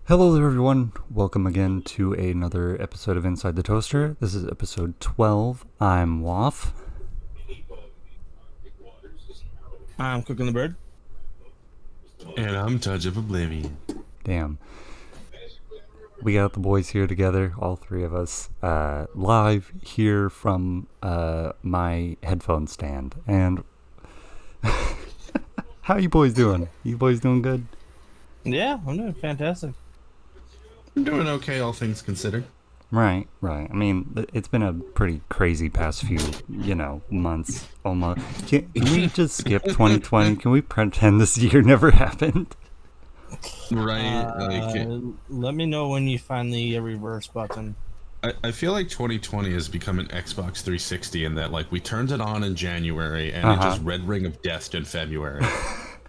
Hello there, everyone. Welcome again to another episode of Inside the Toaster. This is episode 12. I'm Waff. I'm CookinDaBird. And I'm TouchOfOblivion. Damn. We got the boys here together, all three of us, live here from my headphone stand. And how you boys doing? You boys doing good? Yeah, I'm doing fantastic. I'm doing okay, all things considered. Right. I mean, it's been a pretty crazy past few, months, almost. Can we just skip 2020? Can we pretend this year never happened? Right. Let me know when you find the reverse button. I feel like 2020 has become an Xbox 360 in that, like, we turned it on in January and it just red ring of death in February.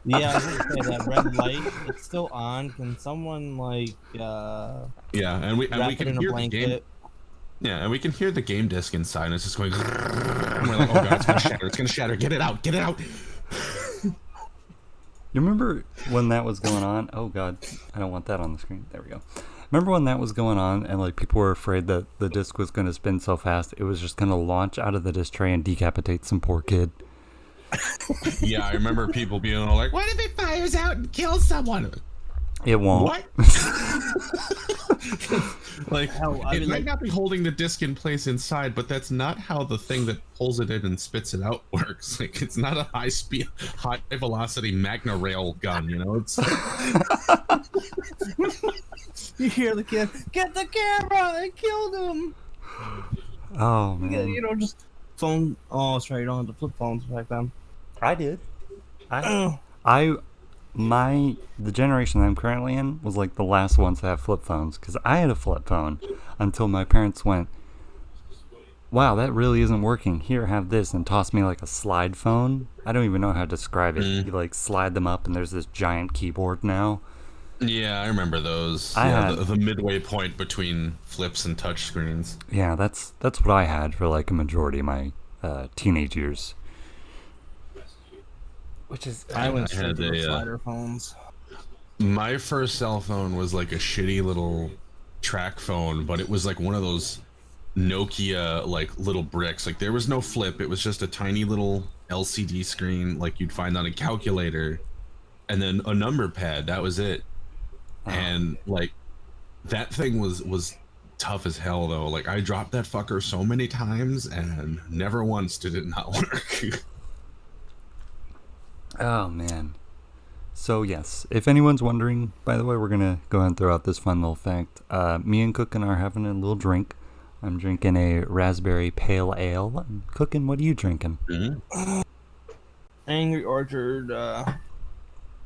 Yeah, I was gonna say that red light, it's still on. Can someone yeah, and we can hear the game. Yeah, and we can hear the game disc inside, and it's just going. And we're like, oh god, it's gonna shatter! It's gonna shatter! Get it out! Get it out! You remember when that was going on? Oh god, I don't want that on the screen. There we go. Remember when that was going on, and like people were afraid that the disc was gonna spin so fast it was just gonna launch out of the disc tray and decapitate some poor kid. Yeah, I remember people being all like, "What if it fires out and kills someone?" It won't. What? Like, it might not be holding the disc in place inside, but that's not how the thing that pulls it in and spits it out works. Like, it's not a high-speed, high-velocity Magna Rail gun, you know? It's You hear the kid, get the camera! They killed him! Oh man. Just phone. Oh, that's right. You don't have to flip phones back then. I did. The generation that I'm currently in was like the last ones to have flip phones, because I had a flip phone until my parents went, wow, that really isn't working. Here, have this, and tossed me like a slide phone. I don't even know how to describe it. You like slide them up and there's this giant keyboard now. Yeah, I remember those. The midway point between flips and touch screens. Yeah, that's what I had for like a majority of my teenage years. Which is I went straight to the slider phones. My first cell phone was like a shitty little track phone, but it was like one of those Nokia like little bricks. Like there was no flip, it was just a tiny little LCD screen like you'd find on a calculator, and then a number pad. That was it. And like that thing was tough as hell though. Like I dropped that fucker so many times and never once did it not work. Oh man. So yes, if anyone's wondering, by the way, we're gonna go ahead and throw out this fun little fact. Me and Cookin are having a little drink. I'm drinking a raspberry pale ale. Cookin, what are you drinking? Mm-hmm. Angry Orchard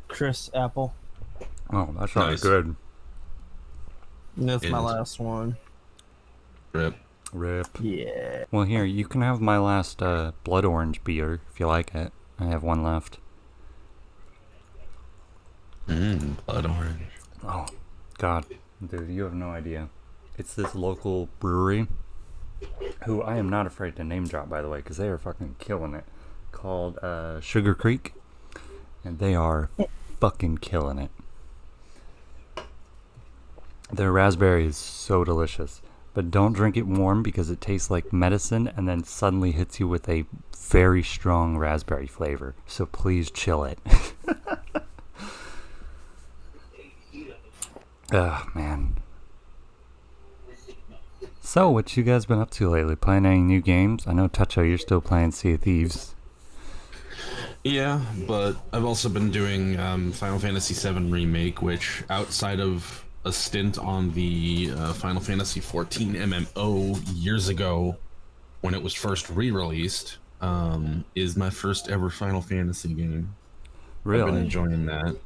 Chris Apple. Oh, that sounds good. And that's my last one. Rip. Yeah. Well, here, you can have my last blood orange beer if you like it. I have one left. Blood orange. Oh, God. Dude, you have no idea. It's this local brewery, who I am not afraid to name drop, by the way, because they are fucking killing it, called Sugar Creek, and they are fucking killing it. Their raspberry is so delicious, but don't drink it warm because it tastes like medicine and then suddenly hits you with a very strong raspberry flavor, so please chill it. Man. So, what you guys been up to lately? Playing any new games? I know, Toucho, you're still playing Sea of Thieves. Yeah, but I've also been doing Final Fantasy VII Remake, which, outside of a stint on the Final Fantasy XIV MMO years ago when it was first re-released, is my first ever Final Fantasy game. Really? I've been enjoying that.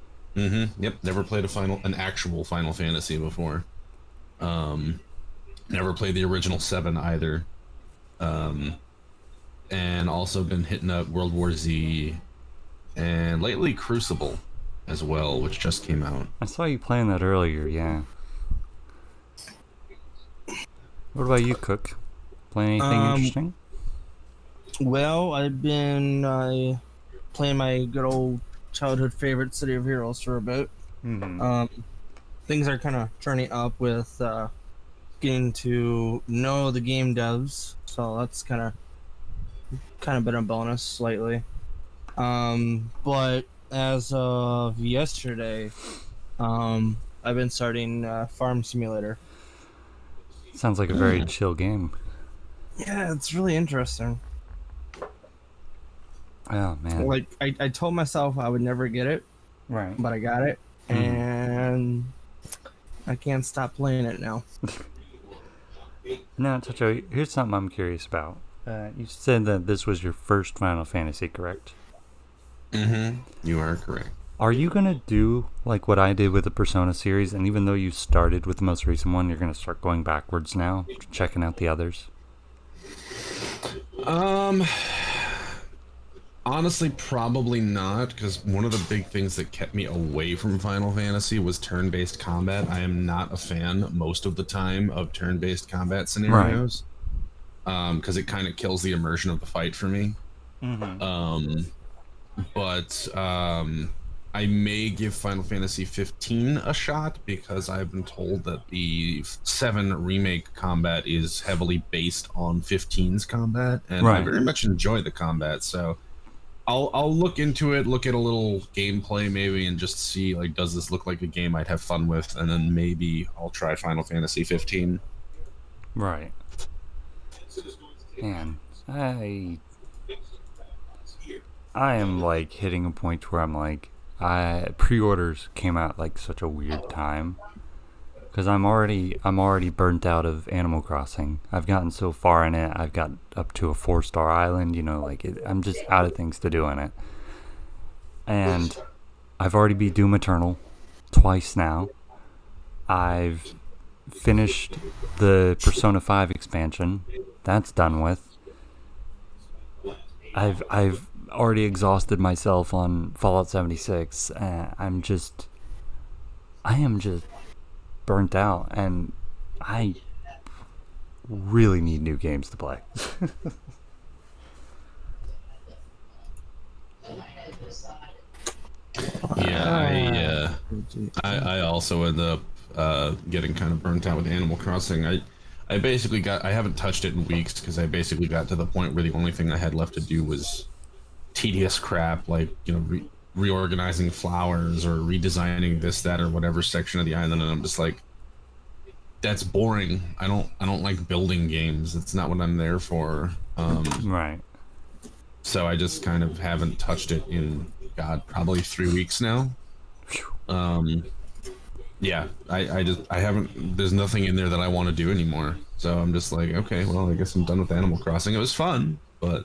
Yep, never played an actual Final Fantasy before. Never played the original 7 either. And also been hitting up World War Z and lately Crucible as well, which just came out. I saw you playing that earlier, yeah. What about you, Cook? Playing anything interesting? Well, I've been playing my good old childhood favorite, City of Heroes, for a bit. things are kind of turning up with getting to know the game devs, so that's kind of been a bonus slightly. But as of yesterday, I've been starting Farm Simulator. Sounds like a very chill game. Yeah, it's really interesting. Oh man. Like I told myself I would never get it, Right. but I got it, and I can't stop playing it now. Now, Tacho, here's something I'm curious about. You said that this was your first Final Fantasy, correct? Mm-hmm. You are correct. Are you going to do like what I did with the Persona series, and even though you started with the most recent one, you're going to start going backwards now, checking out the others? Honestly, probably not, because one of the big things that kept me away from Final Fantasy was turn-based combat. I am not a fan most of the time of turn-based combat scenarios, because it kind of kills the immersion of the fight for me. But I may give Final Fantasy 15 a shot, because I've been told that the 7 remake combat is heavily based on 15's combat, and I very much enjoy the combat, so I'll look into it, look at a little gameplay maybe, and just see, like, does this look like a game I'd have fun with, and then maybe I'll try Final Fantasy 15. Right. Man, I am like hitting a point where I'm like, pre-orders came out like such a weird time, because I'm already burnt out of Animal Crossing. I've gotten so far in it. I've got up to a 4-star island, I'm just out of things to do in it. And I've already beat Doom Eternal twice now. I've finished the Persona 5 expansion. That's done with. I've already exhausted myself on Fallout 76. I am just burnt out, and I really need new games to play. Yeah, I also end up getting kind of burnt out with Animal Crossing. I haven't touched it in weeks, because I basically got to the point where the only thing I had left to do was tedious crap, like, reorganizing flowers or redesigning this, that, or whatever section of the island, and I'm just like, that's boring. I don't like building games. It's not what I'm there for. Right. So I just kind of haven't touched it in, God, probably 3 weeks now. Yeah, I haven't, there's nothing in there that I want to do anymore. So I'm just like, okay, well, I guess I'm done with Animal Crossing. It was fun, but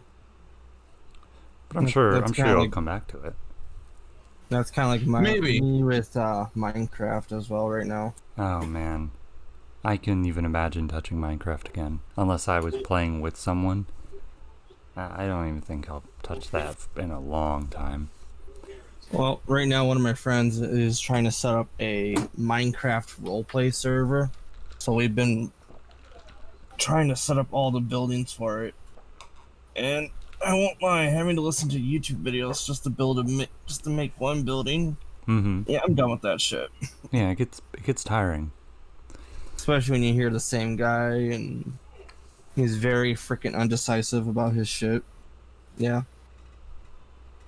I'm sure I'll come back to it. That's kind of like me with Minecraft as well right now. Oh man, I couldn't even imagine touching Minecraft again unless I was playing with someone. I don't even think I'll touch that in a long time. Well, right now one of my friends is trying to set up a Minecraft roleplay server, so we've been trying to set up all the buildings for it, and I won't lie, having to listen to YouTube videos just to make one building. Yeah, I'm done with that shit. Yeah, it gets tiring, especially when you hear the same guy and he's very freaking undecisive about his shit. Yeah,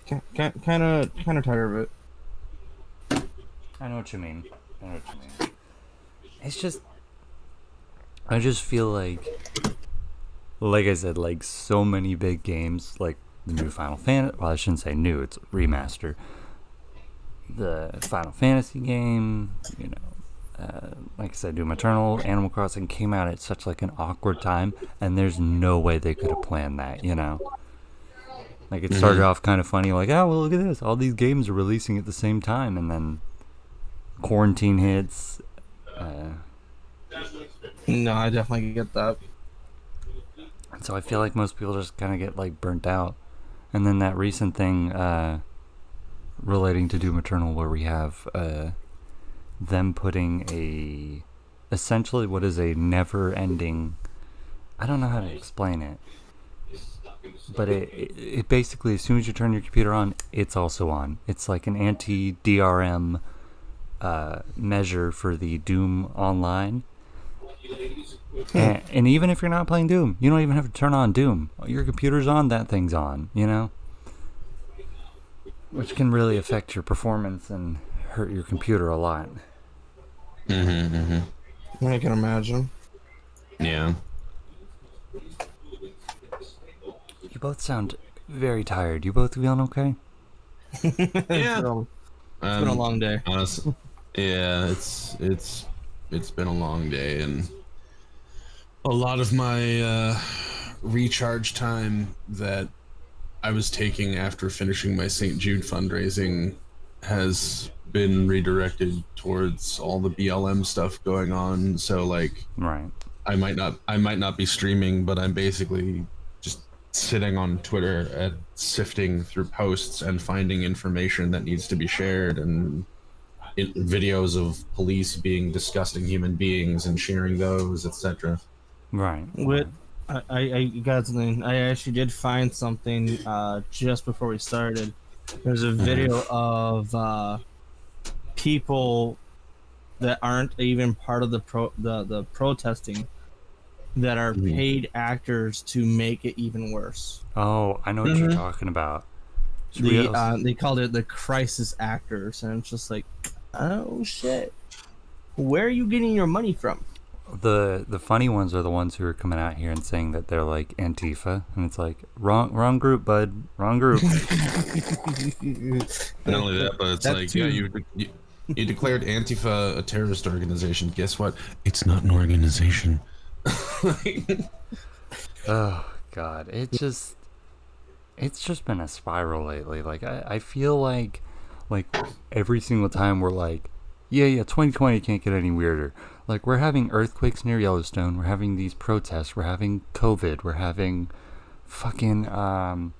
kind of tired of it. I know what you mean. It's just, I just feel like I said, like so many big games, like the new Final Fantasy, well, I shouldn't say new, it's remaster. The Final Fantasy game, like I said, Doom Eternal, Animal Crossing came out at such like an awkward time, and there's no way they could have planned that, Like it started off kind of funny, like, oh, well, look at this, all these games are releasing at the same time, and then quarantine hits. No, I definitely get that. So I feel like most people just kind of get like burnt out. And then that recent thing relating to Doom Eternal, where we have them putting essentially what is a never-ending, I don't know how to explain it, but it basically, as soon as you turn your computer on, it's also on. It's like an anti-DRM measure for the Doom Online. And even if you're not playing Doom, you don't even have to turn on Doom. Your computer's on, that thing's on, you know? Which can really affect your performance and hurt your computer a lot. I can imagine. Yeah. You both sound very tired. You both feeling okay? Yeah. It's been a long day. Honestly, yeah, it's been a long day, and a lot of my recharge time that I was taking after finishing my St. Jude fundraising has been redirected towards all the BLM stuff going on. So like, Right. I might not be streaming, but I'm basically just sitting on Twitter and sifting through posts and finding information that needs to be shared, and videos of police being disgusting human beings and sharing those, etc. Right. With I got something. I actually did find something just before we started. There's a video of people that aren't even part of the protesting that are paid actors to make it even worse. Oh, I know what you're talking about. They called it the crisis actors, and it's just like, oh shit, where are you getting your money from? The funny ones are the ones who are coming out here and saying that they're like Antifa, and it's like wrong group, bud, wrong group. Not only that, but it's That like, too. yeah, you declared Antifa a terrorist organization. Guess what? It's not an organization. Oh God, it's just been a spiral lately. Like I feel like every single time we're like, yeah, 2020 can't get any weirder. Like, we're having earthquakes near Yellowstone, we're having these protests, we're having COVID, we're having fucking UFOs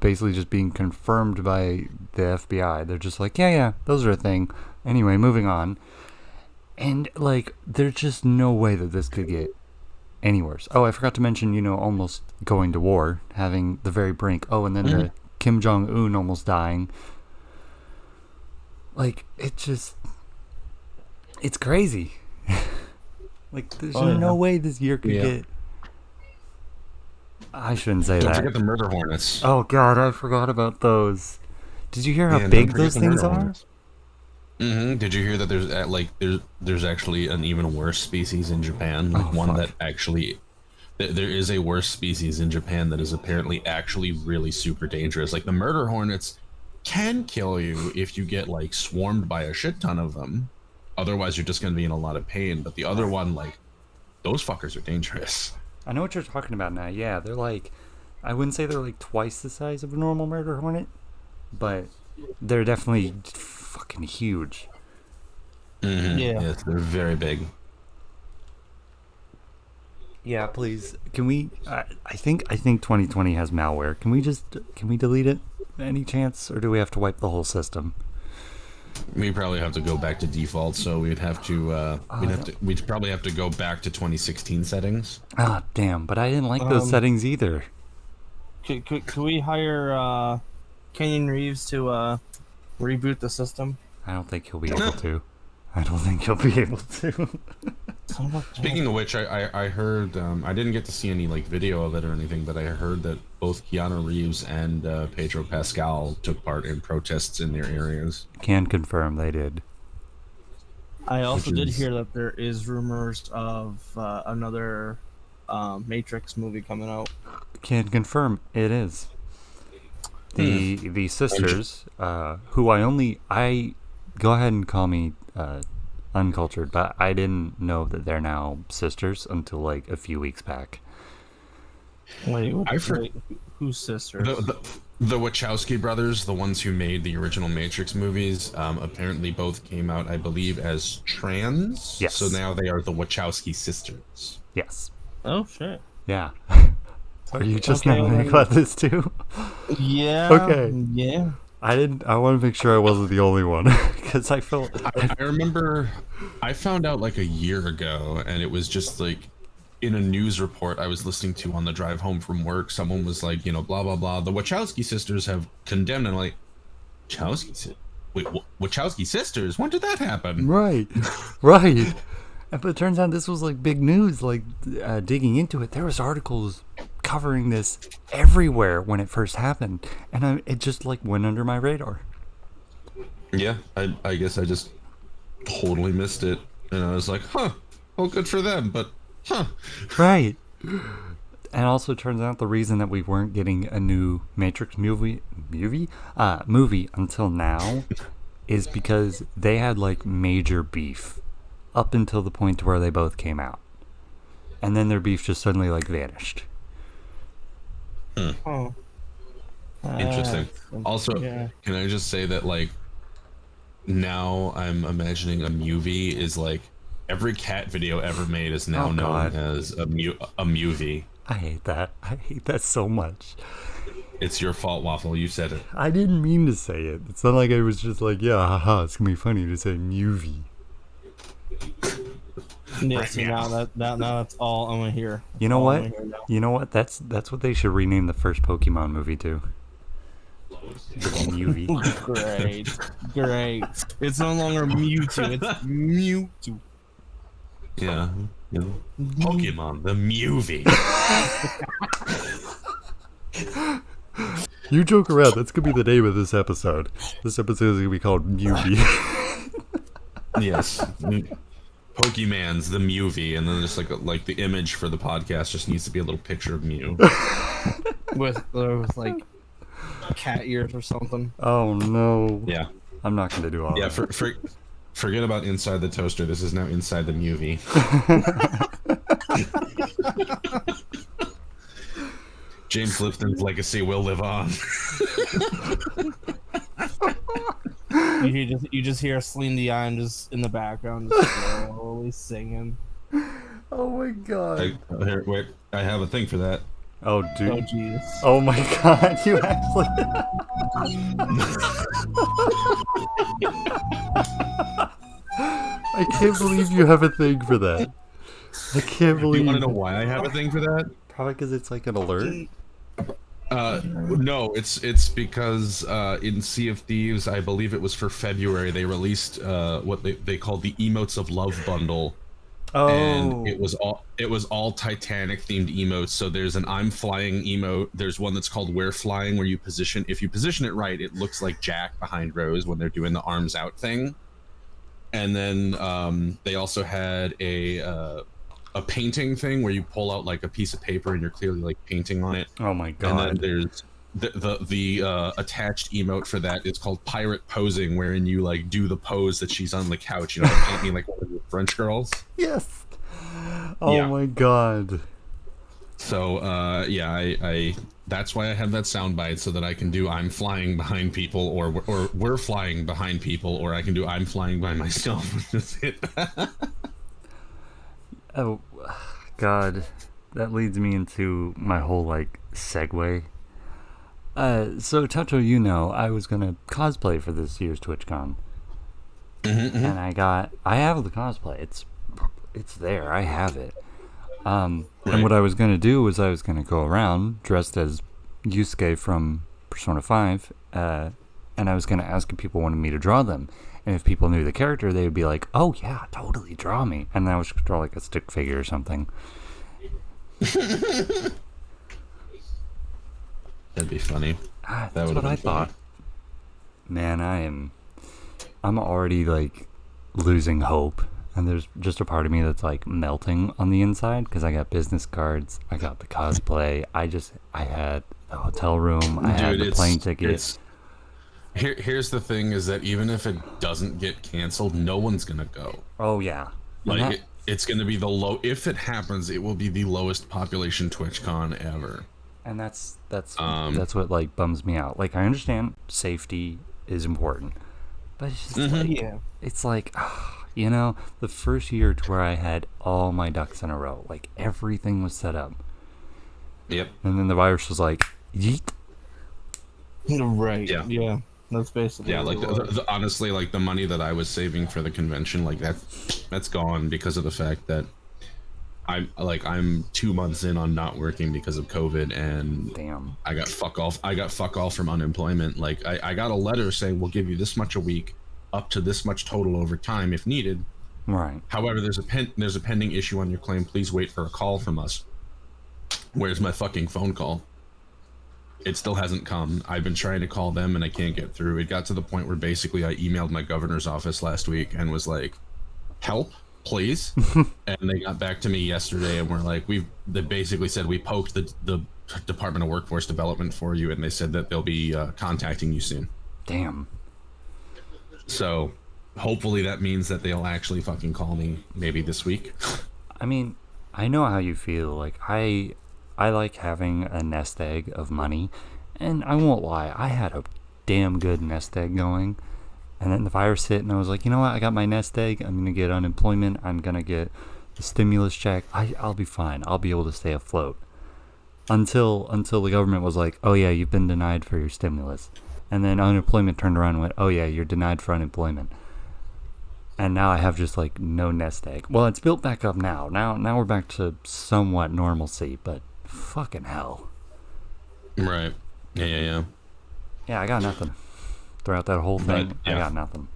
basically just being confirmed by the FBI. They're just like, yeah, those are a thing. Anyway, moving on. And like, there's just no way that this could get any worse. Oh, I forgot to mention, almost going to war, having the very brink. Oh, and then the Kim Jong-un almost dying. Like, it's crazy. Like, there's no way this year could get... I shouldn't say Don't that. forget the murder hornets. Oh God, I forgot about those. Did you hear how big those things are? Did you hear that there's actually an even worse species in Japan? Like that actually, there is a worse species in Japan that is apparently actually really super dangerous. Like, the murder hornets can kill you if you get like swarmed by a shit ton of them. Otherwise, you're just going to be in a lot of pain. But the other one, like, those fuckers are dangerous. I know what you're talking about now. Yeah, they're like, I wouldn't say they're like twice the size of a normal murder hornet, but they're definitely fucking huge. Yeah, yes, they're very big. Yeah, please. Can we? I think 2020 has malware. Can we delete it? Any chance, or do we have to wipe the whole system? We probably have to go back to default, so we'd probably have to go back to 2016 settings. Ah, damn! But I didn't like those settings either. Could we hire Kenyon Reeves to reboot the system? I don't think he'll be able to. Speaking of which, I heard, I didn't get to see any like video of it or anything, but I heard that both Keanu Reeves and Pedro Pascal took part in protests in their areas. Can confirm they did. I also did hear that there is rumors of another Matrix movie coming out. Can confirm it is. The sisters, who I go ahead and call me uncultured, but I didn't know that they're now sisters until like a few weeks back. Wait, whose sisters? The Wachowski brothers, the ones who made the original Matrix movies, apparently both came out, I believe, as trans. Yes. So now they are the Wachowski sisters. Yes. Oh shit. Yeah. Are you just now thinking about this too? Yeah. Okay. Yeah. I want to make sure I wasn't the only one, because I felt... I remember I found out like a year ago, and it was just like in a news report I was listening to on the drive home from work. Someone was like, blah, blah, blah. The Wachowski sisters have condemned, and I'm like, Wachowski sisters? Wait, Wachowski sisters? When did that happen? Right, right. But it turns out this was like big news. Like digging into it, there was articles covering this everywhere when it first happened, and it just like went under my radar. Yeah, I guess I just totally missed it, and I was like, huh, well, good for them, but huh. Right. And also turns out the reason that we weren't getting a new Matrix movie until now is because they had like major beef up until the point where they both came out. And then their beef just suddenly like vanished. Oh. Interesting. Also, yeah. can I just say that like now I'm imagining a movie is like every cat video ever made is now known as a movie. I hate that. I hate that so much. It's your fault, Waffle. You said it. I didn't mean to say it. It's not like I was just like, yeah, haha, it's gonna be funny to say movie. Yeah, Right so now. now that's all I'm gonna hear. You know what? You know what? That's what they should rename the first Pokemon movie to. The movie. Great. It's no longer Mewtwo. It's Mewtwo. Yeah. Pokemon, the movie. You joke around. That's gonna be the name of this episode. This episode is gonna be called movie. Yes. Pokemon's the movie, and then just like the image for the podcast just needs to be a little picture of Mew. with like cat ears or something. Oh no. Yeah. I'm not gonna do all Yeah, that. forget about Inside the Toaster. This is now Inside the Movie. James Lipton's legacy will live on. You just hear Celine Dion just in the background, just slowly singing. Oh my god. Wait, I have a thing for that. Oh dude. Oh jeez. Oh my god, you actually. I can't believe you have a thing for that. I can't Do believe. you want to know why I have a thing for that? Probably because it's like an alert. No, it's because in Sea of Thieves, I believe it was for February, they released what they called the Emotes of Love bundle. Oh. And it was all Titanic themed emotes. So there's an I'm flying emote. There's one that's called We're Flying, where if you position it right, it looks like Jack behind Rose when they're doing the arms out thing. And then they also had a painting thing where you pull out like a piece of paper and you're clearly like painting on it. Oh my god. And then there's the attached emote for that. It's called Pirate Posing, wherein you like do the pose that she's on the couch, you know, like painting like one of the French girls. Yes. Oh Yeah. my god. So yeah, I that's why I have that soundbite, so that I can do I'm flying behind people, or we're flying behind people, or I can do I'm flying by myself. That's it. Oh god. That leads me into my whole like segue. So Tacho, you know, I was gonna cosplay for this year's TwitchCon, and I have the cosplay. It's there. I have it. And what I was gonna do was I was gonna go around dressed as Yusuke from Persona 5, and I was gonna ask if people wanted me to draw them, and if people knew the character, they would be like, "Oh yeah, totally, draw me," and then I was gonna draw like a stick figure or something. That'd be funny. That's what I thought. Man, I'm already like losing hope, and there's just a part of me that's like melting on the inside because I got business cards, I got the cosplay, I had the hotel room, I had the plane ticket. Here's the thing: is that even if it doesn't get canceled, no one's gonna go. Oh yeah, Like it's gonna be the low. If it happens, it will be the lowest population TwitchCon ever. and that's what like bums me out. Like I understand safety is important, but it's just like, Yeah. it's like, you know, the first year to where I had all my ducks in a row, like everything was set up, Yep. and then the virus was like, yeet. Right. Yeah. Yeah. That's basically. Yeah, what like it was. honestly, like the money that I was saving for the convention, like that's gone because of the fact that I'm 2 months in on not working because of COVID, and Damn. I got fuck off from unemployment. Like I got a letter saying we'll give you this much a week, up to this much total over time if needed. Right. However, there's a pending issue on your claim. Please wait for a call from us. Where's my fucking phone call? It still hasn't come. I've been trying to call them and I can't get through. It got to the point where basically I emailed my governor's office last week and was like, help, please. And they got back to me yesterday and were like, they basically said we poked the Department of Workforce Development for you, and they said that they'll be contacting you soon. Damn. So hopefully that means that they'll actually fucking call me maybe this week. I mean, I know how you feel. Like, I like having a nest egg of money, and I won't lie, I had a damn good nest egg going, and then the virus hit, and I was like, you know what, I got my nest egg, I'm gonna get unemployment, I'm gonna get the stimulus check, I'll be fine, I'll be able to stay afloat. Until the government was like, oh yeah, you've been denied for your stimulus. And then unemployment turned around and went, oh yeah, you're denied for unemployment. And now I have just like no nest egg. Well, it's built back up now. Now we're back to somewhat normalcy, but fucking hell. Right. Yeah. Yeah, I got nothing. Throughout that whole thing, But, yeah. I got nothing.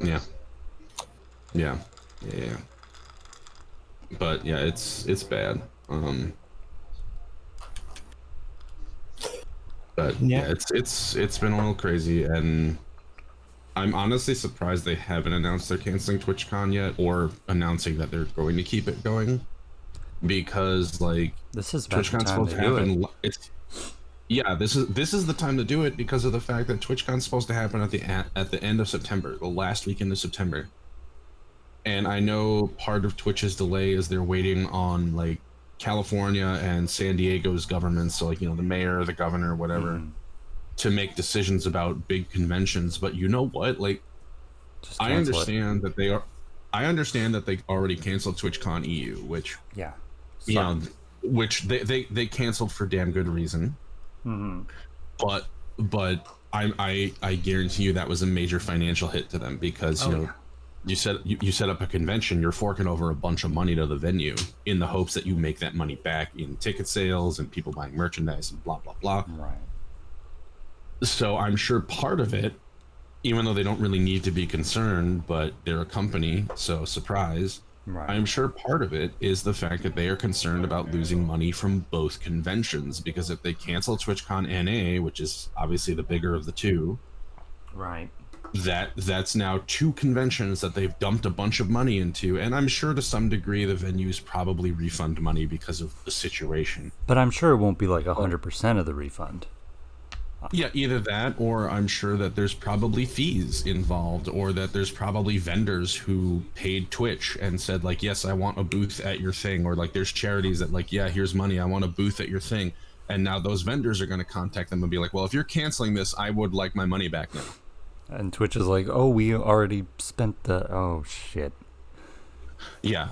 Yeah. But yeah, it's bad. But yeah, it's been a little crazy, and I'm honestly surprised they haven't announced they're canceling TwitchCon yet, or announcing that they're going to keep it going, because like This is about the TwitchCon's time supposed to to do happen. it. This is the time to do it because of the fact that TwitchCon's supposed to happen at the end of September, the last weekend of September. And I know part of Twitch's delay is they're waiting on like California and San Diego's governments, so like, you know, the mayor, the governor, whatever, to make decisions about big conventions. But you know what? Like, Just I cancel understand that they are. I understand that they already canceled TwitchCon EU, which it. Yeah. you know, which they canceled for damn good reason. Mm-hmm. But I guarantee you that was a major financial hit to them, because you know. Yeah. You set up a convention, you're forking over a bunch of money to the venue in the hopes that you make that money back in ticket sales and people buying merchandise and blah, blah, blah. Right. So I'm sure part of it, even though they don't really need to be concerned, but they're a company, so surprise, Right. I'm sure part of it is the fact that they are concerned about losing money from both conventions, because if they cancel TwitchCon NA, which is obviously the bigger of the two, Right. that's now two conventions that they've dumped a bunch of money into, and I'm sure to some degree the venues probably refund money because of the situation. But I'm sure it won't be like 100% of the refund. Yeah, either that, or I'm sure that there's probably fees involved, or that there's probably vendors who paid Twitch and said like, yes, I want a booth at your thing, or like there's charities that like, yeah, here's money, I want a booth at your thing, and now those vendors are going to contact them and be like, well, if you're canceling this, I would like my money back now. And Twitch is like, oh, we already spent the... Oh, shit. Yeah.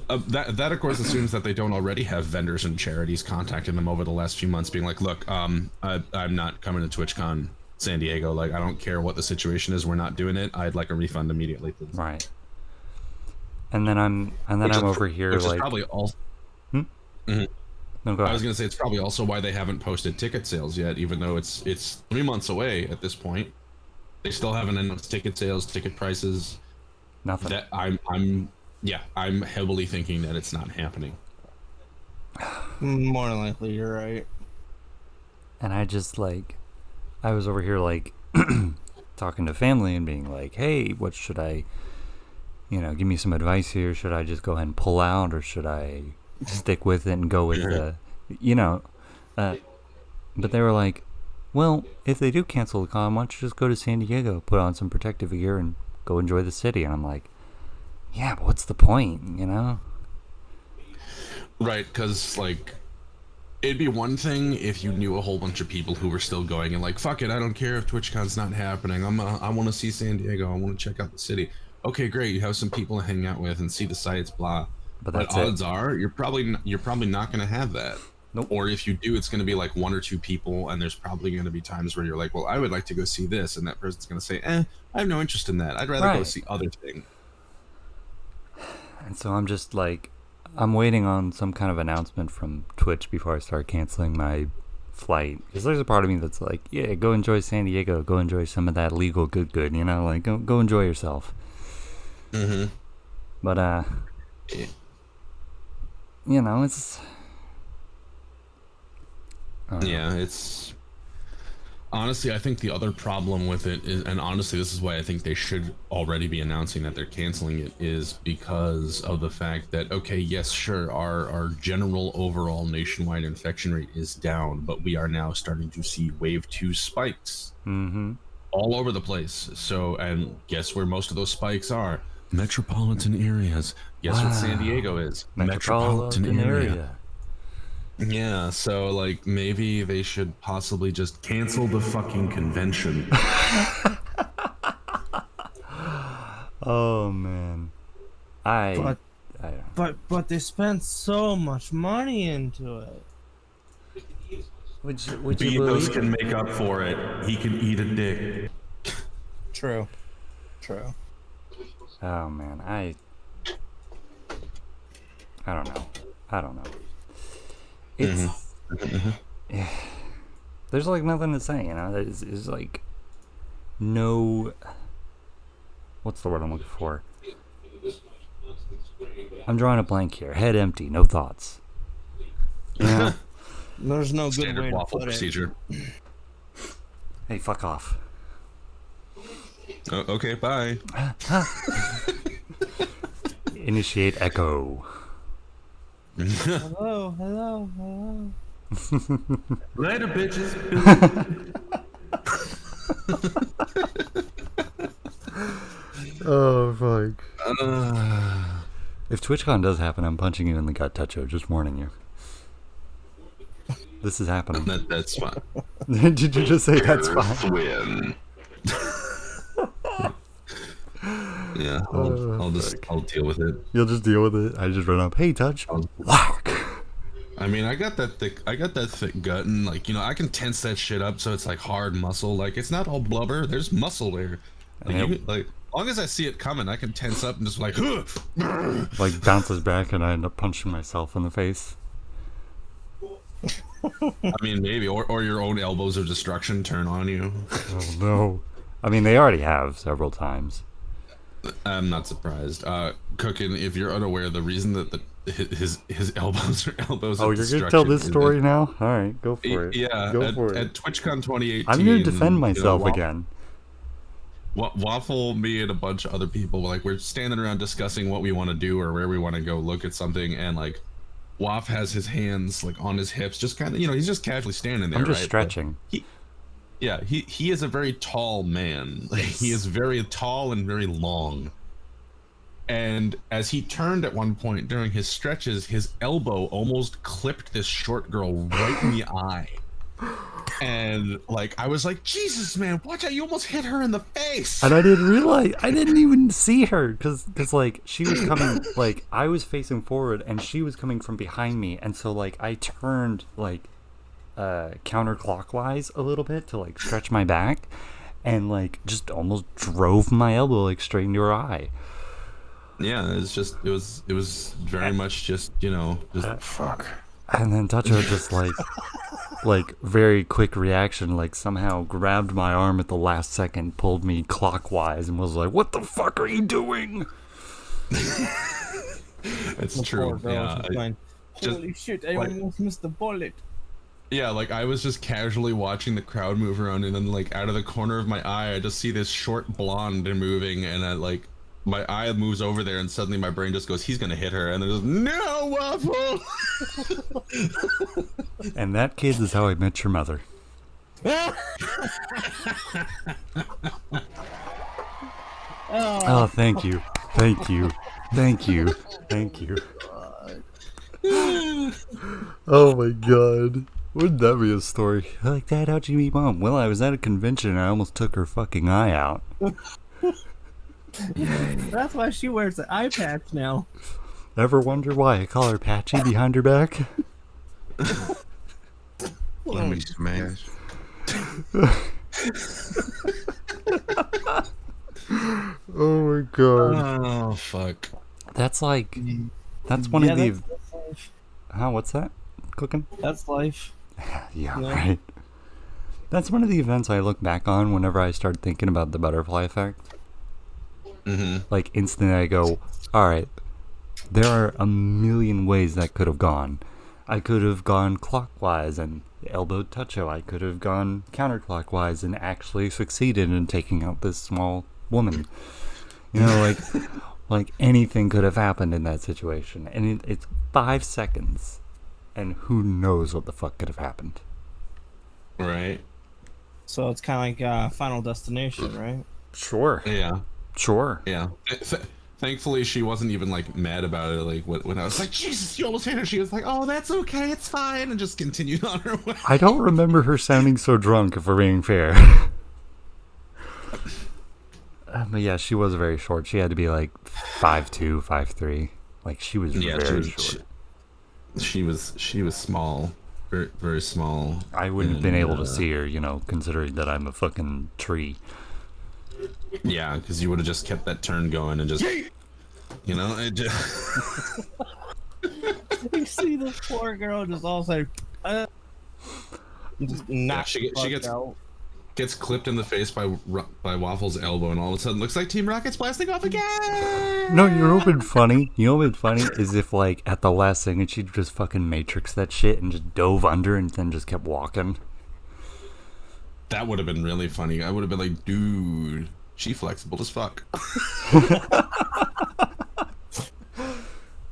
That of course assumes that they don't already have vendors and charities contacting them over the last few months being like, look, I'm not coming to TwitchCon San Diego. Like, I don't care what the situation is. We're not doing it. I'd like a refund immediately, please. Right. And then I'm over here which like... is probably also... No, go I ahead. was going to say it's probably also why they haven't posted ticket sales yet, even though it's 3 months away at this point. They still haven't announced ticket sales, ticket prices. Nothing. That I'm heavily thinking that it's not happening. More than likely, you're right. And I just like... I was over here like... talking to family and being like, hey, what should I... You know, give me some advice here. Should I just go ahead and pull out, or should I stick with it and go with the... You know... but they were like... Well, if they do cancel the con, why don't you just go to San Diego, put on some protective gear, and go enjoy the city? And I'm like, yeah, but what's the point, you know? Right, because, like, it'd be one thing if you knew a whole bunch of people who were still going and like, fuck it, I don't care if TwitchCon's not happening. I want to see San Diego. I want to check out the city. Okay, great. You have some people to hang out with and see the sights, blah. But But that's odds it. are you're probably not going to have that. Nope. Or if you do, it's going to be like one or two people, and there's probably going to be times where you're like, well, I would like to go see this, and that person's going to say, I have no interest in that. I'd rather go Right. see other thing. And so I'm just like, I'm waiting on some kind of announcement from Twitch before I start canceling my flight. Because there's a part of me that's like, yeah, go enjoy San Diego. Go enjoy some of that legal good, you know? Like, go enjoy yourself. Mm-hmm. But, you know, it's... Yeah, it's... Honestly, I think the other problem with it is, and honestly, this is why I think they should already be announcing that they're canceling it, is because of the fact that, okay, yes, sure, our general overall nationwide infection rate is down, but we are now starting to see wave 2 spikes all over the place. So, and guess where most of those spikes are? Metropolitan areas. Guess what San Diego is? Metropolitan area. Yeah, so like maybe they should possibly just cancel the fucking convention. Oh man, But they spent so much money into it. Would you Bezos believe? can make up for it. He can eat a dick. True. Oh man, I don't know. It's there's like nothing to say, you know. There's like no. What's the word I'm looking for? I'm drawing a blank here. Head empty, no thoughts. Yeah. There's no good Standard way to waffle put procedure. Hey, fuck off. Oh, okay, bye. Initiate echo. it. Hello. Later, bitches. Oh fuck. If TwitchCon does happen, I'm punching you in the gut, Toucho. Just warning you. This is happening. That's fine. Did you just say that's fine? Win. Yeah, I'll deal with it. You'll just deal with it. I just run up. Hey, Touch. Whack. I mean, I got that thick gut, and like, you know, I can tense that shit up so it's like hard muscle. Like, it's not all blubber. There's muscle there. Like, Yep. as long as I see it coming, I can tense up and just like, Like bounces back, and I end up punching myself in the face. I mean, maybe, or your own elbows of destruction turn on you. Oh no. I mean, they already have several times. I'm not surprised. Cookin, if you're unaware, the reason that his elbows are elbows Oh, of you're destruction. gonna tell this is story now? All right, go for it. Yeah, Go for it. At TwitchCon 2018, I'm gonna defend myself you know, again. Waffle, me, and a bunch of other people, like, we're standing around discussing what we want to do or where we want to go look at something, and like, Waff has his hands like on his hips, just kind of, you know, he's just casually standing there. I'm just right? stretching. He is a very tall man. Like, he is very tall and very long. And as he turned at one point during his stretches, his elbow almost clipped this short girl right in the eye. And like, I was like, Jesus, man, watch out, you almost hit her in the face. And I didn't realize, I didn't even see her, because like, she was coming, like, I was facing forward, and she was coming from behind me, and so, like, I turned, like, counterclockwise a little bit to, like, stretch my back, and, like, just almost drove my elbow, like, straight into her eye. Yeah, it's just, it was very much just, you know, just fuck. And then Toucho just, like, very quick reaction, like, somehow grabbed my arm at the last second, pulled me clockwise, and was like, what the fuck are you doing? It's true. Yeah. Holy shit, I almost missed the bullet. Yeah, like, I was just casually watching the crowd move around, and then, like, out of the corner of my eye, I just see this short blonde moving, and I, like, my eye moves over there, and suddenly my brain just goes, he's gonna hit her, and then goes, no, Waffle! And that, kids, is how I met your mother. Oh, thank you. Thank you. Thank you. Thank you. Oh my god. Wouldn't that be a story? Like, Dad, how'd you meet Mom? Well, I was at a convention and I almost took her fucking eye out. That's why she wears an eye patch now. Ever wonder why I call her Patchy behind her back? Let me smash. Oh my god. Oh, fuck. That's like That's one of the. That's life. Huh? What's that? Cooking? That's life. Yeah, Yeah. right. That's one of the events I look back on whenever I start thinking about the butterfly effect. Mm-hmm. Like, instantly I go, alright, there are a million ways that could have gone. I could have gone clockwise and elbowed Toucho. I could have gone counterclockwise and actually succeeded in taking out this small woman. You know, like anything could have happened in that situation. And it's 5 seconds. And who knows what the fuck could have happened. Right. So it's kind of like Final Destination, right? Sure. Yeah. Sure. Yeah. Thankfully, she wasn't even like mad about it. Like when I was like, "Jesus, you almost hit her," she was like, "Oh, that's okay, it's fine," and just continued on her way. I don't remember her sounding so drunk, if we're being fair. But yeah, she was very short. She had to be like 5'2", 5'3". Like, she was very short. She was small, very, very small. I wouldn't have been able to see her, you know, considering that I'm a fucking tree. Yeah, because you would have just kept that turn going and just, you know, it just. You see this poor girl just all like, just knocked she gets out. Gets clipped in the face by Waffle's elbow, and all of a sudden looks like Team Rocket's blasting off again. No, you know what'd been funny? You know what'd been funny is if, like, at the last second she just fucking Matrix that shit and just dove under and then just kept walking. That would have been really funny. I would have been like, dude, she flexible as fuck.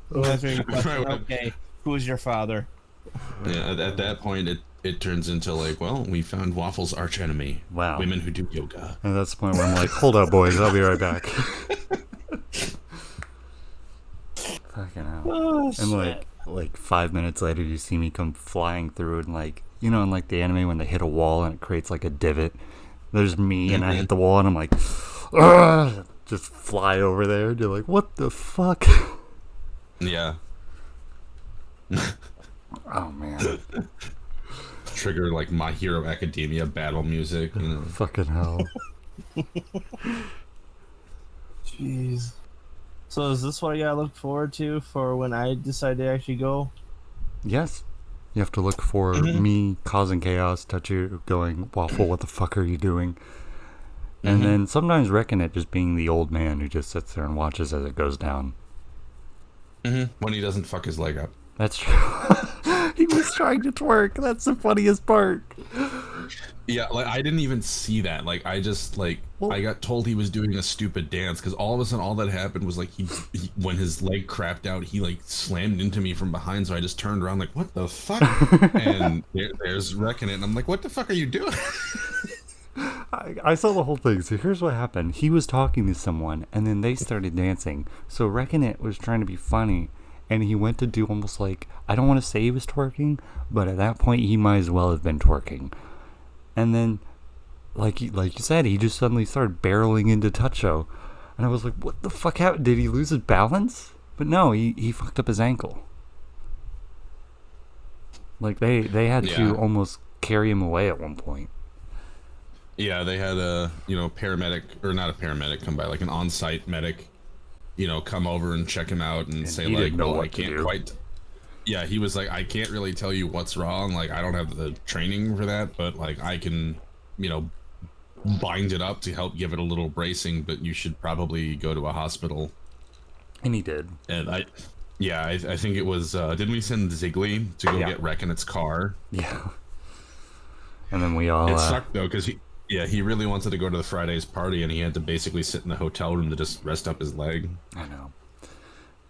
That's where you question, okay, who's your father? Yeah, at that point, it turns into like, well, we found Waffle's arch enemy. Wow. Women who do yoga. And that's the point where I'm like, hold up, boys, I'll be right back. Fucking hell. Oh, And like 5 minutes later, you see me come flying through, and like, you know, in like the anime when they hit a wall and it creates like a divot. There's me, and I hit the wall, and I'm like, ugh, just fly over there. And you're like, what the fuck? Yeah. Oh man. Trigger like My Hero Academia battle music. You know. Fucking hell. Jeez. So is this what I gotta look forward to for when I decide to actually go? Yes. You have to look for me causing chaos, Touchy going, Waffle, what the fuck are you doing? And then sometimes reckon it just being the old man who just sits there and watches as it goes down. When he doesn't fuck his leg up. That's true. He was trying to twerk. That's the funniest part. Yeah, like I didn't even see that. Like I just like I got told he was doing a stupid dance because all of a sudden all that happened was like he when his leg crapped out, he like slammed into me from behind. So I just turned around like, what the fuck? And there's Reckon It, and I'm like, what the fuck are you doing? I saw the whole thing. So here's what happened. He was talking to someone, and then they started dancing. So Reckon It was trying to be funny, and he went to do almost like, I don't want to say he was twerking, but at that point he might as well have been twerking. And then, like you said, he just suddenly started barreling into Toucho. And I was like, what the fuck happened? Did he lose his balance? But no, he fucked up his ankle. Like, they had to almost carry him away at one point. Yeah, they had a, paramedic, or not a paramedic come by, like an on-site medic, come over and check him out and say like, well, I can't quite... Yeah, he was like, I can't really tell you what's wrong. Like, I don't have the training for that, but like, I can, bind it up to help give it a little bracing, but you should probably go to a hospital. And he did. And I think it was, didn't we send Ziggly to go get Reckon It's car? Yeah. And then we all... It sucked though, because he really wanted to go to the Friday's party, and he had to basically sit in the hotel room to just rest up his leg. I know.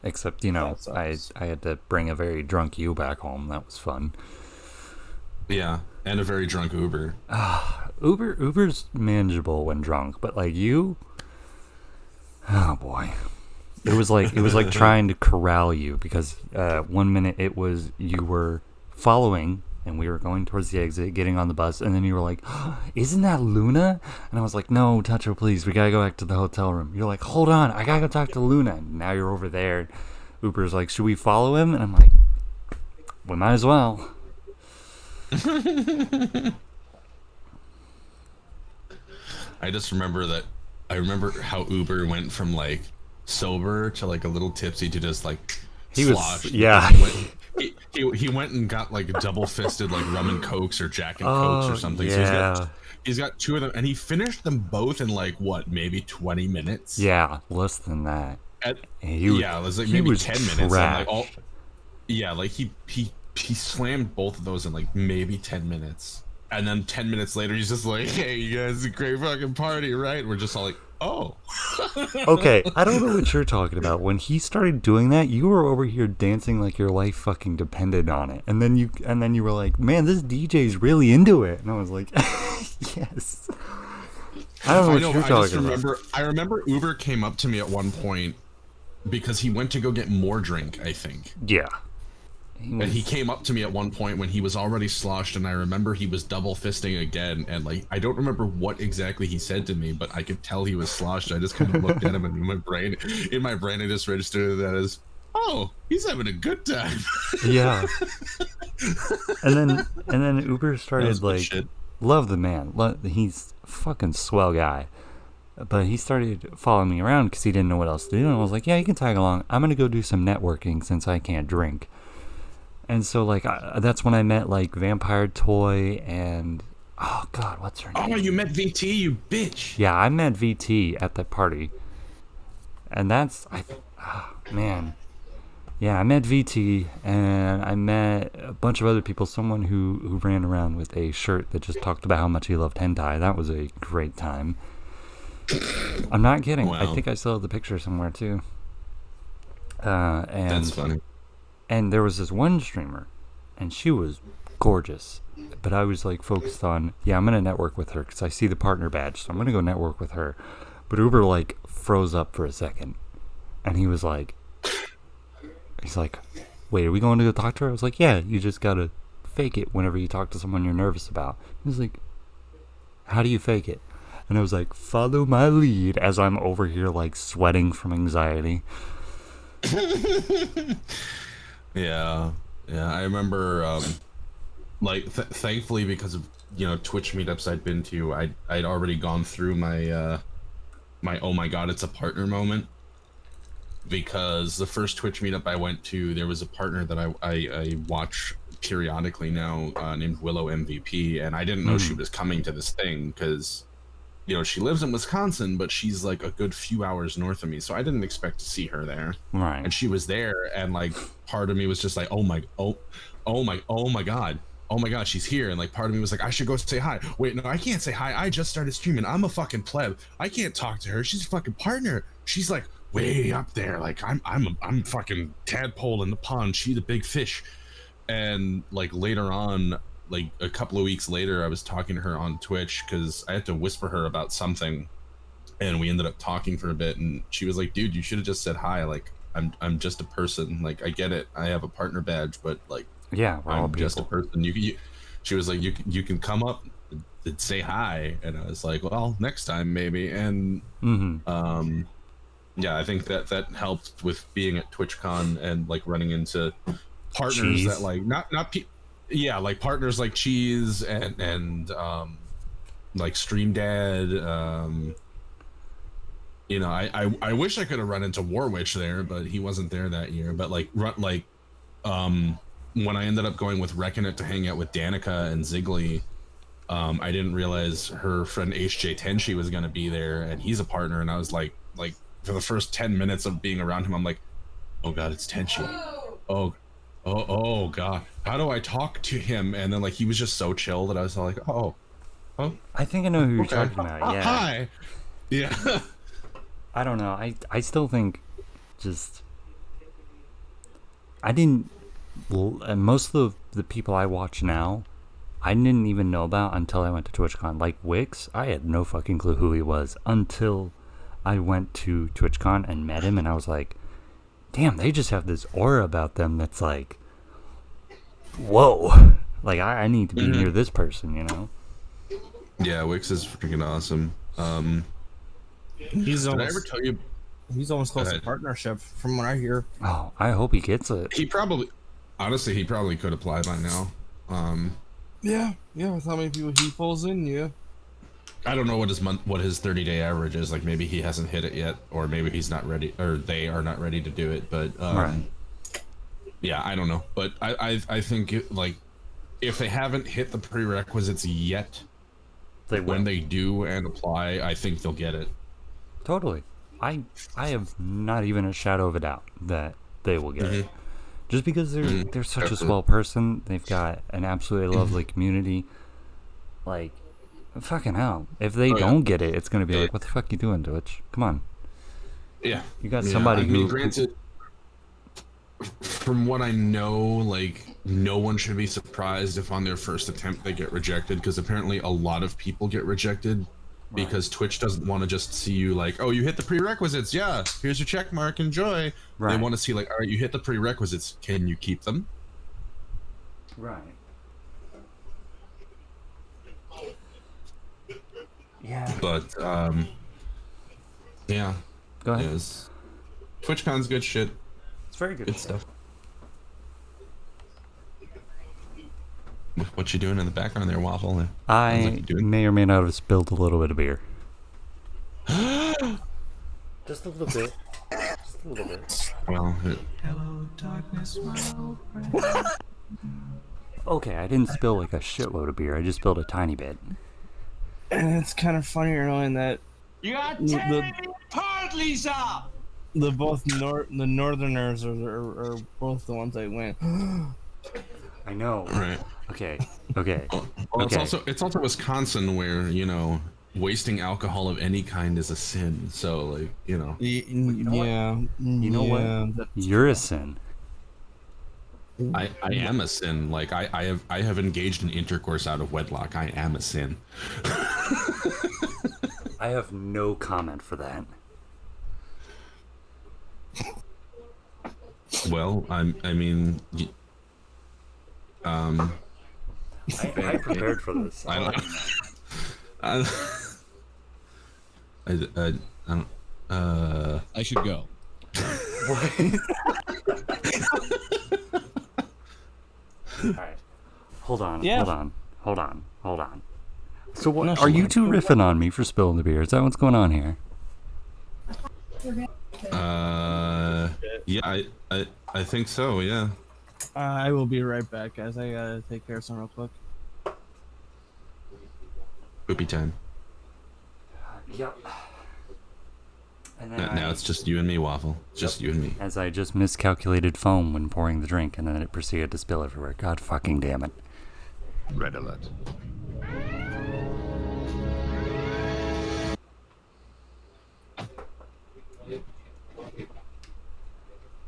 Except, I had to bring a very drunk you back home. That was fun. Yeah, and a very drunk Uber. Uber's manageable when drunk, but like you, oh boy, it was like trying to corral you, because 1 minute it was you were following and we were going towards the exit, getting on the bus, and then you were like, oh, isn't that Luna? And I was like, no, Toucho, please, we gotta go back to the hotel room. You're like, hold on, I gotta go talk to Luna. And now you're over there. Uber's like, should we follow him? And I'm like, we might as well. I just remember how Uber went from like sober to like a little tipsy to just like He was, sloshed. yeah. He went and got like double fisted like rum and cokes or Jack and Cokes or something. Yeah. So he's got 2 of them, and he finished them both in like what, maybe 20 minutes. Yeah, less than that. It was like maybe 10 minutes. And like like he slammed both of those in like maybe 10 minutes, and then 10 minutes later he's just like, "Hey, you guys, a great fucking party, right?" And we're just all like, "Oh." Okay, I don't know what you're talking about. When he started doing that, you were over here dancing like your life fucking depended on it, and then you were like, "Man, this DJ's really into it," and I was like, "Yes." I don't know what you're talking about. I remember Uber came up to me at one point because he went to go get more drink, I think. Yeah. And he came up to me at one point when he was already sloshed, and I remember he was double fisting again, and like I don't remember what exactly he said to me, but I could tell he was sloshed. I just kind of looked at him, and in my brain I just registered that as, "Oh, he's having a good time." Yeah. And then Uber started like, love the man. He's a fucking swell guy. But he started following me around because he didn't know what else to do, and I was like, "Yeah, you can tag along. I'm gonna go do some networking since I can't drink." And so, like, that's when I met, like, Vampire Toy and... Oh, God, what's her name? Oh, you met VT, you bitch! Yeah, I met VT at that party. And that's... man. Yeah, I met VT, and I met a bunch of other people. Someone who ran around with a shirt that just talked about how much he loved hentai. That was a great time. I'm not kidding. Wow. I think I still have the picture somewhere, too. And that's funny. And there was this one streamer, and she was gorgeous. But I was like focused on, I'm going to network with her because I see the partner badge, so I'm going to go network with her. But Uber like froze up for a second, and he's like, "Wait, are we going to go talk to her?" I was like, "Yeah, you just got to fake it whenever you talk to someone you're nervous about." He was like, "How do you fake it?" And I was like, "Follow my lead," as I'm over here like sweating from anxiety. Yeah, I remember, thankfully because of, Twitch meetups I'd been to, I'd already gone through my, oh my god, it's a partner moment, because the first Twitch meetup I went to, there was a partner that I watch periodically now, named Willow MVP, and I didn't know she was coming to this thing, because, she lives in Wisconsin, but she's like a good few hours north of me, so I didn't expect to see her there. Right. And she was there, and like part of me was just like, oh my god, she's here. And like part of me was like, I should go say hi. Wait, no, I can't say hi. I just started streaming. I'm a fucking pleb. I can't talk to her. She's a fucking partner. She's like way up there. Like I'm fucking tadpole in the pond. She's a big fish. And like later on, like a couple of weeks later, I was talking to her on Twitch because I had to whisper her about something, and we ended up talking for a bit, and she was like, "Dude, you should have just said hi. Like, I'm just a person. Like, I get it. I have a partner badge, but like, yeah, I'm just a person. She was like, you can come up and say hi." And I was like, "Well, next time maybe." And yeah, I think that helped with being at TwitchCon and like running into partners that like like partners like Cheese and like Stream Dad. I wish I could have run into Warwitch there, but he wasn't there that year. But when I ended up going with Reckon It to hang out with Danica and Ziggly, I didn't realize her friend HJ Tenshi was gonna be there, and he's a partner. And I was like for the first 10 minutes of being around him, I'm like, oh god, it's Tenshi. Oh god, how do I talk to him? And then like he was just so chill that I was like, oh, I think I know who you're talking about. Yeah. Hi. Yeah. I don't know. I still think I didn't. Most of the people I watch now, I didn't even know about until I went to TwitchCon. Like Wix, I had no fucking clue who he was until I went to TwitchCon and met him, and I was like, damn, they just have this aura about them that's like, whoa. Like, I need to be near this person, you know? Yeah, Wix is freaking awesome. Did I ever tell you? He's almost close to partnership, from what I hear. Oh, I hope he gets it. Honestly, he probably could apply by now. Yeah, with how many people he pulls in, yeah. I don't know what his 30-day average is. Like maybe he hasn't hit it yet, or maybe he's not ready, or they are not ready to do it. But right. Yeah, I don't know, but I think like if they haven't hit the prerequisites yet, They will. when they do and apply, I think they'll get it. Totally. I have not even a shadow of a doubt that they will get it. Just because they're such a swell person, they've got an absolutely lovely community. Like, fucking hell. If they don't get it, it's gonna be like, what the fuck you doing, Twitch? Come on. Yeah, You got somebody I mean, who granted, from what I know, like no one should be surprised if on their first attempt they get rejected, because apparently a lot of people get rejected because Twitch doesn't want to just see you like, oh, you hit the prerequisites, yeah, here's your check mark, enjoy. Right. They want to see like, all right, you hit the prerequisites, can you keep them? Right. Yeah. But yeah, Go ahead. yes, TwitchCon's good shit, It's very good. good stuff. What you doing in the background there, Waffle? Sounds like I you're doing- may or may not have spilled a little bit of beer. Just a little bit. Just a little bit. Well, Okay, I didn't spill like a shitload of beer. I just spilled a tiny bit. And it's kind of funnier knowing that You got the, 10 partlies up! the both the Northerners are both the ones that win. I know. right. Okay. Well, Okay. it's also Wisconsin where, you know, wasting alcohol of any kind is a sin. So like, you know. You know what? You're a sin. I am a sin. Like I have engaged in intercourse out of wedlock. I am a sin. I have no comment for that. Well, I prepared for this. I don't. I don't. I should go. Alright. Hold on. Yeah. Hold on. So what No, are you two riffing on me for spilling the beer? Is that what's going on here? Yeah, I think so. Yeah. I will be right back, guys. I gotta take care of something real quick. Poopy time. Yep. And Now it's just you and me, Waffle. Just you and me. as I just miscalculated foam when pouring the drink, and then it proceeded to spill everywhere. God fucking damn it. Red alert.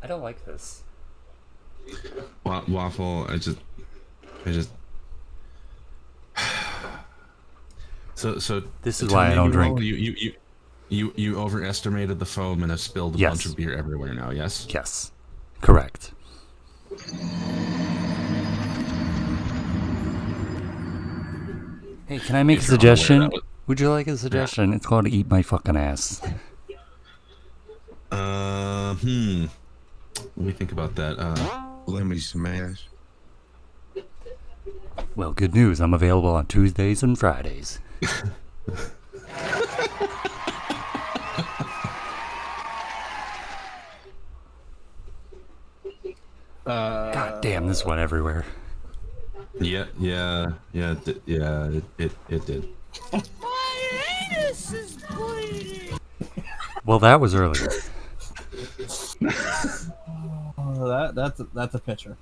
I don't like this. Waffle, I just. So This is tell why I me, don't drink. You overestimated the foam and have spilled a Yes. bunch of beer everywhere now. Yes. Yes. Correct. Hey, can I make a If you're unaware, suggestion? that was- Would you like a suggestion? It's called Eat My Fucking Ass. Let me think about that. Lemony smash. Well, good news. I'm available on Tuesdays and Fridays. God damn, this went everywhere. Yeah, it did. My anus is bleeding! Well, that was earlier. Oh, that's a picture.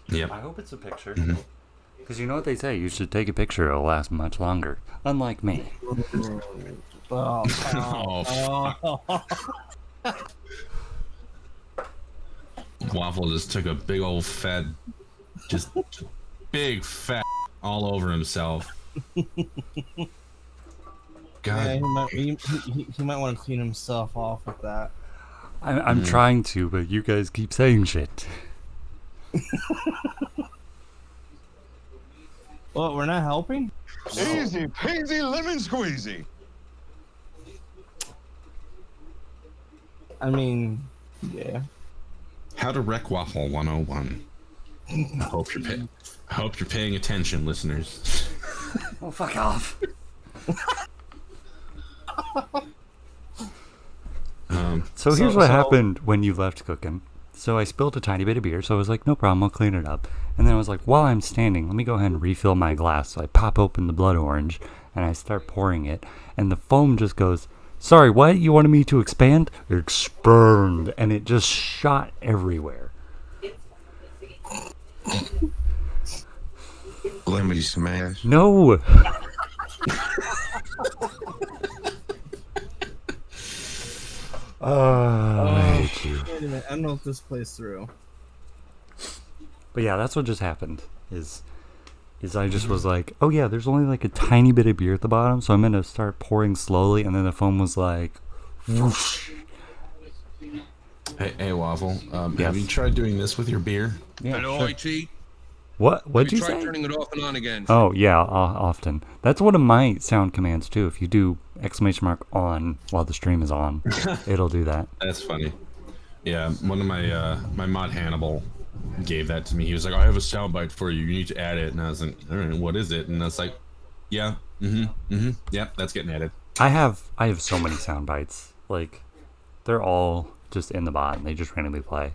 Yep. I hope it's a picture. Because you know what they say, you should take a picture, it'll last much longer. Unlike me. Waffle just took a big old fat, just big fat all over himself. Yeah, God, he might want to clean himself off with that. I'm trying to, but you guys keep saying shit. Well, we're not helping? Easy peasy lemon squeezy. I mean, yeah. how to wreck Waffle 101. I hope you're paying attention, listeners. Oh, fuck off. So here's what happened when you left cooking. So I spilled a tiny bit of beer, so I was like, no problem, I'll clean it up. And then I was like, while I'm standing, let me go ahead and refill my glass. So I pop open the blood orange, and I start pouring it, and the foam just goes, sorry, what? You wanted me to expand? Expand! And it just shot everywhere. Lemmy smash. No! I hate you. Wait a minute, I don't know if this plays through. But yeah, that's what just happened. Is I just was like, oh yeah, there's only like a tiny bit of beer at the bottom, so I'm gonna start pouring slowly, and then the foam was like, whoosh. Hey, Waffle. Yes. Have you tried doing this with your beer? Yeah, Hello, sure. IT. What'd you Try say? turning it off and on again. Oh yeah, often. That's one of my sound commands too. If you do ! on while the stream is on, it'll do that. That's funny. Yeah, one of my mod Hannibal gave that to me. He was like, I have a soundbite for you. You need to add it. And I was like, all right, what is it? And I was like, yeah, yeah, that's getting added. I have so many sound bites. Like, they're all just in the bot, and they just randomly play.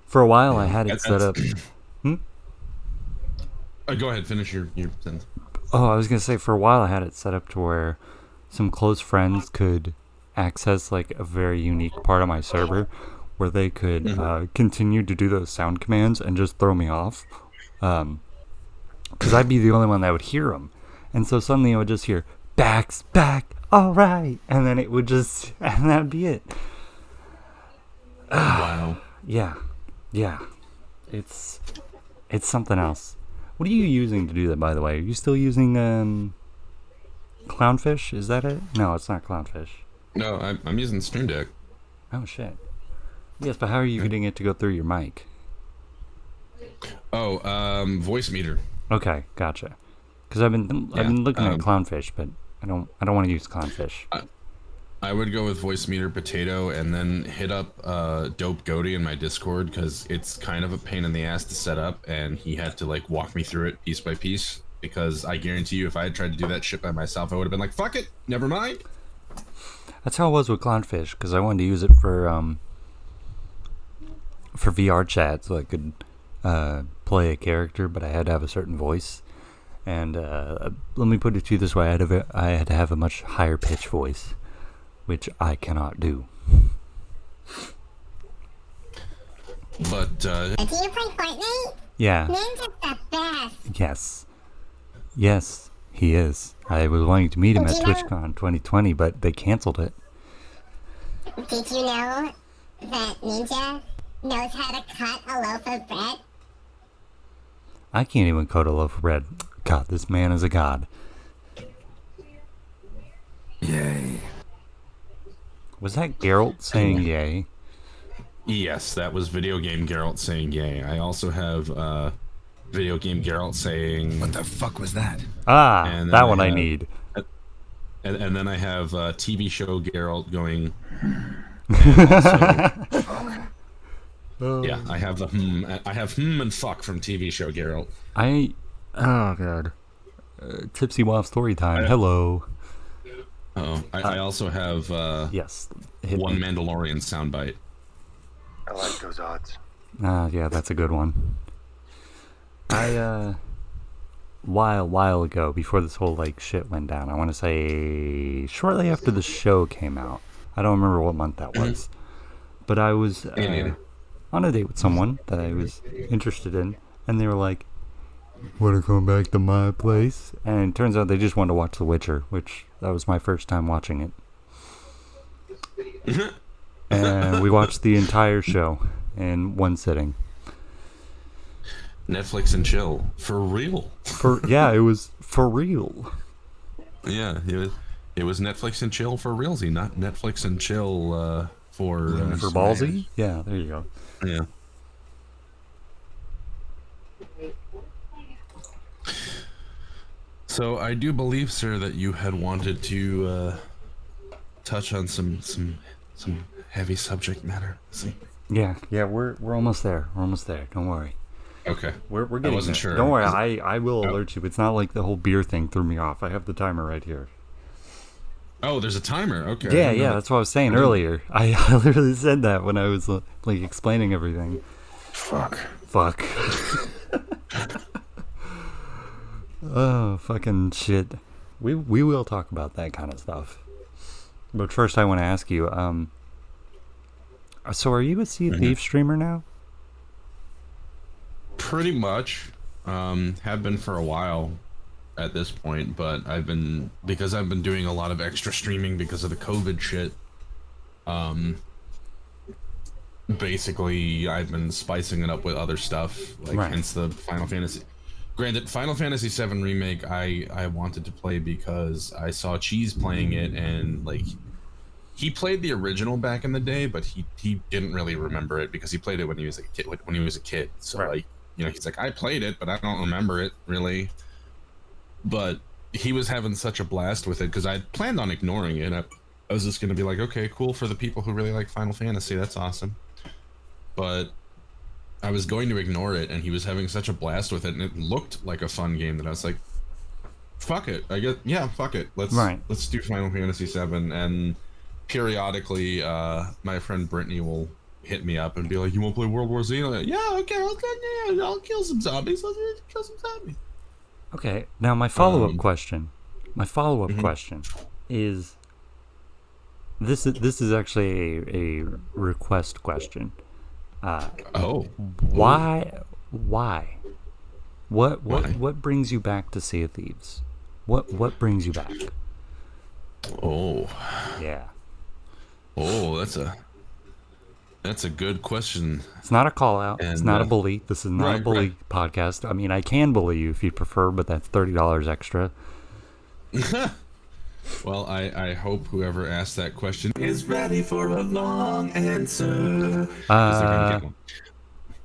For a while, I had it set up. Go ahead, finish your sentence. Oh, I was gonna say, for a while I had it set up to where some close friends could access like a very unique part of my server, where they could continue to do those sound commands and just throw me off, because I'd be the only one that would hear them, and so suddenly I would just hear back, all right, and then it would just, and that'd be it. Wow. Yeah, it's something else. What are you using to do that, by the way? Are you still using Clownfish? Is that it? No, it's not Clownfish. No, I'm using Stream Deck. Oh shit. Yes, but how are you getting it to go through your mic? Oh, voice meter. Okay, gotcha. Because I've been looking at Clownfish, but I don't want to use Clownfish. I would go with voice meter potato and then hit up Dope Goaty in my Discord, because it's kind of a pain in the ass to set up, and he had to like walk me through it piece by piece, because I guarantee you if I had tried to do that shit by myself, I would have been like, fuck it, never mind. That's how it was with Clownfish, because I wanted to use it for VR chat, so I could play a character, but I had to have a certain voice. And let me put it to you this way, I had to have a much higher pitch voice, which I cannot do. But Do you play Fortnite? Yeah. Ninja's the best. Yes, he is. I was wanting to meet him at Did you know- TwitchCon 2020, but they canceled it. Did you know that Ninja knows how to cut a loaf of bread? I can't even cut a loaf of bread. God, this man is a god. Yay. Was that Geralt saying yay? yes, that was video game Geralt saying yay. I also have video game Geralt saying, What the fuck was that? Ah, And then that one I have- need. and then I have TV show Geralt going. Yeah, I have the I have and fuck from TV show Geralt. Oh god. Tipsy Waff story time. Hello. I also have Yes. Hit one me. Mandalorian soundbite. I like those odds. Yeah, that's a good one. I while ago, before this whole like shit went down, I want to say shortly after the show came out. I don't remember what month that was, but I was on a date with someone that I was interested in, and they were like, "Want to come back to my place?" And it turns out they just wanted to watch The Witcher, which that was my first time watching it. And we watched the entire show in one sitting. Netflix and chill for real. It was for real. Yeah, it was Netflix and chill for realsy, not Netflix and chill for ballsy? Yeah, there you go. Yeah. So I do believe, sir, that you had wanted to touch on some heavy subject matter. See? Yeah, we're almost there. We're almost there. Don't worry. Okay. We're getting wasn't there. sure. Don't worry. I will alert you. It's not like the whole beer thing threw me off. I have the timer right here. Oh, there's a timer. Okay. I Yeah, didn't know yeah, that. that's what I was saying earlier. I literally said that when I was like explaining everything. Fuck. Fuck. Oh, fucking shit. We will talk about that kind of stuff. But first, I want to ask you. So are you a Sea of Thieves streamer now? Pretty much. Have been for a while at this point, but because I've been doing a lot of extra streaming because of the COVID shit. Basically, I've been spicing it up with other stuff, like Right. hence the Final Fantasy. Granted, Final Fantasy VII Remake, I wanted to play because I saw Cheese playing it, and like he played the original back in the day, but he didn't really remember it because he played it when he was a kid. So Right. like, you know, he's like, I played it, but I don't remember it really. But he was having such a blast with it because I planned on ignoring it. I was just gonna be like, okay, cool for the people who really like Final Fantasy, that's awesome. But I was going to ignore it, and he was having such a blast with it, and it looked like a fun game that I was like, fuck it. Fuck it. Let's do Final Fantasy VII. And periodically, my friend Brittany will hit me up and be like, you want to play World War Z? And I'm like, yeah, okay, I'll kill some zombies. Let's kill some zombies. Okay. Now my follow-up question. My follow-up question is this is actually a request question. Why? What brings you back to Sea of Thieves? What brings you back? Oh, Yeah. oh, that's a good question. It's not a call out. It's And, not a bully. This is not a right, bully podcast. I mean, I can bully you if you prefer, but that's $30 extra. Well, I hope whoever asked that question is ready for a long answer. 'Cause they're gonna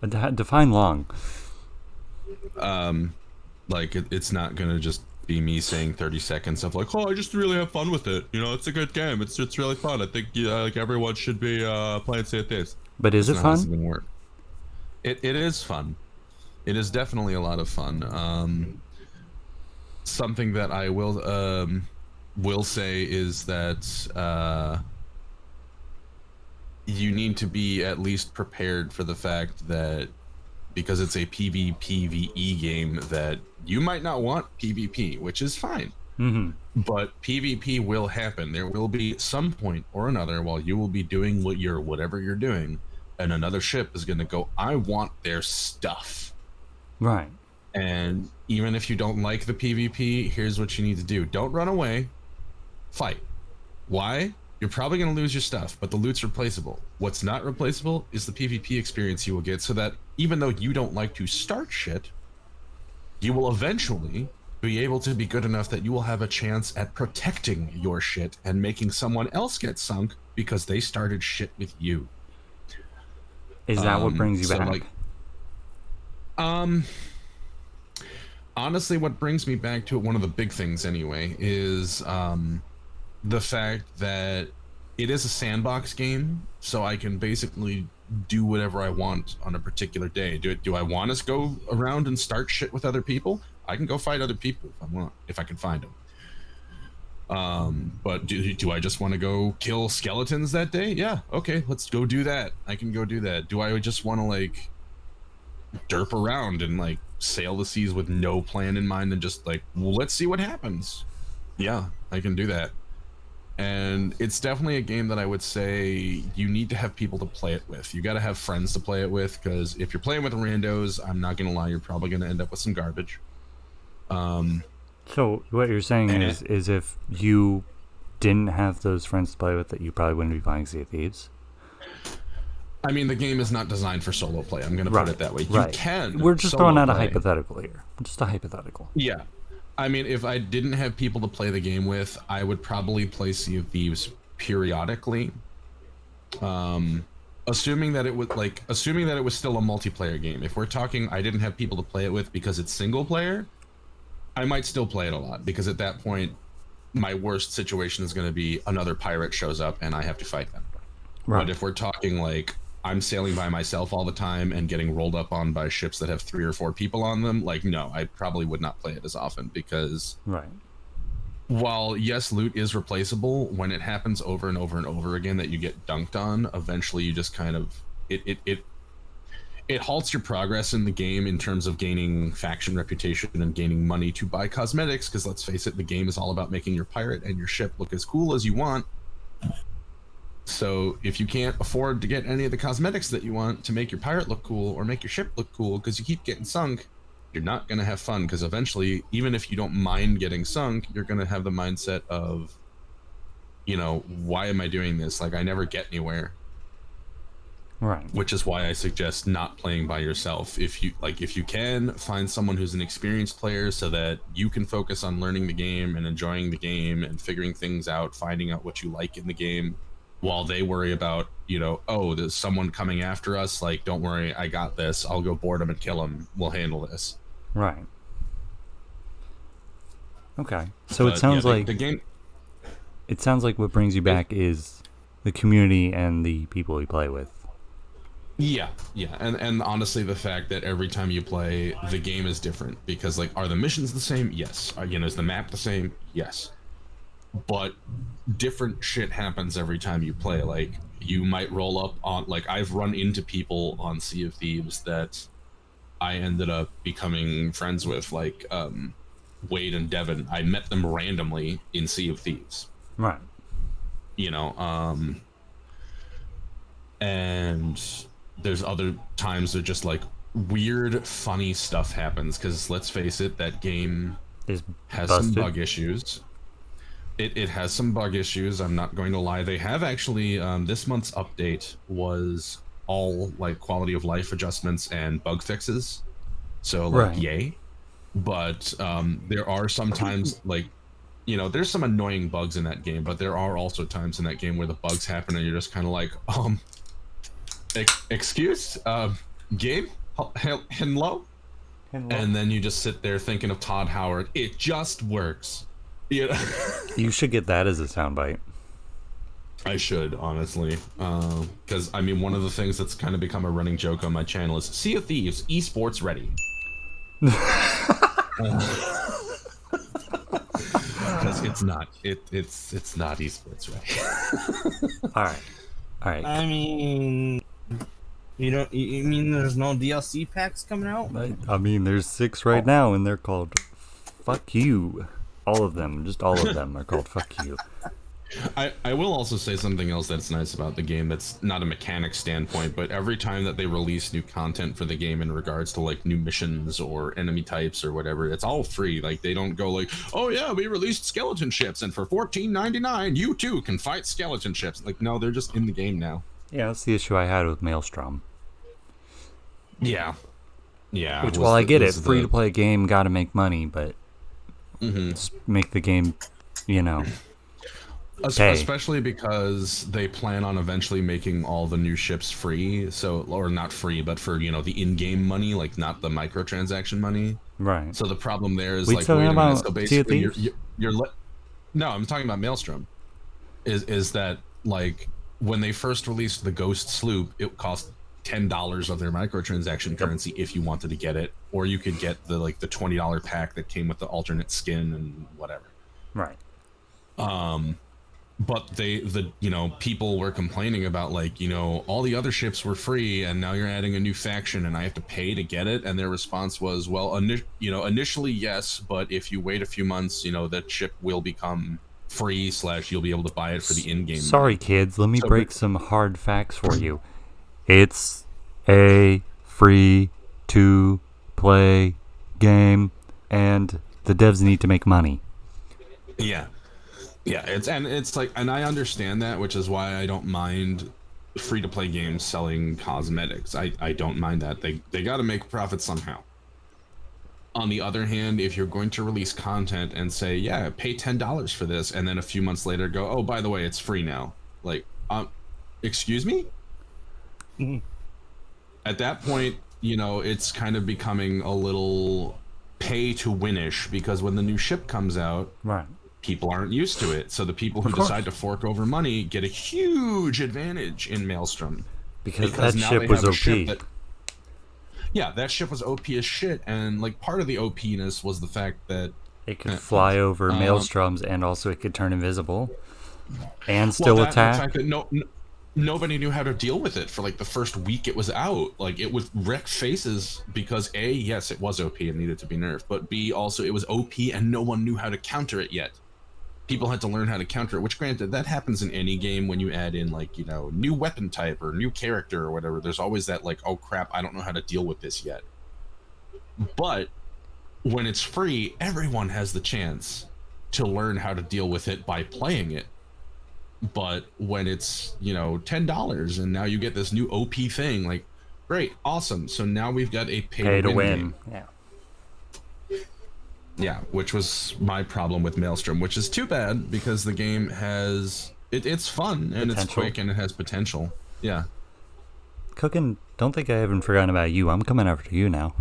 get one. Define long. Like it's not gonna just be me saying 30 seconds of like, oh, I just really have fun with it. You know, it's a good game. It's really fun. I think like everyone should be playing Sea of Thieves. But is it That's not how it's fun? gonna work. It is fun. It is definitely a lot of fun. Something that I will say is that you need to be at least prepared for the fact that because it's a PvPvE game that you might not want PvP, which is fine. Mm-hmm. But PvP will happen. There will be some point or another while you will be doing whatever you're doing, and another ship is going to go, I want their stuff. Right. And even if you don't like the PvP, here's what you need to do. Don't run away. Fight. Why? You're probably going to lose your stuff, but the loot's replaceable. What's not replaceable is the PvP experience you will get, so that even though you don't like to start shit, you will eventually be able to be good enough that you will have a chance at protecting your shit and making someone else get sunk because they started shit with you. Is that what brings you so back? like, honestly, what brings me back to it, one of the big things anyway, is the fact that it is a sandbox game, so I can basically do whatever I want on a particular day. Do I want to go around and start shit with other people? I can go fight other people if I want, if I can find them. But do I just want to go kill skeletons that day? Yeah, okay, let's go do that. I can go do that. Do I just want to like derp around and like sail the seas with no plan in mind and just like, well, let's see what happens? Yeah, I can do that. And it's definitely a game that I would say you need to have people to play it with. You got to have friends to play it with, because if you're playing with randos, I'm not gonna lie, you're probably gonna end up with some garbage. So what you're saying is if you didn't have those friends to play with, that you probably wouldn't be playing Sea of Thieves. I mean, the game is not designed for solo play. I'm gonna put it that way. You can. We're just solo throwing out a play. hypothetical here. Just a hypothetical. Yeah. I mean, if I didn't have people to play the game with, I would probably play Sea of Thieves periodically. Assuming that it was still a multiplayer game. If we're talking I didn't have people to play it with because it's single player, I might still play it a lot, because at that point my worst situation is going to be another pirate shows up and I have to fight them. Right. But if we're talking like I'm sailing by myself all the time and getting rolled up on by ships that have 3 or 4 people on them, like, no, I probably would not play it as often, because Right. while yes, loot is replaceable, when it happens over and over and over again that you get dunked on, eventually you just kind of it halts your progress in the game in terms of gaining faction reputation and gaining money to buy cosmetics, because let's face it, the game is all about making your pirate and your ship look as cool as you want. So if you can't afford to get any of the cosmetics that you want to make your pirate look cool or make your ship look cool because you keep getting sunk, you're not going to have fun, because eventually, even if you don't mind getting sunk, you're going to have the mindset of, you know, why am I doing this? Like, I never get anywhere. Right. Which is why I suggest not playing by yourself. If you can, find someone who's an experienced player so that you can focus on learning the game and enjoying the game and figuring things out, finding out what you like in the game, while they worry about, you know, oh, there's someone coming after us. Like, don't worry, I got this. I'll go board him and kill him. We'll handle this. Right. Okay. So But, it sounds yeah, like the game. it sounds like what brings you back is the community and the people you play with. Yeah, and honestly, the fact that every time you play, the game is different, because, like, are the missions the same? Yes. You know, is the map the same? Yes. But different shit happens every time you play. Like, you might roll up on, like, I've run into people on Sea of Thieves that I ended up becoming friends with, like Wade and Devin. I met them randomly in Sea of Thieves. Right. You know, and there's other times that just, like, weird, funny stuff happens, because let's face it, that game Is has busted. some bug issues. It has some bug issues, I'm not going to lie. They have actually, this month's update was all, like, quality of life adjustments and bug fixes. So, like, Right. yay. But there are sometimes, like, you know, there's some annoying bugs in that game, but there are also times in that game where the bugs happen and you're just kind of like, excuse? Game? Hello? And then you just sit there thinking of Todd Howard. It just works. You know? You should get that as a soundbite. I should, honestly. Because, I mean, one of the things that's kind of become a running joke on my channel is Sea of Thieves, esports ready. Because it's not. It's not esports ready. All right. I mean, you mean there's no DLC packs coming out? I mean, there's 6 right now, and they're called "Fuck You." All of them, just all of them, are called "Fuck You." I will also say something else that's nice about the game that's not a mechanic standpoint, but every time that they release new content for the game in regards to, like, new missions or enemy types or whatever, it's all free. Like, they don't go like, oh yeah, we released skeleton ships and for $14.99 you too can fight skeleton ships. Like, no, they're just in the game now. Yeah, that's the issue I had with Maelstrom. Yeah. Which, while I get it, free to play game, gotta make money, but just make the game, you know. Especially because they plan on eventually making all the new ships free, so, or not free, but for, you know, the in-game money, like, not the microtransaction money. Right. So the problem there is, We like, talking wait a minute, about so Sea of basically Thieves? no, I'm talking about Maelstrom. Is that, like, when they first released the Ghost Sloop, it cost $10 of their microtransaction currency if you wanted to get it, or you could get the, like, the $20 pack that came with the alternate skin and whatever. Right. But you know, people were complaining about, like, you know, all the other ships were free and now you're adding a new faction and I have to pay to get it. And their response was, well, initially, yes, but if you wait a few months, you know, that ship will become free / you'll be able to buy it for the in-game. Sorry, kids, let me break some hard facts for you. It's a free-to-play game, and the devs need to make money. Yeah. Yeah, it's like, and I understand that, which is why I don't mind free-to-play games selling cosmetics. I don't mind that. They got to make profit somehow. On the other hand, if you're going to release content and say, yeah, pay $10 for this, and then a few months later go, oh, by the way, it's free now. Like, excuse me? At that point, you know, it's kind of becoming a little pay-to-win-ish, because when the new ship comes out, Right. people aren't used to it. So the people who decide to fork over money get a huge advantage in Maelstrom. Because that now ship they was have a OP. ship that ship was OP as shit, and, like, part of the OP-ness was the fact that it could fly over maelstroms, and also it could turn invisible, and still well, attack. The fact that nobody knew how to deal with it for like the first week it was out. Like it would wreck faces because A, yes, it was OP and needed to be nerfed, but B, also it was OP and no one knew how to counter it yet. People had to learn how to counter it, which granted, that happens in any game when you add in like, you know, new weapon type or new character or whatever. There's always that like, oh crap, I don't know how to deal with this yet. But when it's free, everyone has the chance to learn how to deal with it by playing it. But when it's, you know, $10 and now you get this new OP thing, like, great, awesome. So now we've got a pay to win game. Yeah, which was my problem with Maelstrom, which is too bad because the game has it's fun and it's quick and it has potential. Yeah. Cookin, don't think I haven't forgotten about you. I'm coming after you now.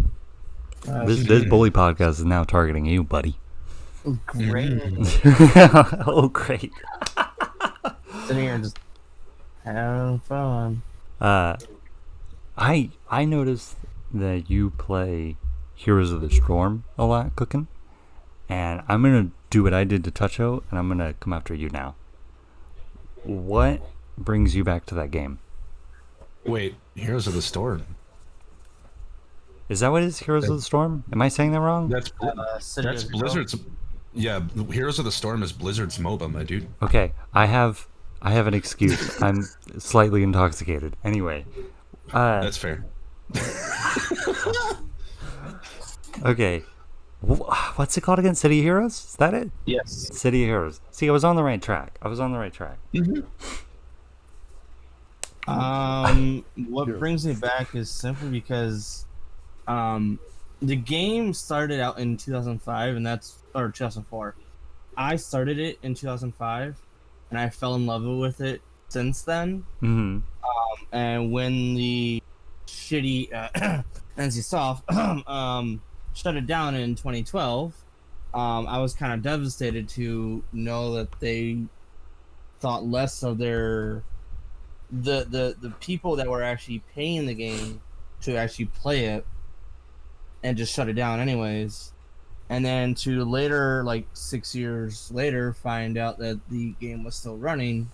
This bully podcast is now targeting you, buddy. Great. Oh, great. Sitting here just having fun. I noticed that you play Heroes of the Storm a lot, Cookin, and I'm gonna do what I did to Toucho, and I'm gonna come after you now. What brings you back to that game? Wait, Heroes of the Storm. Is that what it is, Heroes of the Storm? Am I saying that wrong? That's Blizzard's. Yeah, Heroes of the Storm is Blizzard's MOBA, my dude. Okay, I have an excuse. I'm slightly intoxicated. Anyway, that's fair. Okay, what's it called again? City of Heroes? Is that it? Yes. City of Heroes. See, I was on the right track. Mm-hmm. What brings me back is simply because the game started out in 2005 or 2004. I started it in 2005 and I fell in love with it since then. Mm-hmm. And when the shitty NCSoft shut it down in 2012, I was kind of devastated to know that they thought less of the people that were actually paying the game to actually play it and just shut it down anyways. And then to later, like 6 years later, find out that the game was still running,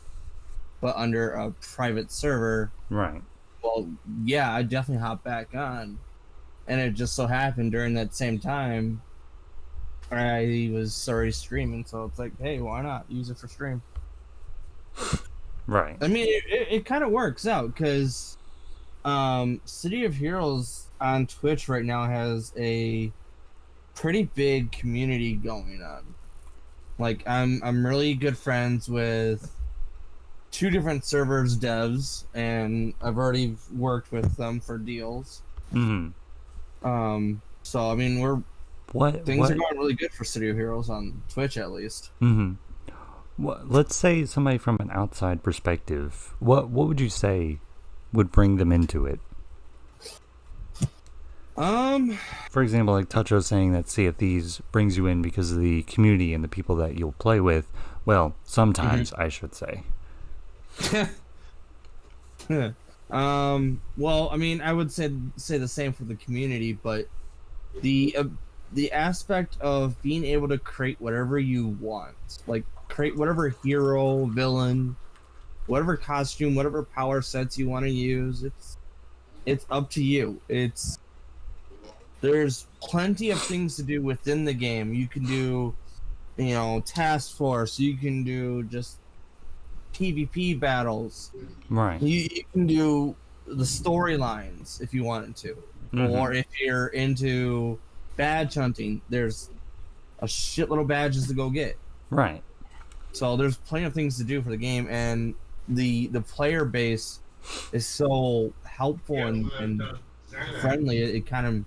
but under a private server. Right. Well, yeah, I definitely hopped back on. And it just so happened during that same time, I was already streaming, so it's like, hey, why not use it for stream? Right. I mean, it kind of works out, because City of Heroes on Twitch right now has a pretty big community going on. Like, I'm really good friends with 2 different servers devs, and I've already worked with them for deals. Mm-hmm. So I mean, things are going really good for City of Heroes on Twitch, at least. Mm-hmm. Let's say somebody from an outside perspective, what would you say would bring them into it? For example, like Toucho saying that Sea of Thieves brings you in because of the community and the people that you'll play with. Well, sometimes, I should say. Well, I mean, I would say the same for the community, but the aspect of being able to create whatever you want, like create whatever hero, villain, whatever costume, whatever power sets you want to use, it's up to you. There's plenty of things to do within the game. You can do, task force. You can do just PvP battles. Right. You can do the storylines if you wanted to. Mm-hmm. Or if you're into badge hunting, there's a shitload of badges to go get. Right. So there's plenty of things to do for the game, and the player base is so helpful and friendly. It kind of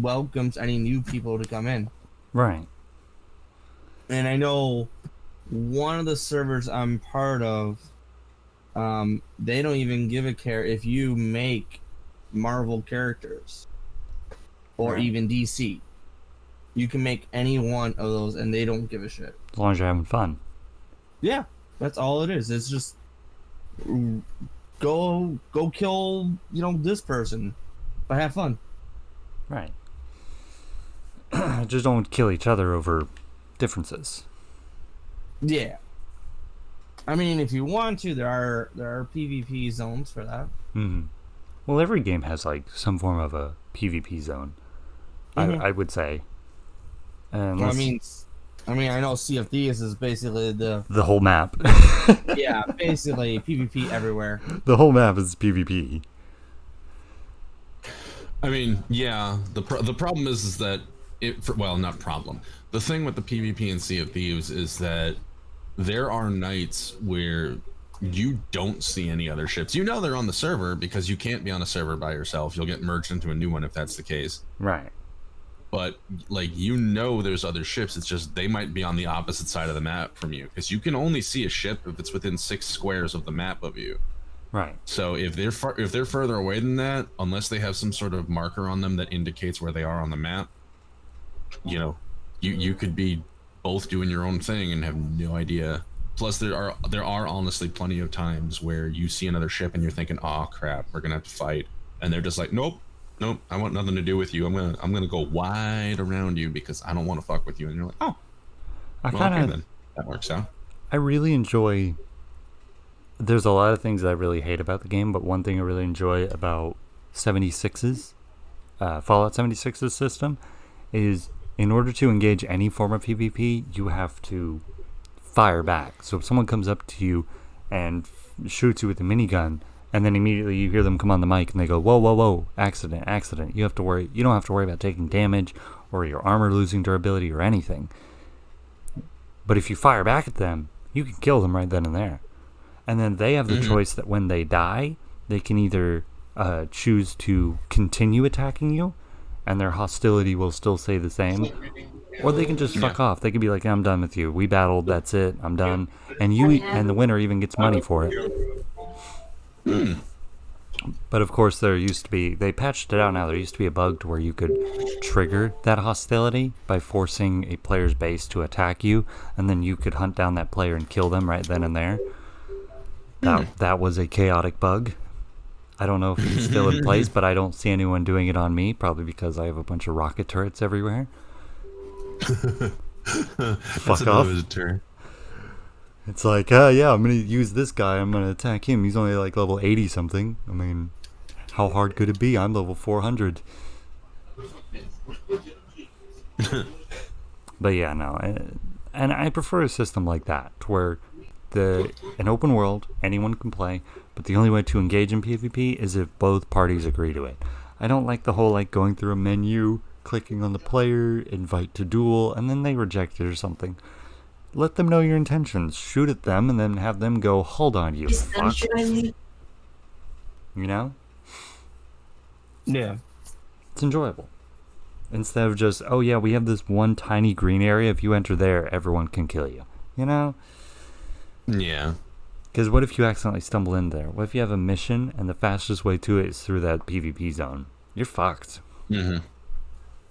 welcomes any new people to come in. Right. And I know one of the servers I'm part of, they don't even give a care if you make Marvel characters or even DC. You can make any one of those and they don't give a shit. As long as you're having fun. Yeah, that's all it is. It's just go kill, this person, but have fun. Right. Just don't kill each other over differences. Yeah. I mean, if you want to, there are PvP zones for that. Mm-hmm. Well, every game has like some form of a PvP zone. I would say. Well, I mean, I know Sea of Thieves is basically the whole map. yeah, basically PvP everywhere. The whole map is PvP. I mean, yeah. The problem is that not problem. The thing with the PvP in Sea of Thieves is that there are nights where you don't see any other ships. You know they're on the server because you can't be on a server by yourself. You'll get merged into a new one if that's the case. Right. But like, you know, there's other ships. It's just they might be on the opposite side of the map from you, because you can only see a ship if it's within 6 squares of the map of you. Right. So if they're further away than that, unless they have some sort of marker on them that indicates where they are on the map, you know, you could be both doing your own thing and have no idea. Plus, there are honestly plenty of times where you see another ship and you're thinking, "Oh crap, we're gonna have to fight," and they're just like, "Nope, I want nothing to do with you. I'm gonna go wide around you because I don't want to fuck with you." And you're like, "Oh, okay then, that works out." I really enjoy. There's a lot of things that I really hate about the game, but one thing I really enjoy about 76's Fallout 76's system is, in order to engage any form of PvP, you have to fire back. So if someone comes up to you and shoots you with a minigun, and then immediately you hear them come on the mic and they go, "Whoa, whoa, whoa, accident. You don't have to worry about taking damage or your armor losing durability or anything. But if you fire back at them, you can kill them right then and there. And then they have the choice that when they die, they can either choose to continue attacking you, and their hostility will still stay the same, or they can just fuck off. They can be like, "I'm done with you. We battled. That's it. I'm done." And the winner even gets money for it. But of course, they patched it out now. There used to be a bug to where you could trigger that hostility by forcing a player's base to attack you, and then you could hunt down that player and kill them right then and there. That was a chaotic bug. I don't know if it's still in place, but I don't see anyone doing it on me, probably because I have a bunch of rocket turrets everywhere. Fuck off. It's like, yeah, I'm going to use this guy. I'm going to attack him. He's only like level 80 something. I mean, how hard could it be? I'm level 400. But yeah, no. And I prefer a system like that, to where an open world, anyone can play, but the only way to engage in PvP is if both parties agree to it. I don't like the whole like going through a menu, clicking on the player, invite to duel, and then they reject it or something. Let them know your intentions. Shoot at them and then have them go, "Hold on, you fuck." You know? Yeah. It's enjoyable. Instead of just, "Oh yeah, we have this one tiny green area. If you enter there, everyone can kill you." You know? Yeah. Because what if you accidentally stumble in there? What if you have a mission and the fastest way to it is through that PvP zone? You're fucked. Mm-hmm.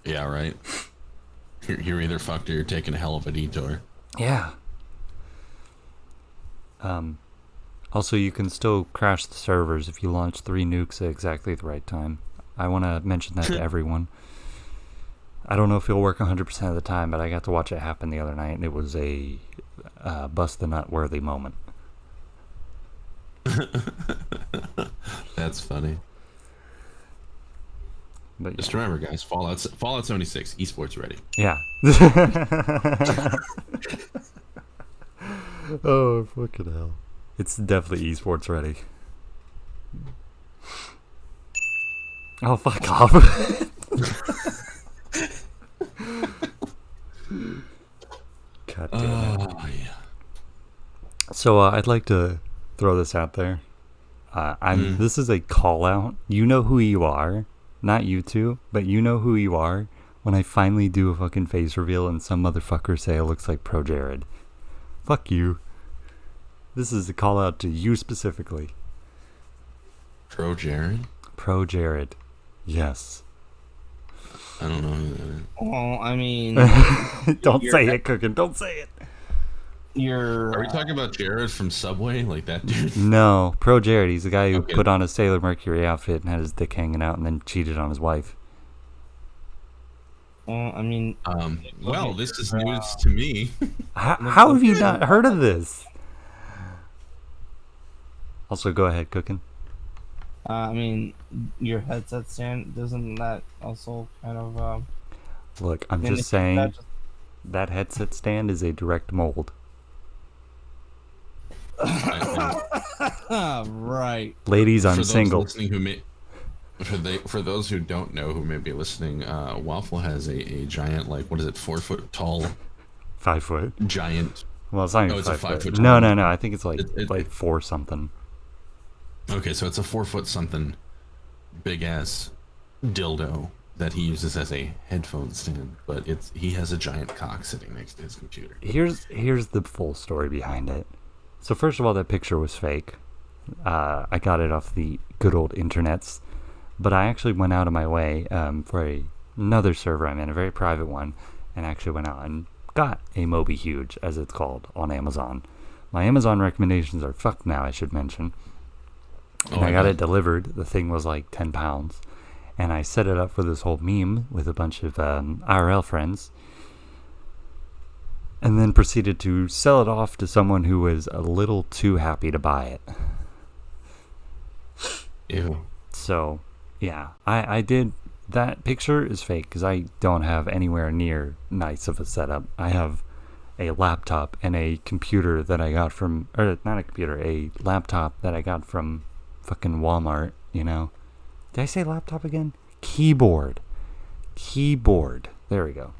Yeah, right. You're either fucked or you're taking a hell of a detour. Yeah. Also, you can still crash the servers if you launch 3 nukes at exactly the right time. I want to mention that to everyone. I don't know if it'll work 100% of the time, but I got to watch it happen the other night, and it was a bust the nut worthy moment. That's funny. But just remember, guys, Fallout 76 esports ready. Yeah. Oh fucking hell! It's definitely esports ready. Oh fuck off! God damn it. Yeah. So I'd like to throw this out there. This is a call out. You know who you are. Not you two, but you know who you are when I finally do a fucking face reveal and some motherfucker say it looks like Pro Jared. Fuck you. This is a call out to you specifically. Pro Jared? Pro Jared. Yes. I don't know who that is. Well, I mean... Don't say it, Cookin. Don't say it. Are we talking about Jared from Subway? Like that dude? No, Pro Jared. He's the guy who put on a Sailor Mercury outfit and had his dick hanging out and then cheated on his wife. I mean, Well, this is news to me. How have you not heard of this? Also, go ahead, Cookin. I mean, your headset stand, doesn't that also kind of Look, I'm just saying that headset stand is a direct mold. right. Ladies, I'm For those single. listening who may, for those who don't know who may be listening, Waffle has a giant, like, what is it, 4 foot tall 5 foot. giant. Well, it's not even Oh, it's a 5 5 foot. foot No, tall. no. I think it's like It- 4 something. Okay, so it's a 4 foot something big ass dildo that he uses as a headphone stand, but he has a giant cock sitting next to his computer. Here's the full story behind it. So first of all, that picture was fake. I got it off the good old internets, but I actually went out of my way for another server I'm in, a very private one, and actually went out and got a Moby Huge, as it's called, on Amazon. My Amazon recommendations are fucked now, I should mention. And I got it delivered. The thing was like 10 pounds. And I set it up for this whole meme with a bunch of IRL friends. And then proceeded to sell it off to someone who was a little too happy to buy it. Ew. So, yeah, I did. That picture is fake because I don't have anywhere near nice of a setup. I have a laptop and a computer that I got from, or not a computer, a laptop that I got from fucking Walmart, you know. Did I say laptop again? Keyboard. There we go.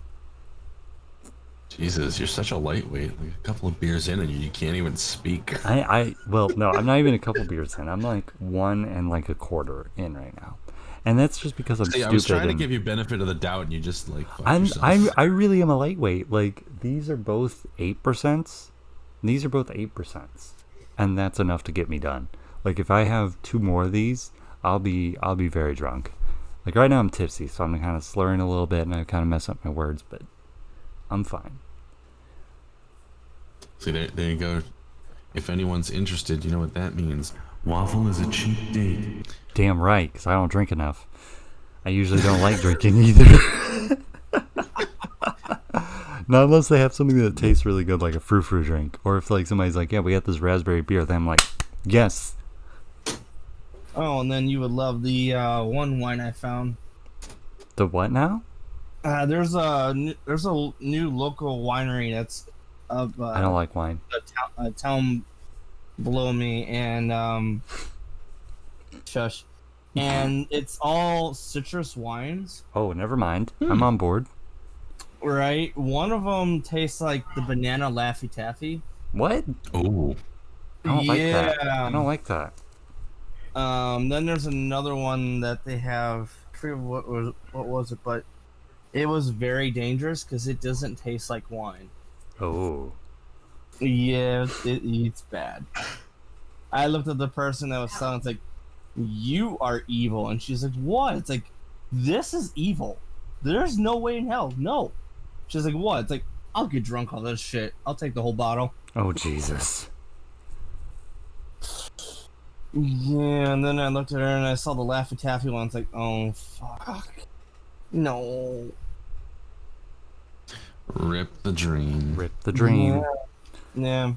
Jesus, you're such a lightweight. Like a couple of beers in and you can't even speak. Well, no, I'm not even a couple beers in. I'm like 1 1/4 in right now. And that's just because I'm See, stupid. I was trying to and give you benefit of the doubt and you just like fucked yourself. I really am a lightweight. Like, these are both 8%. These are both 8%. And that's enough to get me done. Like, if I have 2 more of these, I'll be very drunk. Like, right now I'm tipsy, so I'm kind of slurring a little bit and I kind of mess up my words, but I'm fine. See, there you go. If anyone's interested, you know what that means. Waffle is a cheap date. Damn right, because I don't drink enough. I usually don't like drinking either. Not unless they have something that tastes really good, like a frou-frou drink. Or if like somebody's like, yeah, we got this raspberry beer, then I'm like, yes. Oh, and then you would love the one wine I found. The what now? There's a new local winery that's up. I don't like wine. A town below me, and shush, and it's all citrus wines. Oh, never mind. I'm on board. Right, one of them tastes like the banana Laffy Taffy. What? Oh. I don't like that. I don't like that. Then there's another one that they have. I forget what was it, but it was very dangerous because it doesn't taste like wine. Oh. Yeah, it's bad. I looked at the person that was selling. It's like, you are evil, and she's like, what? It's like, this is evil. There's no way in hell. No. She's like, what? It's like, I'll get drunk on this shit. I'll take the whole bottle. Oh, Jesus. Yeah, and then I looked at her and I saw the Laffy Taffy one. It's like, oh, fuck. No. Rip the dream. Rip the dream. Yeah.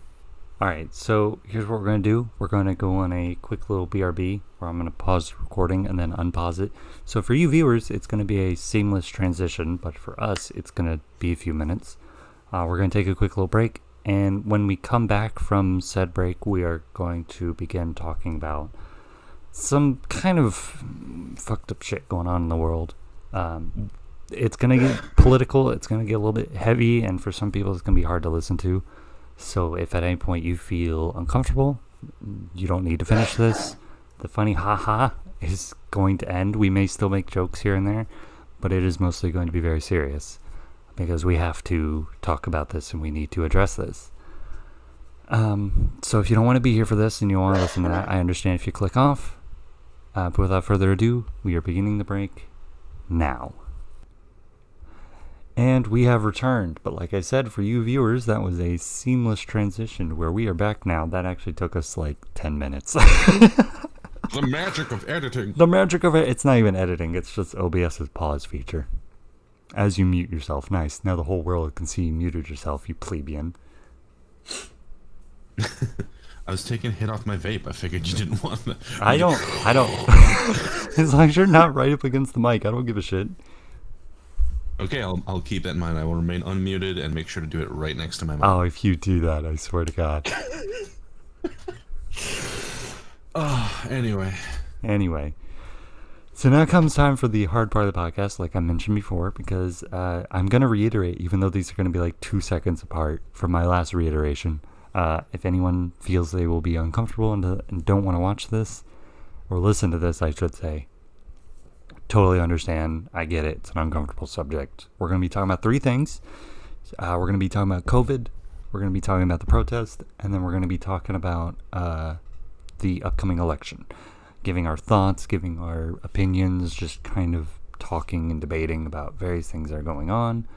Alright, so here's what we're going to do. We're going to go on a quick little BRB where I'm going to pause the recording and then unpause it. So for you viewers, it's going to be a seamless transition, but for us, it's going to be a few minutes. We're going to take a quick little break, and when we come back from said break, we are going to begin talking about some kind of fucked up shit going on in the world. It's going to get political, it's going to get a little bit heavy, and for some people, it's going to be hard to listen to. So if at any point you feel uncomfortable, you don't need to finish this. The funny haha is going to end. We may still make jokes here and there, but it is mostly going to be very serious because we have to talk about this and we need to address this. So if you don't want to be here for this and you want to listen to that, I understand if you click off. But without further ado, we are beginning the break now. And we have returned, but like I said, for you viewers, that was a seamless transition where we are back now. That actually took us like 10 minutes. The magic of editing. The magic of it, it's not even editing, it's just OBS's pause feature. As you mute yourself. Nice. Now the whole world can see you muted yourself, you plebeian. I was taking a hit off my vape. I figured you didn't want that. I don't. As long as you're not right up against the mic, I don't give a shit. Okay, I'll keep that in mind. I will remain unmuted and make sure to do it right next to my mouth. Oh, if you do that, I swear to God. Anyway. So now comes time for the hard part of the podcast, like I mentioned before, because I'm going to reiterate, even though these are going to be like 2 seconds apart from my last reiteration. If anyone feels they will be uncomfortable and don't want to watch this, or listen to this, I should say, totally understand. I get it. It's an uncomfortable subject. We're going to be talking about 3 things. We're going to be talking about COVID. We're going to be talking about the protest. And then we're going to be talking about the upcoming election. Giving our thoughts, giving our opinions, just kind of talking and debating about various things that are going on.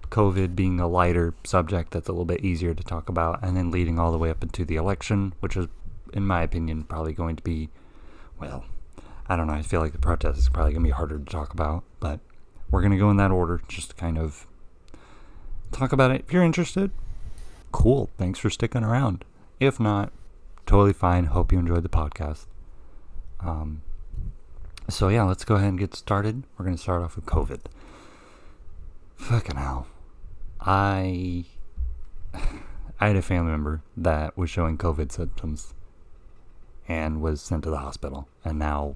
COVID being a lighter subject that's a little bit easier to talk about. And then leading all the way up into the election, which is, in my opinion, probably going to be, well, I don't know. I feel like the protest is probably going to be harder to talk about, but we're going to go in that order, just to kind of talk about it. If you're interested, cool. Thanks for sticking around. If not, totally fine. Hope you enjoyed the podcast. So yeah, let's go ahead and get started. We're going to start off with COVID. Fucking hell. I had a family member that was showing COVID symptoms and was sent to the hospital, and now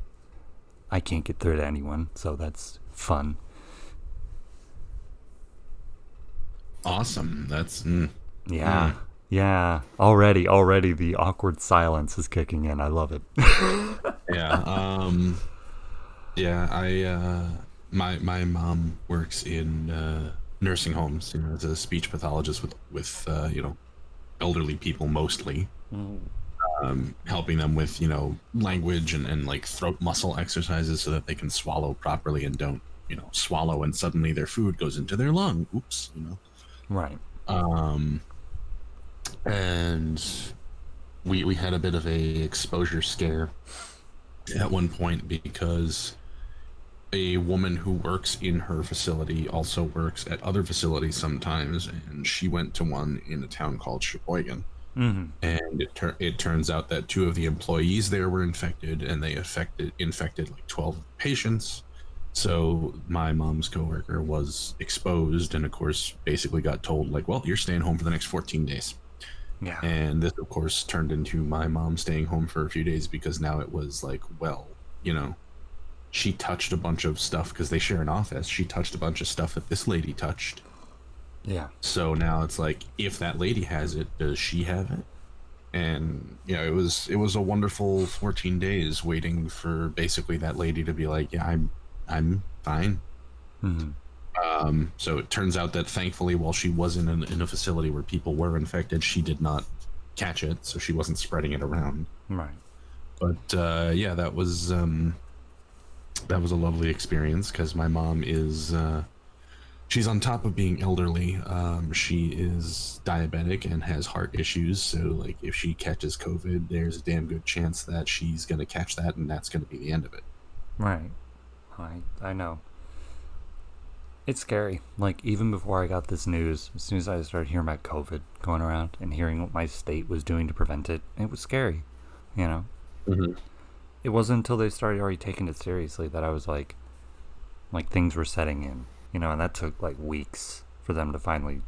I can't get through to anyone, so that's fun. Awesome. That's Yeah. Already the awkward silence is kicking in. I love it. My mom works in nursing homes, as a speech pathologist with elderly people mostly. Helping them with, language and like throat muscle exercises so that they can swallow properly and don't, swallow and suddenly their food goes into their lung. Oops, Right. And we had a bit of a exposure scare at one point because a woman who works in her facility also works at other facilities sometimes, and she went to one in a town called Sheboygan. Mm-hmm. And it turns out that 2 of the employees there were infected, and they infected like 12 patients. So my mom's coworker was exposed, and of course basically got told, like, well, you're staying home for the next 14 days. Yeah. And this of course turned into my mom staying home for a few days, because now it was like, well, she touched a bunch of stuff, because they share an office. She touched a bunch of stuff that this lady touched. Yeah. So now it's like, if that lady has it, does she have it? And it was a wonderful 14 days waiting for basically that lady to be like, yeah, I'm fine. Mm-hmm. So it turns out that thankfully, while she was in a facility where people were infected, she did not catch it, so she wasn't spreading it around. Right. But yeah, that was a lovely experience, because my mom is she's on top of being elderly. She is diabetic and has heart issues, so like if she catches COVID, there's a damn good chance that she's gonna catch that, and that's gonna be the end of it. Right. I know. It's scary. Like, even before I got this news, as soon as I started hearing about COVID going around and hearing what my state was doing to prevent it, it was scary. Mm-hmm. It wasn't until they started already taking it seriously that I was like things were setting in, and that took like weeks for them to finally,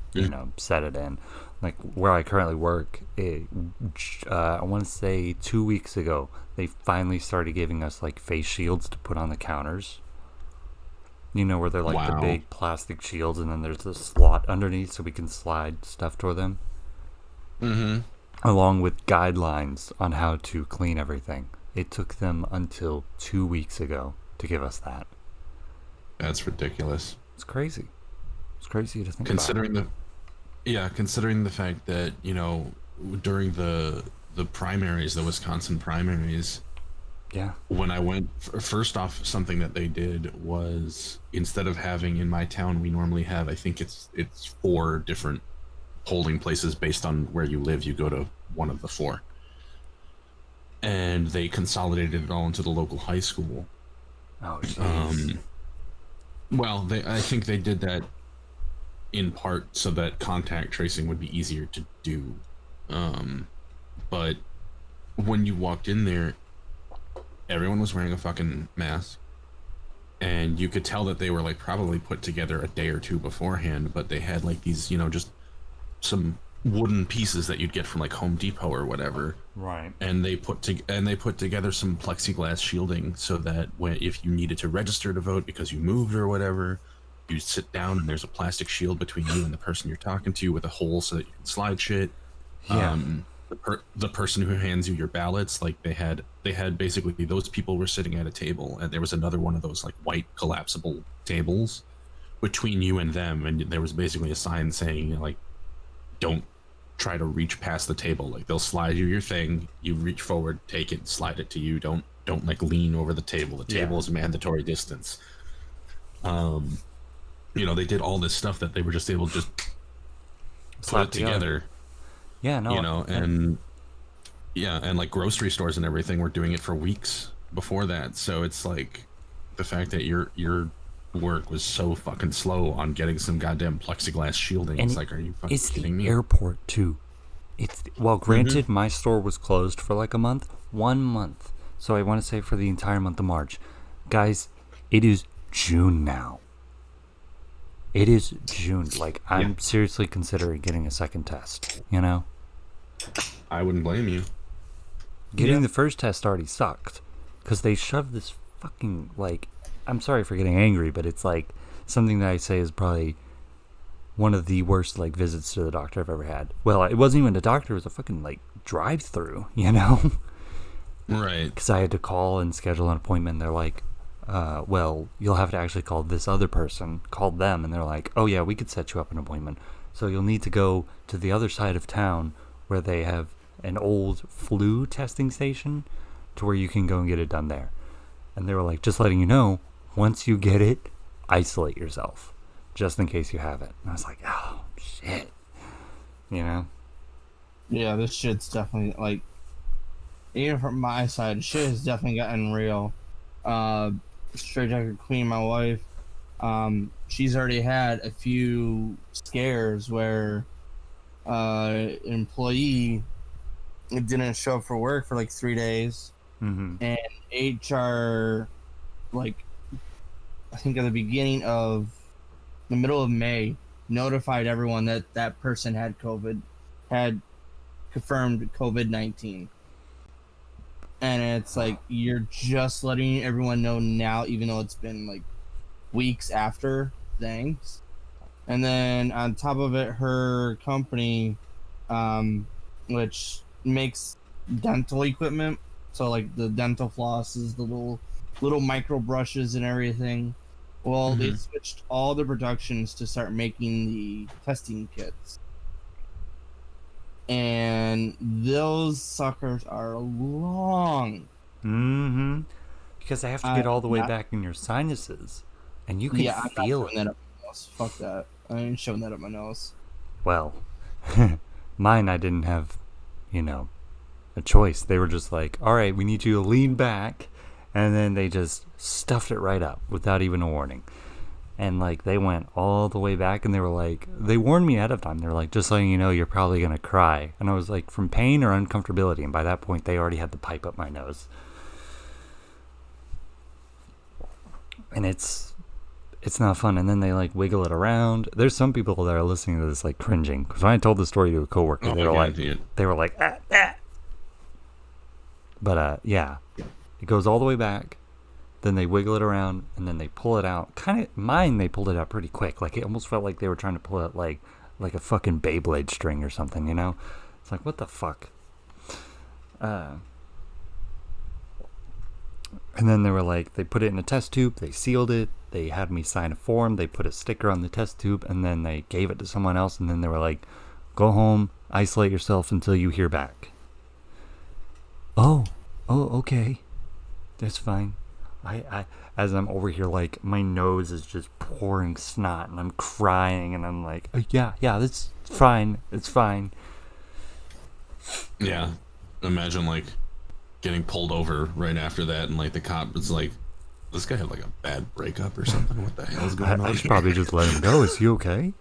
set it in. Like where I currently work, I want to say 2 weeks ago, they finally started giving us like face shields to put on the counters. Where they're like the big plastic shields, and then there's a slot underneath so we can slide stuff toward them. Mm-hmm. Along with guidelines on how to clean everything. It took them until 2 weeks ago to give us that. That's ridiculous. It's crazy. It's crazy to think considering about. Considering the fact that, during the primaries, the Wisconsin primaries, Yeah. when I went, first off, something that they did was, instead of having in my town, we normally have, I think it's 4 different polling places based on where you live. You go to one of the 4. And they consolidated it all into the local high school. Oh, jeez. Well, I think they did that in part so that contact tracing would be easier to do. But when you walked in there, everyone was wearing a fucking mask, and you could tell that they were like probably put together a day or two beforehand, but they had like these, just some wooden pieces that you'd get from like Home Depot or whatever. Right. And they put together some plexiglass shielding so that if you needed to register to vote because you moved or whatever, you sit down and there's a plastic shield between you and the person you're talking to with a hole so that you can slide shit. Yeah. The person who hands you your ballots, like they had basically, those people were sitting at a table, and there was another one of those like white collapsible tables between you and them, and there was basically a sign saying like, don't try to reach past the table. Like, they'll slide you your thing, you reach forward, take it, slide it to you. Don't like lean over the table. The table is mandatory distance. They did all this stuff that they were just able to just put it together. Yeah, no. And like grocery stores and everything were doing it for weeks before that. So it's like the fact that your work was so fucking slow on getting some goddamn plexiglass shielding. And it's like, are you fucking kidding me? It's the airport too. Granted, my store was closed for like 1 month. So I want to say for the entire month of March. Guys, it is June now. It is June. Like, I'm seriously considering getting a second test, I wouldn't blame you. Getting the first test already sucked. Because they shoved this fucking, like, I'm sorry for getting angry, but it's like something that I say is probably one of the worst, like, visits to the doctor I've ever had. Well, it wasn't even a doctor, it was a fucking, like, drive-through, Right. Because I had to call and schedule an appointment. They're like, well, you'll have to actually call this other person. Called them, and they're like, oh yeah, we could set you up an appointment. So you'll need to go to the other side of town where they have an old flu testing station to where you can go and get it done there. And they were like, just letting you know, once you get it, isolate yourself, just in case you have it. And I was like, oh, shit. Yeah, this shit's definitely, like, even from my side, shit has definitely gotten real. Straight Jacket Queen, my wife, she's already had a few scares where an employee didn't show up for work for like 3 days, and HR, like, I think at the middle of May, notified everyone that that person had confirmed COVID-19. And it's like, you're just letting everyone know now, even though it's been like weeks after. Thanks. And then on top of it, her company, which makes dental equipment, so like the dental flosses, the little micro brushes and everything. Well, they switched all the productions to start making the testing kits. And those suckers are long. Because they have to get all the way back in your sinuses. And you can feel it. That up my nose. Fuck that. I ain't shoving that up my nose. Well, mine, I didn't have, a choice. They were just like, all right, we need you to lean back. And then they just stuffed it right up without even a warning. And, like, they went all the way back, and they were like, they warned me ahead of time. They were like, just letting you know, you're probably going to cry. And I was like, from pain or uncomfortability? And by that point, they already had the pipe up my nose. And it's not fun. And then they, like, wiggle it around. There's some people that are listening to this, like, cringing. Because when I told the story to a coworker, they were like, ah. But, yeah. It goes all the way back. Then they wiggle it around, and then they pull it out. Mine, they pulled it out pretty quick. Like, it almost felt like they were trying to pull it like a fucking Beyblade string or something, It's like, what the fuck? And then they were like, they put it in a test tube, they sealed it, they had me sign a form, they put a sticker on the test tube, and then they gave it to someone else, and then they were like, go home, isolate yourself until you hear back. Oh, okay. That's fine. I as I'm over here, like, my nose is just pouring snot, and I'm crying, and I'm like, yeah, that's fine. It's fine. Yeah. Imagine, like, getting pulled over right after that, and, like, the cop is like, This guy had like a bad breakup or something. What the hell's going on? I should probably just let him go. Is he okay?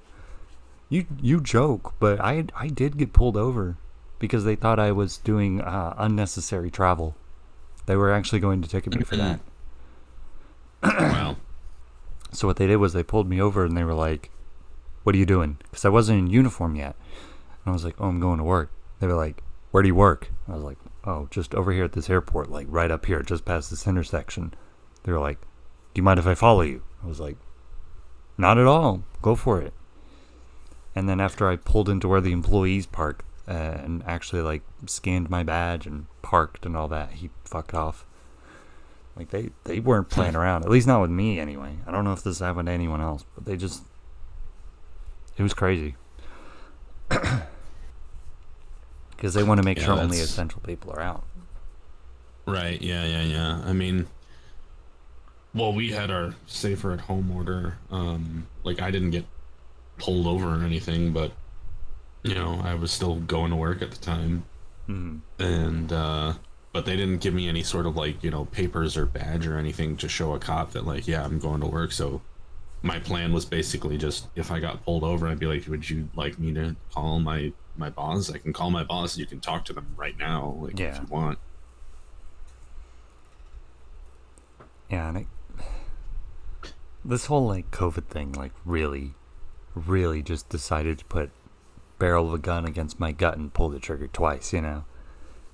You joke, but I did get pulled over because they thought I was doing unnecessary travel. They were actually going to ticket me for that. Wow. So what they did was they pulled me over and they were like, "What are you doing?" Because I wasn't in uniform yet. And I was like, "Oh, I'm going to work." They were like, "Where do you work?" I was like, "Oh, just over here at this airport, like right up here, just past this intersection." They were like, "Do you mind if I follow you?" I was like, "Not at all. Go for it." And then after I pulled into where the employees park and actually like scanned my badge and parked and all that, he fucked off. Like they weren't playing around, at least not with me anyway. I don't know if this happened to anyone else, but it was crazy. Because they want to make sure only essential people are out. Right, yeah. I mean, well, we had our safer at home order. Like, I didn't get pulled over or anything, but, you know, I was still going to work at the time. And, but they didn't give me any sort of, like, you know, papers or badge or anything to show a cop that, like, yeah, I'm going to work. So my plan was basically just, if I got pulled over, I'd be like, would you like me to call my boss? I can call my boss and you can talk to them right now, like, if you want. Yeah, and this whole, like, COVID thing, like, really just decided to put barrel of a gun against my gut and pull the trigger twice, you know?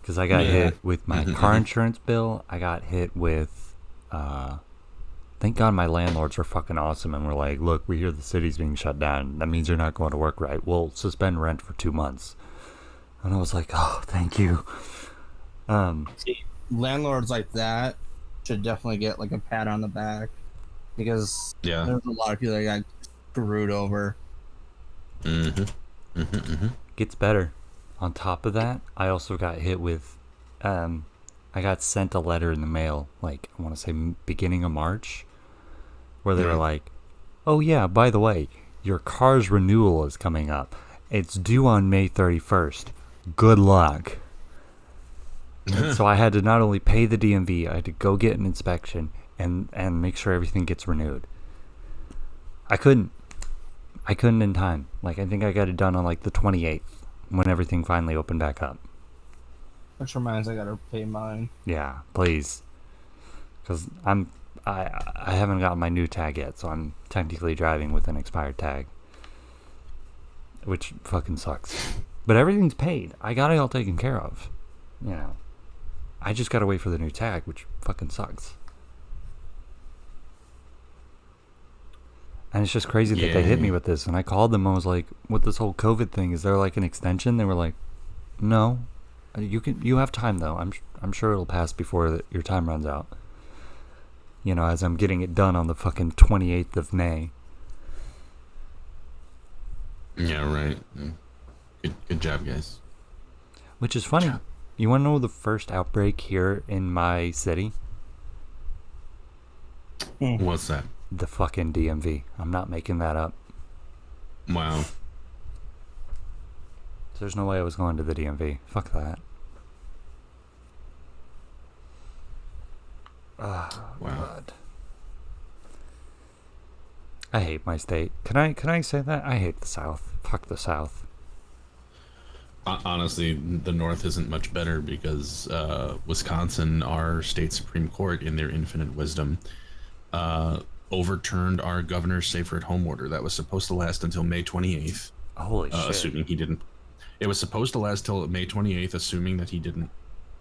Because I got hit with my car insurance bill. I got hit with, thank God my landlords were fucking awesome and were like, "Look, we hear the city's being shut down. That means you're not going to work, right? We'll suspend rent for 2 months." And I was like, "Oh, thank you." See, landlords like that should definitely get like a pat on the back because there's a lot of people that got screwed over. Gets better. On top of that, I also got hit with, I got sent a letter in the mail, like, I want to say beginning of March, where they were like, "Oh yeah, by the way, your car's renewal is coming up. It's due on May 31st. Good luck." And so I had to not only pay the DMV, I had to go get an inspection and make sure everything gets renewed. I couldn't in time. Like, I think I got it done on like the 28th when everything finally opened back up. Which reminds, I gotta pay mine. Yeah, please. Because I haven't gotten my new tag yet, so I'm technically driving with an expired tag. Which fucking sucks. But everything's paid. I got it all taken care of. You know. I just gotta wait for the new tag, which fucking sucks. And it's just crazy that they hit me with this. And I called them, I was like, "With this whole COVID thing, is there like an extension?" They were like, "No. You have time though. I'm sure it'll pass before your time runs out." You know, as I'm getting it done on the fucking 28th of May. Yeah, right. Good job, guys. Which is funny. You want to know the first outbreak here in my city? What's that? The fucking DMV. I'm not making that up. Wow. There's no way I was going to the DMV. Fuck that. Oh, wow. God. I hate my state. Can I say that? I hate the South. Fuck the South. Honestly, the North isn't much better because Wisconsin, our state Supreme Court, in their infinite wisdom, overturned our governor's safer at home order that was supposed to last until May 28th. Holy shit. Assuming he didn't. It was supposed to last till May 28th, assuming that he didn't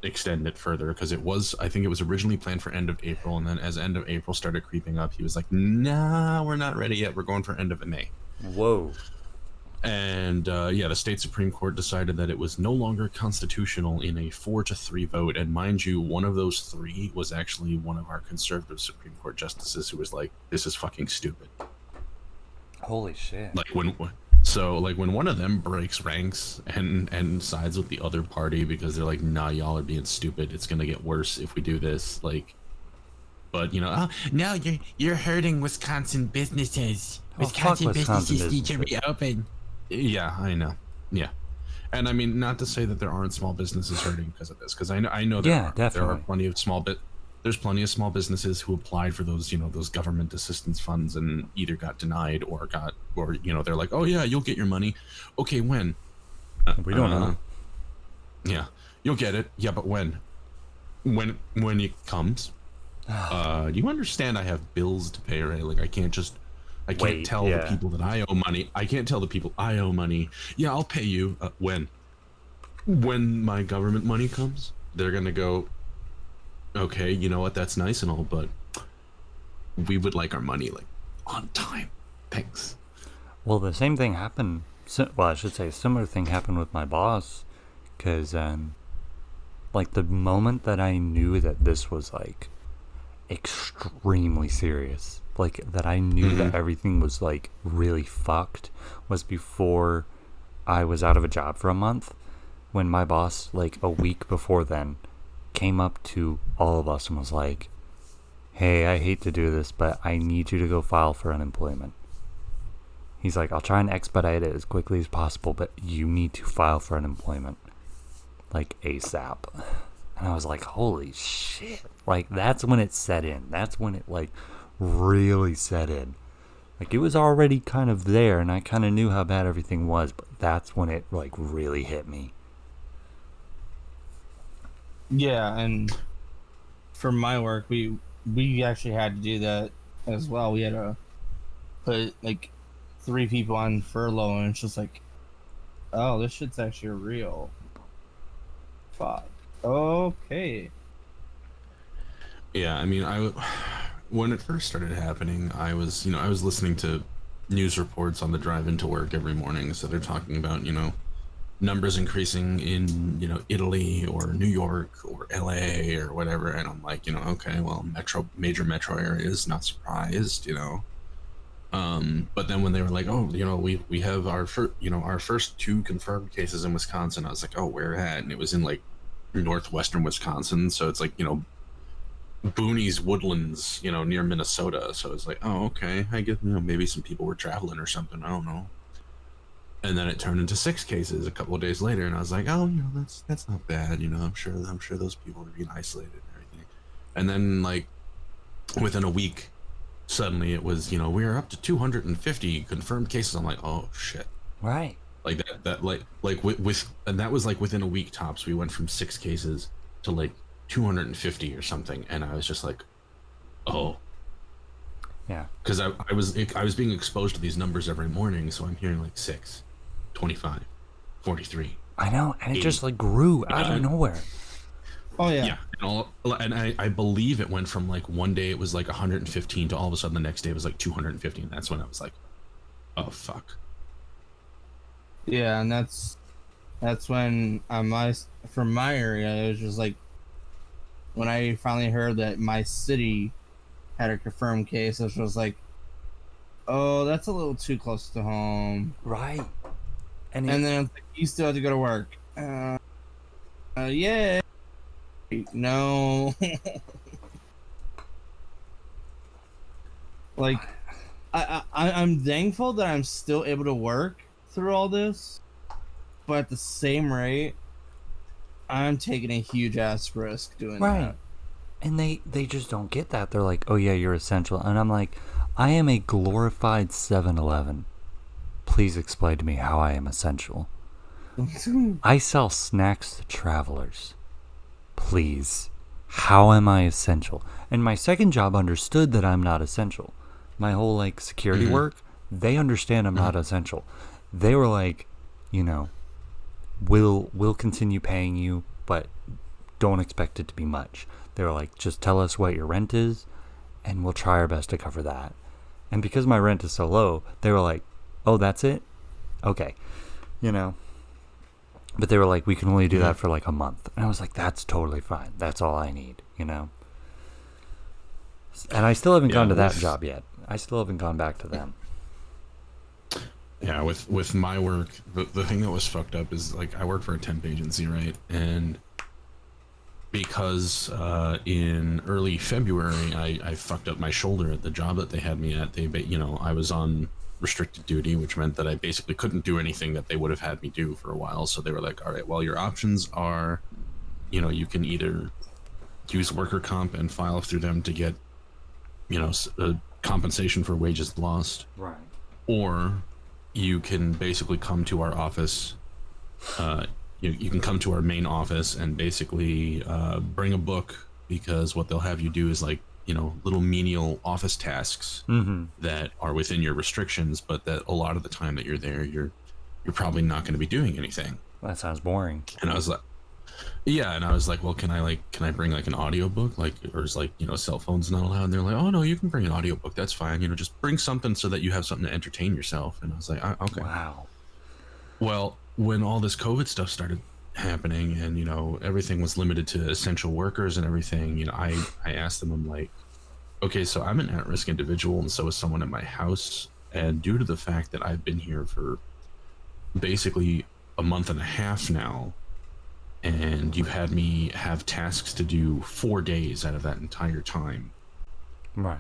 extend it further, because I think it was originally planned for end of April, and then as end of April started creeping up, he was like, "Nah, we're not ready yet. We're going for end of May." Whoa. And the state Supreme Court decided that it was no longer constitutional in a 4-3 vote. And mind you, one of those 3 was actually one of our conservative Supreme Court justices who was like, "This is fucking stupid." Holy shit. Like when one of them breaks ranks and sides with the other party because they're like, "Nah, y'all are being stupid. It's gonna get worse if we do this." Like, but you know, "Oh no, you're hurting Wisconsin businesses. Wisconsin businesses need to reopen." Yeah, I know. Yeah, and I mean, not to say that there aren't small businesses hurting because of this, because I know there are. Definitely. There are plenty of small there's plenty of small businesses who applied for those, those government assistance funds and either got denied or they're like, oh yeah, you'll get your money. Okay, when? We don't know. Yeah, you'll get it. Yeah, but when? When it comes? Do you understand I have bills to pay, right? Like I can't tell the people that I owe money. I can't tell the people I owe money. Yeah, I'll pay you. When? When my government money comes, they're gonna go, okay, you know what? That's nice and all, but we would like our money like on time. Thanks. Well, the same thing happened. Well, I should say a similar thing happened with my boss, because like the moment that I knew that this was like extremely serious, like that I knew that everything was like really fucked, was before I was out of a job for a month, when my boss, like a week before then, came up to all of us and was like, hey, I hate to do this, but I need you to go file for unemployment. He's like, I'll try and expedite it as quickly as possible, but you need to file for unemployment, like ASAP. And I was like, holy shit. Like, that's when it set in. That's when it, like, really set in. Like, it was already kind of there, and I kind of knew how bad everything was, but that's when it, like, really hit me. Yeah, and for my work, we actually had to do that as well. We had to put, like, 3 people on furlough, and it's just like, oh, this shit's actually real. Fuck. Okay. Yeah, I mean, when it first started happening, I was listening to news reports on the drive into work every morning. So they're talking about, numbers increasing in, Italy or New York or LA or whatever. And I'm like, okay, well, major metro areas, not surprised, But then when they were like, oh, we have our first 2 confirmed cases in Wisconsin, I was like, oh, where at? And it was in like northwestern Wisconsin. So it's like, boonies, woodlands, near Minnesota. So it's like, oh, okay, I guess maybe some people were traveling or something, I don't know. And then it turned into 6 cases a couple of days later, and I was like, oh, that's not bad, I'm sure those people are being isolated and everything. And then like within a week, suddenly it was, we are up to 250 confirmed cases. I'm like, oh shit, Right. like that with and that was like within a week tops. We went from 6 cases to like 250 or something, and I was just like, oh. Yeah. Because I was being exposed to these numbers every morning, so I'm hearing like 6, 25, 43. I know, and it 80. just like grew out of nowhere. Oh, yeah. And I believe it went from like one day it was like 115 to all of a sudden the next day it was like 250, and that's when I was like, oh fuck. Yeah, and that's when from my area, it was just like, when I finally heard that my city had a confirmed case, which was like, oh, that's a little too close to home. Right. And then it's like, you still have to go to work. Yeah. No. Like, I'm thankful that I'm still able to work through all this, but at the same rate, I'm taking a huge ass risk doing that. And they just don't get that. They're like, oh yeah, you're essential. And I'm like, I am a glorified 7-Eleven. Please explain to me how I am essential. I sell snacks to travelers. Please, how am I essential? And my second job understood that I'm not essential. My whole like security work, they understand I'm not essential. They were like, we'll continue paying you, but don't expect it to be much. They were like, just tell us what your rent is, and we'll try our best to cover that. And because my rent is so low, they were like, oh, that's it? Okay. But they were like, we can only do that for like a month. And I was like, that's totally fine. That's all I need, And I still haven't gone to that job yet. I still haven't gone back to them. Yeah, with my work, the thing that was fucked up is like I work for a temp agency, right? And because in early February I fucked up my shoulder at the job that they had me at. I was on restricted duty, which meant that I basically couldn't do anything that they would have had me do for a while. So they were like, all right, well, your options are, you can either use worker comp and file through them to get, compensation for wages lost. Right. Or you can basically come to our office. You can come to our main office and basically bring a book, because what they'll have you do is like, little menial office tasks that are within your restrictions, but that a lot of the time that you're there, you're probably not going to be doing anything. That sounds boring. And I was like, yeah, and I was like, well, can I bring like an audiobook, or is like, cell phones not allowed? And they're like, oh no, you can bring an audiobook, that's fine, just bring something so that you have something to entertain yourself. And I was like, okay. Wow. Well, when all this COVID stuff started happening and everything was limited to essential workers and everything, I asked them, I'm like, okay, so I'm an at-risk individual and so is someone in my house, and due to the fact that I've been here for basically a month and a half now, and you've had me have tasks to do 4 days out of that entire time, Right.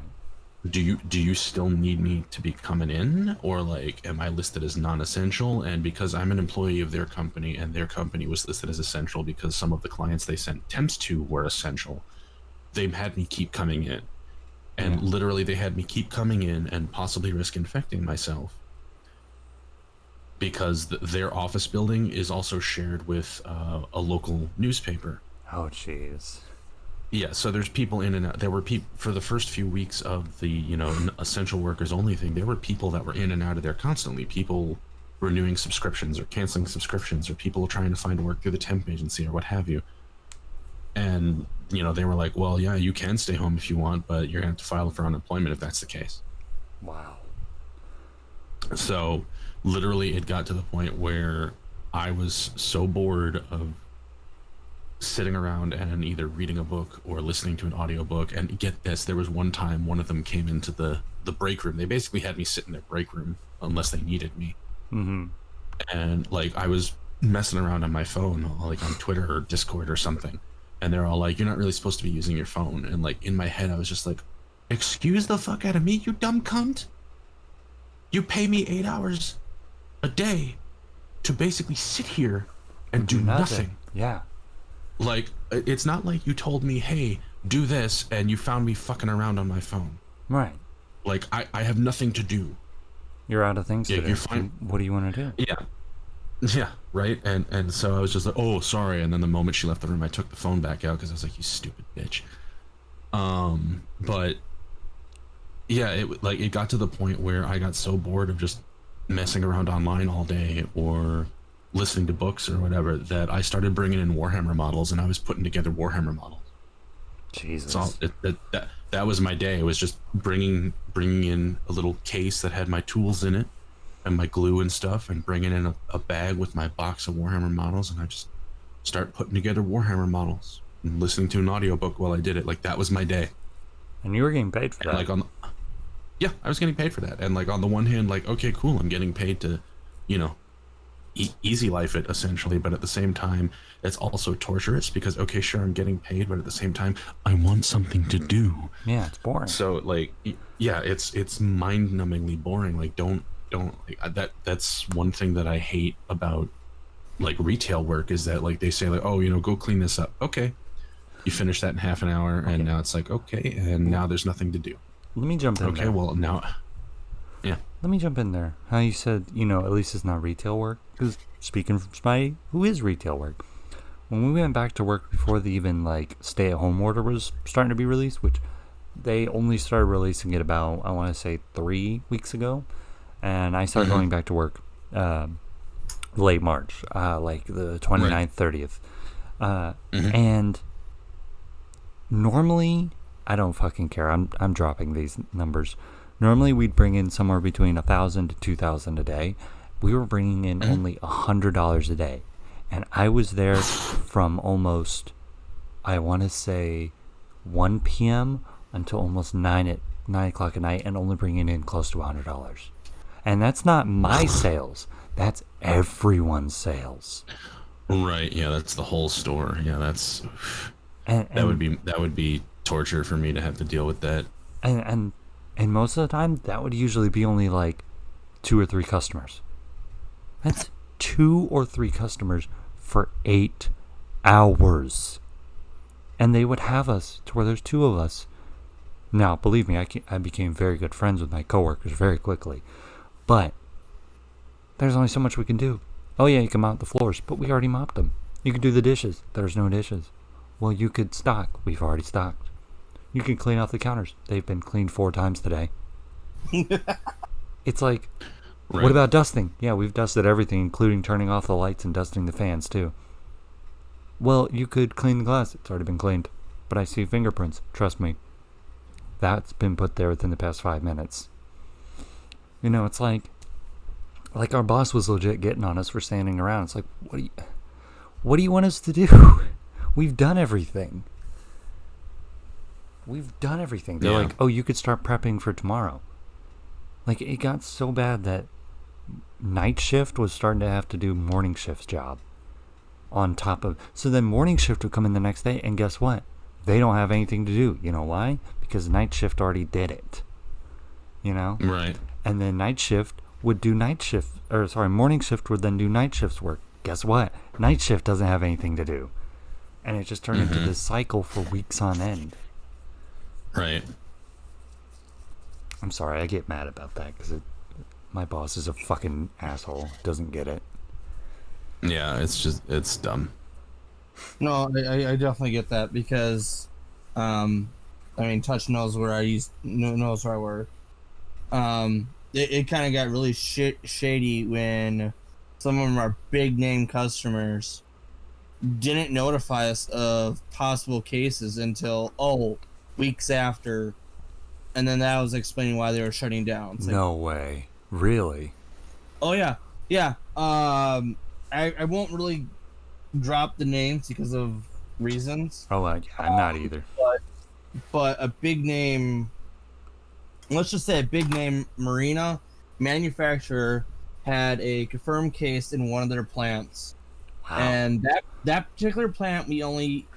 do you still need me to be coming in, or like am I listed as non-essential? And because I'm an employee of their company and their company was listed as essential because some of the clients they sent temps to were essential, they had me keep coming in, and literally they had me keep coming in and possibly risk infecting myself, because their office building is also shared with a local newspaper. Oh, jeez. Yeah, so there's people in and out. There were people for the first few weeks of the, essential workers only thing. There were people that were in and out of there constantly. People renewing subscriptions or canceling subscriptions, or people trying to find work through the temp agency or what have you. And, they were like, well, yeah, you can stay home if you want, but you're going to have to file for unemployment if that's the case. Wow. So literally it got to the point where I was so bored of sitting around and either reading a book or listening to an audiobook. And get this, there was one time one of them came into the break room. They basically had me sit in their break room unless they needed me. And like I was messing around on my phone, like on Twitter or Discord or something, and they're all like, you're not really supposed to be using your phone. And like in my head I was just like, excuse the fuck out of me, you dumb cunt. You pay me 8 hours a day to basically sit here and do nothing. Yeah. Like, it's not like you told me, hey, do this, and you found me fucking around on my phone. Right. Like, I have nothing to do. You're out of things to do. You're fine. What do you want to do? Yeah. Yeah, right? And so I was just like, oh, sorry. And then the moment she left the room, I took the phone back out because I was like, you stupid bitch. But yeah, it got to the point where I got so bored of just messing around online all day or listening to books or whatever that I started bringing in Warhammer models, and I was putting together Warhammer models. Jesus. So that was my day. It was just bringing in a little case that had my tools in it and my glue and stuff, and bringing in a bag with my box of Warhammer models, and I just start putting together Warhammer models and listening to an audiobook while I did it. Like, that was my day. And you were getting paid for that. Like yeah, I was getting paid for that. And like on the one hand, like, okay, cool, I'm getting paid to, easy life it essentially, but at the same time it's also torturous because, okay, sure, I'm getting paid, but at the same time I want something to do. Yeah, it's boring. So like, yeah, it's mind-numbingly boring. Like, don't like, that's one thing that I hate about like retail work, is that like they say like, oh, go clean this up. Okay, you finish that in half an hour, and now it's like, okay, and now there's nothing to do. Let me jump in there. Okay, well now, yeah. Let me jump in there. How you said, at least it's not retail work. Because speaking from somebody who is retail work, when we went back to work before the even like stay-at-home order was starting to be released, which they only started releasing it about, I want to say 3 weeks ago, and I started going back to work late March, like the 29th, 30th. And normally, I don't fucking care. I'm dropping these numbers. Normally, we'd bring in somewhere between $1,000 to $2,000 a day. We were bringing in only $100 a day, and I was there from almost, I want to say, 1 p.m. until almost 9 o'clock at night, and only bringing in close to $100. And that's not my sales. That's everyone's sales. Right. Yeah, that's the whole store. Yeah, that's and that would be torture for me to have to deal with that. And most of the time, that would usually be only like 2 or 3 customers. That's 2 or 3 customers for 8 hours. And they would have us to where there's two of us. Now, believe me, I became very good friends with my coworkers very quickly. But there's only so much we can do. Oh yeah, you can mop the floors, but we already mopped them. You can do the dishes. There's no dishes. Well, you could stock. We've already stocked. You can clean off the counters. They've been cleaned 4 times today. It's like, Right. what about dusting? Yeah, we've dusted everything, including turning off the lights and dusting the fans too. Well, you could clean the glass. It's already been cleaned. But I see fingerprints. Trust me. That's been put there within the past 5 minutes. You know, it's like our boss was legit getting on us for standing around. It's like, what do you want us to do? We've done everything. They're like, oh, you could start prepping for tomorrow. Like, it got so bad that night shift was starting to have to do morning shift's job on top of. So then morning shift would come in the next day, and guess what? They don't have anything to do. You know why? Because night shift already did it. You know? Right. And then night shift would do morning shift would then do night shift's work. Guess what? Night shift doesn't have anything to do. And it just turned into this cycle for weeks on end. Right. I'm sorry, I get mad about that because my boss is a fucking asshole. Doesn't get it. Yeah, it's dumb. No, I definitely get that because, I mean, Touch knows where knows where I work. It kind of got really shady when some of our big name customers didn't notify us of possible cases until weeks after, and then that was explaining why they were shutting down. It's like, No way. Really? oh yeah. I won't really drop the names because of reasons. Oh, I'm not either. But a big name, let's just say a big name marina manufacturer had a confirmed case in one of their plants. Wow. And that particular plant we only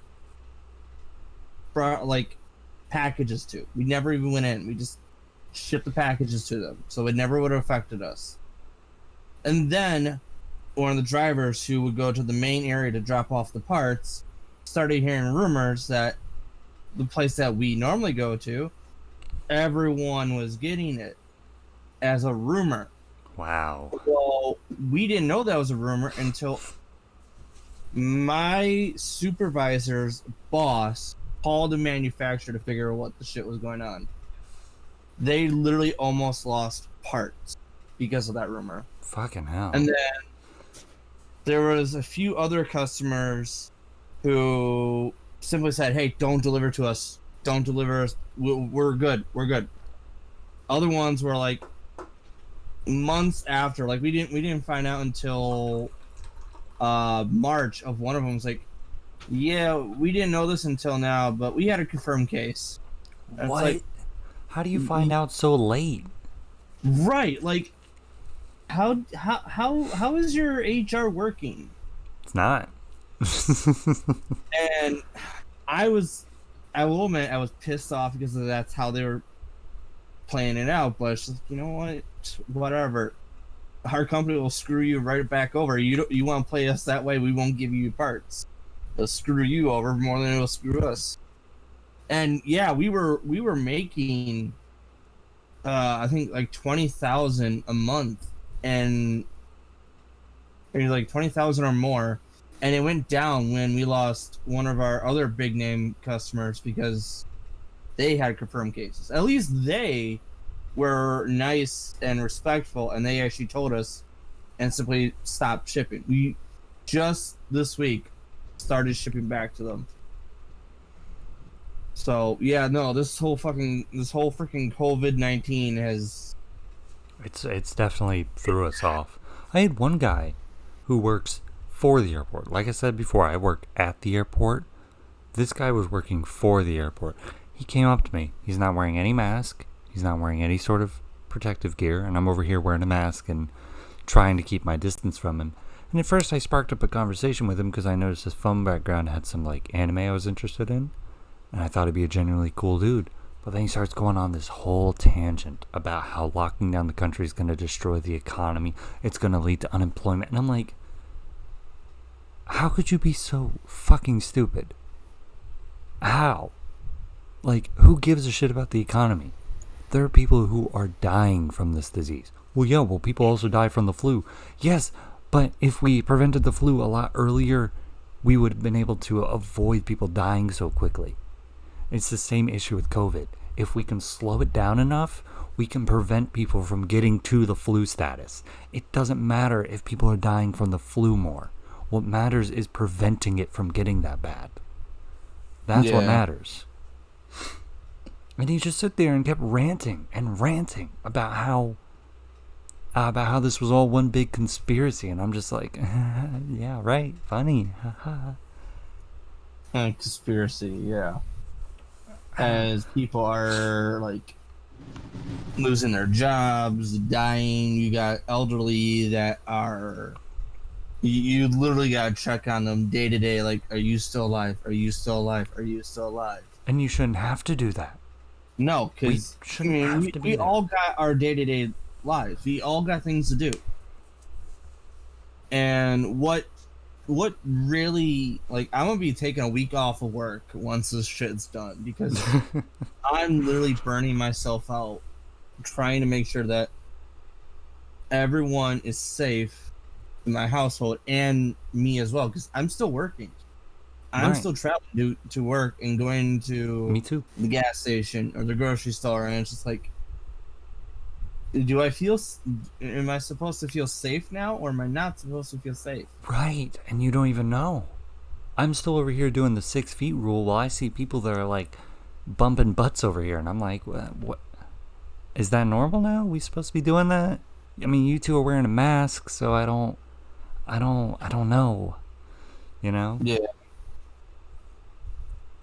brought like packages to. We never even went in. We just shipped the packages to them. So it never would have affected us. And then one of the drivers who would go to the main area to drop off the parts started hearing rumors that the place that we normally go to, everyone was getting it as a rumor. Wow. Well, we didn't know that was a rumor until my supervisor's boss called the manufacturer to figure out what the shit was going on. They literally almost lost parts because of that rumor. Fucking hell. And then there was a few other customers who simply said, "Hey, don't deliver to us. Don't deliver us. We're good. We're good." Other ones were like months after. Like we didn't find out until March of one of them was like, "Yeah, we didn't know this until now, but we had a confirmed case." And what? It's like, how do you find out so late? right? Like, how is your HR working? It's not. And I will admit I was pissed off because that's how they were playing it out. But it's just, you know what? Whatever. Our company will screw you right back over. You want to play us that way? We won't give you parts. They'll screw you over more than it'll screw us. And yeah, we were making, I think like 20,000 a month, and it was like 20,000 or more. And it went down when we lost one of our other big name customers because they had confirmed cases. At least they were nice and respectful, and they actually told us and simply stopped shipping. We just this week started shipping back to them. So yeah, no, this whole freaking COVID-19 has It's definitely threw us off. I had one guy who works for the airport. Like I said before, I worked at the airport. This guy was working for the airport. He came up to me. He's not wearing any mask. He's not wearing any sort of protective gear. And I'm over here wearing a mask and trying to keep my distance from him. And at first I sparked up a conversation with him because I noticed his phone background had some like anime I was interested in. And I thought he'd be a genuinely cool dude. But then he starts going on this whole tangent about how locking down the country is going to destroy the economy. It's going to lead to unemployment. And I'm like, how could you be so fucking stupid? How? Like, who gives a shit about the economy? There are people who are dying from this disease. Well, yeah, well, people also die from the flu. Yes, but if we prevented the flu a lot earlier, we would have been able to avoid people dying so quickly. It's the same issue with COVID. If we can slow it down enough, we can prevent people from getting to the flu status. It doesn't matter if people are dying from the flu more. What matters is preventing it from getting that bad. That's what matters. And he just sit there and kept ranting and ranting about how this was all one big conspiracy, and I'm just like, yeah, right, funny, Conspiracy, yeah. As people are like losing their jobs, dying, you got elderly that are. You literally gotta check on them day to day. Like, are you still alive? Are you still alive? Are you still alive? And you shouldn't have to do that. No, because we all got our day to day lives. We all got things to do. And what really, like, I'm gonna be taking a week off of work once this shit's done, because I'm literally burning myself out trying to make sure that everyone is safe in my household and me as well, because I'm still working. I'm still traveling to work and going to Me too. the gas station or the grocery store, and it's just like, am I supposed to feel safe now, or am I not supposed to feel safe? Right, and you don't even know. I'm still over here doing the 6 feet rule while I see people that are like bumping butts over here, and I'm like, what? Is that normal now? We supposed to be doing that? I mean, you two are wearing a mask, so I don't know. You know? Yeah.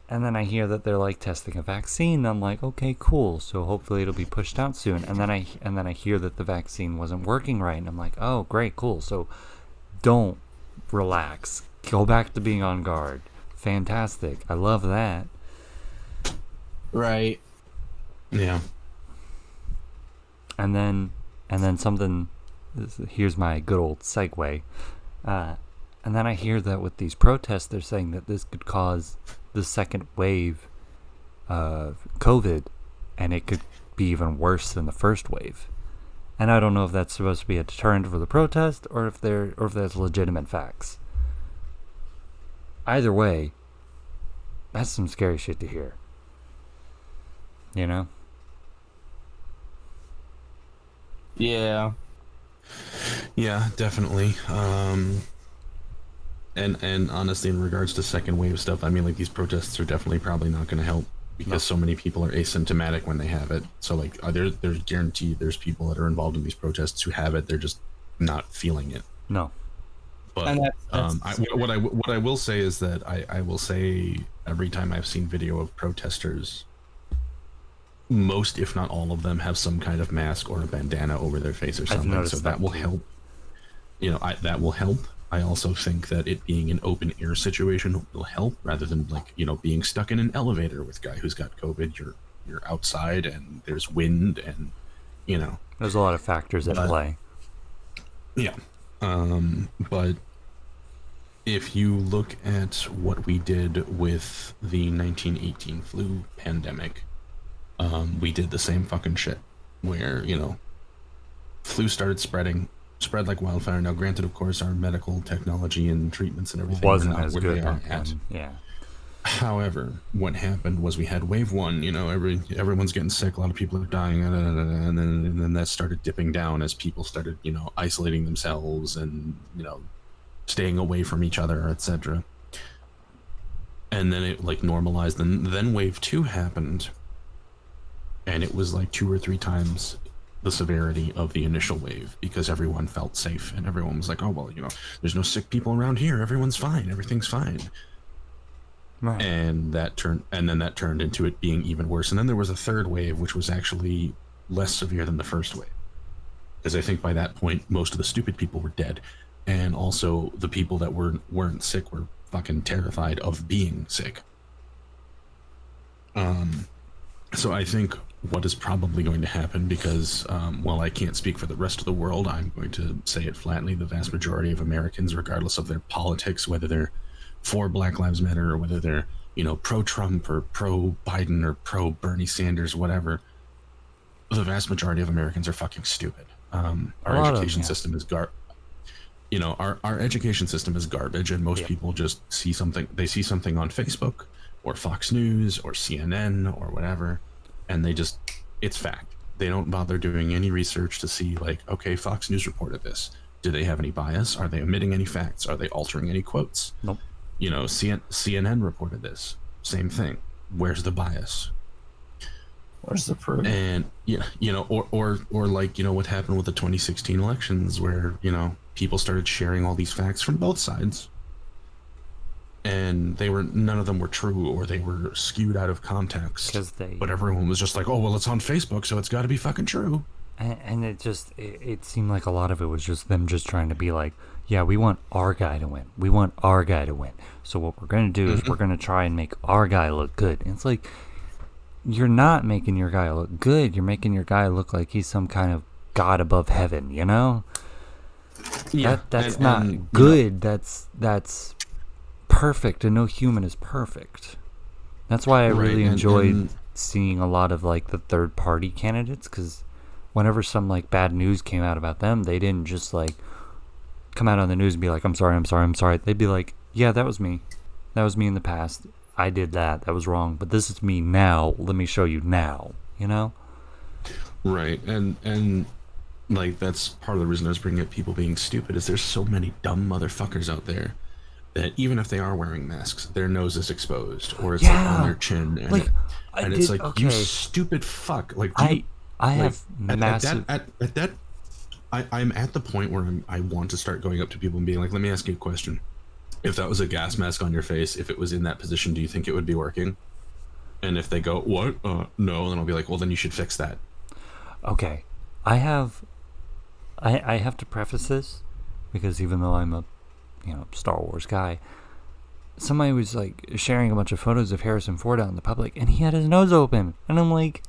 And then I hear that they're like testing a vaccine. I'm like, okay, cool. So hopefully it'll be pushed out soon. And then I hear that the vaccine wasn't working right, and I'm like, oh, great, cool. So don't relax. Go back to being on guard. Fantastic. I love that. Right. Yeah. And then something. Here's my good old segue. And then I hear that with these protests, they're saying that this could cause the second wave of COVID, and it could be even worse than the first wave. And I don't know if that's supposed to be a deterrent for the protest, or if that's legitimate facts. Either way, that's some scary shit to hear. You know? Yeah. Yeah, definitely. And honestly, in regards to second wave stuff, I mean, like, these protests are definitely probably not going to help, because so many people are asymptomatic when they have it. So, like, there's guaranteed there's people that are involved in these protests who have it. They're just not feeling it. No. But what I will say is that I will say every time I've seen video of protesters, most, if not all of them, have some kind of mask or a bandana over their face or something. So that will help. You know, that will help. I also think that it being an open air situation will help, rather than, like, you know, being stuck in an elevator with a guy who's got COVID. You're outside and there's wind, and, you know, there's a lot of factors at play. Yeah. But if you look at what we did with the 1918 flu pandemic, we did the same fucking shit, where, you know, flu started spread like wildfire. Now, granted, of course, our medical technology and treatments and everything wasn't were not as where good they are back at. then. Yeah. However, what happened was we had wave one. You know, everyone's getting sick. A lot of people are dying, and then that started dipping down as people started, you know, isolating themselves and, you know, staying away from each other, etc. And then it, like, normalized. And then wave two happened, and it was like 2 or 3 times the severity of the initial wave, because everyone felt safe and everyone was like, oh, well, you know, there's no sick people around here, everyone's fine, everything's fine. Right. And that turned into it being even worse. And then there was a third wave, which was actually less severe than the first wave, because I think by that point most of the stupid people were dead, and also the people that weren't sick were fucking terrified of being sick. So I think what is probably going to happen, because while I can't speak for the rest of the world, I'm going to say it flatly, the vast majority of Americans, regardless of their politics, whether they're for Black Lives Matter or whether they're pro-Trump or pro-Biden or pro-Bernie Sanders, whatever. The vast majority of Americans are fucking stupid. Our education system is our education system is garbage, and most people just see something. They see something on Facebook or Fox News or CNN or whatever, and it's fact. They don't bother doing any research to see, like, okay, Fox News reported this. Do they have any bias? Are they omitting any facts? Are they altering any quotes? Nope. CNN reported this. Same thing. Where's the bias? Where's the proof? And or like, what happened with the 2016 elections, where people started sharing all these facts from both sides, and none of them were true, or they were skewed out of context. But everyone was just like, oh well, it's on Facebook, so it's got to be fucking true. And it seemed like a lot of it was just them just trying to be like, yeah, we want our guy to win. We want our guy to win. So what we're going to do is we're going to try and make our guy look good. And it's like, you're not making your guy look good. You're making your guy look like he's some kind of god above heaven, Yeah. That's not good. That's perfect, and no human is perfect. That's why I really enjoyed seeing a lot of like the third party candidates, because whenever some like bad news came out about them, they didn't just like come out on the news and be like, I'm sorry. They'd be like, yeah, that was me in the past. I did that was wrong, but this is me now. Let me show you now. Right. And like, that's part of the reason I was bringing up people being stupid, is there's so many dumb motherfuckers out there that even if they are wearing masks, their nose is exposed, or it's like on their chin, and it's like, you stupid fuck. Like, I have massive. I'm at the point where I want to start going up to people and being like, let me ask you a question. If that was a gas mask on your face, if it was in that position, do you think it would be working? And if they go, what? No, then I'll be like, well, then you should fix that. Okay. I have to preface this, because even though I'm a Star Wars guy, somebody was like sharing a bunch of photos of Harrison Ford out in the public, and he had his nose open, and I'm like,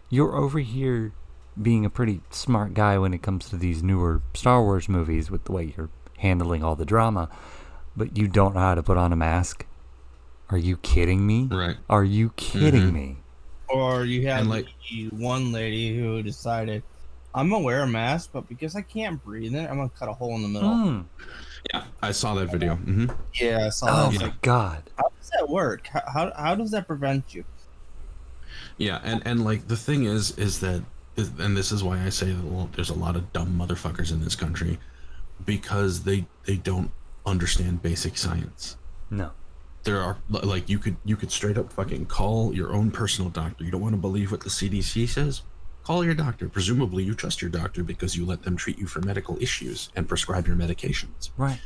you're over here being a pretty smart guy when it comes to these newer Star Wars movies with the way you're handling all the drama, but you don't know how to put on a mask? Are you kidding me? Right. Are you kidding me? Or you have like one lady who decided, I'm gonna wear a mask, but because I can't breathe in it, I'm gonna cut a hole in the middle. Yeah, I saw that video. Yeah, I saw that. Oh my god. How does that work? How does that prevent you? Yeah, and like, the thing is that, and this is why I say that there's a lot of dumb motherfuckers in this country, because they don't understand basic science. No. There are, like, you could straight up fucking call your own personal doctor. You don't want to believe what the CDC says? Call your doctor. Presumably you trust your doctor because you let them treat you for medical issues and prescribe your medications. Right.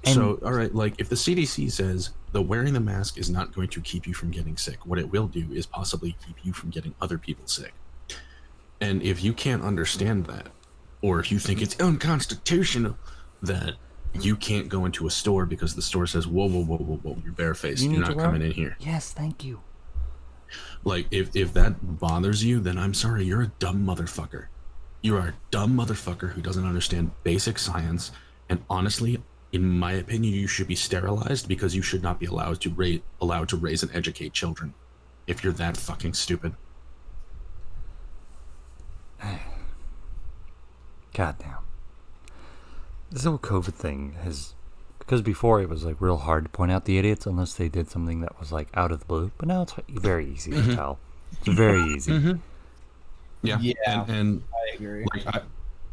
So, all right, like, if the CDC says that wearing the mask is not going to keep you from getting sick, what it will do is possibly keep you from getting other people sick. And if you can't understand that, or if you think it's unconstitutional that you can't go into a store because the store says, whoa, you're barefaced, you're not coming in here. Yes, thank you. Like, if that bothers you, then I'm sorry, you're a dumb motherfucker. You are a dumb motherfucker who doesn't understand basic science, and honestly, in my opinion, you should be sterilized, because you should not be allowed to raise and educate children if you're that fucking stupid. Goddamn. This whole COVID thing has, because before it was like real hard to point out the idiots unless they did something that was like out of the blue, but now it's very easy to tell. It's very easy. Yeah. And I agree. Like,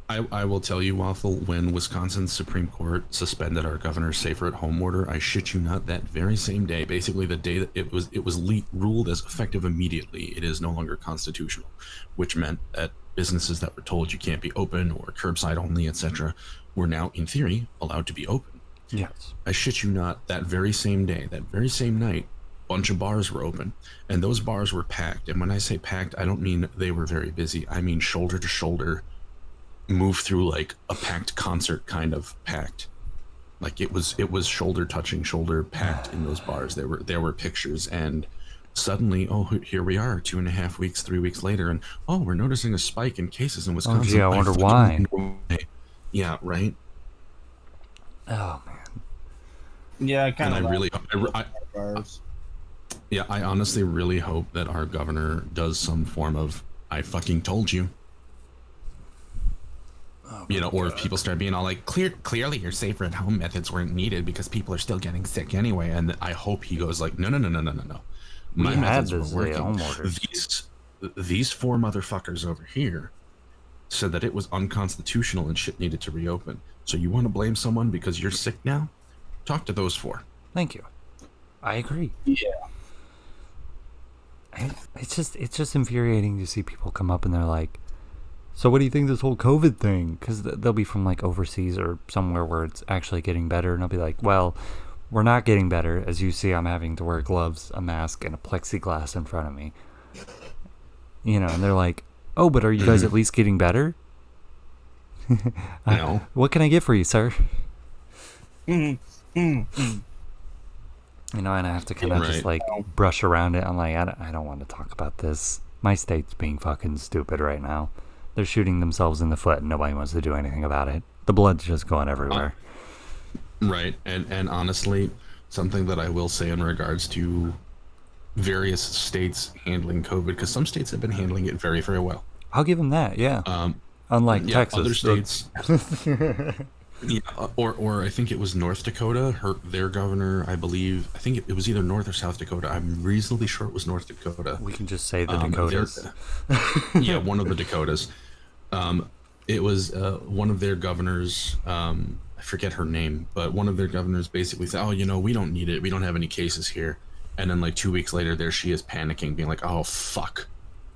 I will tell you, Waffle, when Wisconsin's Supreme Court suspended our governor's safer-at-home order, I shit you not, that very same day, basically the day that it was ruled as effective immediately, it is no longer constitutional, which meant that businesses that were told you can't be open or curbside only, etc., were now, in theory, allowed to be open. Yes. I shit you not, that very same day, that very same night, a bunch of bars were open, and those bars were packed. And when I say packed, I don't mean they were very busy. I mean shoulder to shoulder, move through like a packed concert kind of packed. Like, it was shoulder touching shoulder packed in those bars. There were pictures, and suddenly, oh, here we are 2.5 weeks, 3 weeks later, and oh, we're noticing a spike in cases in Wisconsin. Oh gee, I wonder why. Yeah, right. Oh man. Yeah, I kind of really Yeah, I honestly really hope that our governor does some form of "I fucking told you." Or if people start being all like, clearly your safer at home methods weren't needed because people are still getting sick anyway. And I hope he goes like, no. My methods were working. These four motherfuckers over here said that it was unconstitutional and shit needed to reopen. So you want to blame someone because you're sick now? Talk to those four. Thank you. I agree. Yeah. It's just infuriating to see people come up and they're like, so what do you think of this whole COVID thing? Because they'll be from like overseas or somewhere where it's actually getting better, and I'll be like, well, we're not getting better. As you see, I'm having to wear gloves, a mask, and a plexiglass in front of me. And they're like, oh, but are you guys at least getting better? No. What can I get for you, sir? And I have to kind of just like brush around it. I'm like, I don't want to talk about this. My state's being fucking stupid right now. They're shooting themselves in the foot and nobody wants to do anything about it. The blood's just going everywhere. Right. And honestly, something that I will say in regards to various states handling COVID, because some states have been handling it very, very well. I'll give them that, yeah. Unlike Texas. Other states. Or I think it was North Dakota. Their governor, I think it was either North or South Dakota. I'm reasonably sure it was North Dakota. We can just say the Dakotas. Yeah, one of the Dakotas. It was one of their governors. I forget her name, but one of their governors basically said, "Oh, we don't need it. We don't have any cases here." And then like 2 weeks later, there she is panicking, being like, "Oh fuck."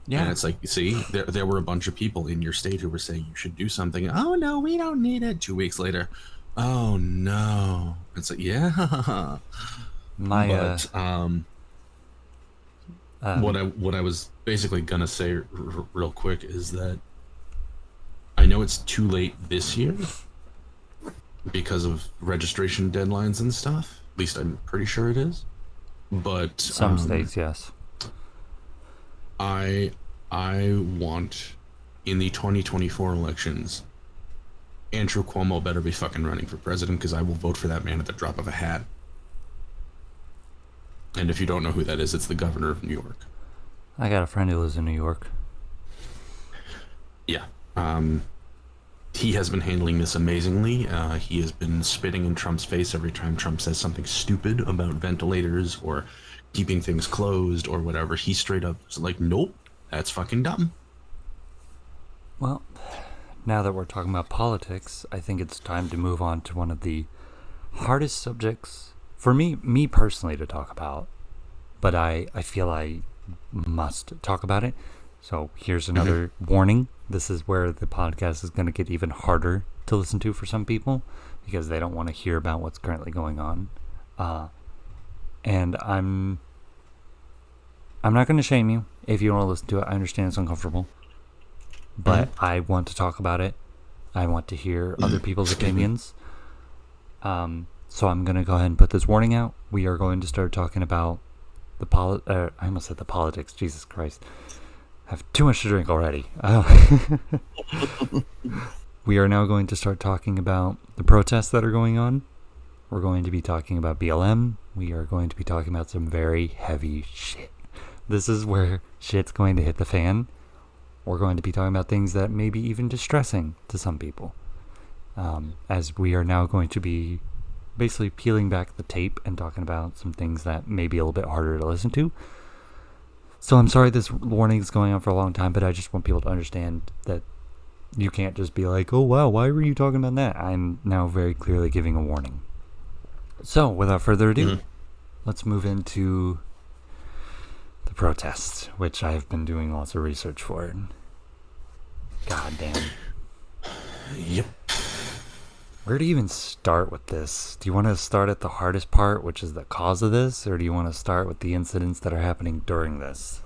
Yeah. And it's like, you see, there were a bunch of people in your state who were saying you should do something. Oh no, we don't need it. 2 weeks later, oh no. It's like, yeah. What I was basically gonna say real quick is that I know it's too late this year because of registration deadlines and stuff. At least I'm pretty sure it is. But some states, yes. I want in the 2024 elections, Andrew Cuomo better be fucking running for president, because I will vote for that man at the drop of a hat. And if you don't know who that is, it's the governor of New York. I got a friend who lives in New York. Yeah. He has been handling this amazingly. He has been spitting in Trump's face every time Trump says something stupid about ventilators or keeping things closed or whatever. He straight up is like, nope, that's fucking dumb. Well, now that we're talking about politics, I think it's time to move on to one of the hardest subjects for me personally to talk about, but I feel I must talk about it. So here's another warning. This is where the podcast is going to get even harder to listen to for some people because they don't want to hear about what's currently going on. And I'm not going to shame you if you don't want to listen to it. I understand it's uncomfortable. But I want to talk about it. I want to hear other people's opinions. So I'm going to go ahead and put this warning out. We are going to start talking about I almost said the politics. Jesus Christ. I have too much to drink already. We are now going to start talking about the protests that are going on. We're going to be talking about BLM. We are going to be talking about some very heavy shit. This is where shit's going to hit the fan. We're going to be talking about things that may be even distressing to some people. As we are now going to be basically peeling back the tape and talking about some things that may be a little bit harder to listen to. So I'm sorry this warning is going on for a long time, but I just want people to understand that you can't just be like, oh wow, why were you talking about that? I'm now very clearly giving a warning. So without further ado, let's move into the protests, which I've been doing lots of research for. God damn. Yep. Where do you even start with this? Do you want to start at the hardest part, which is the cause of this, or do you want to start with the incidents that are happening during this?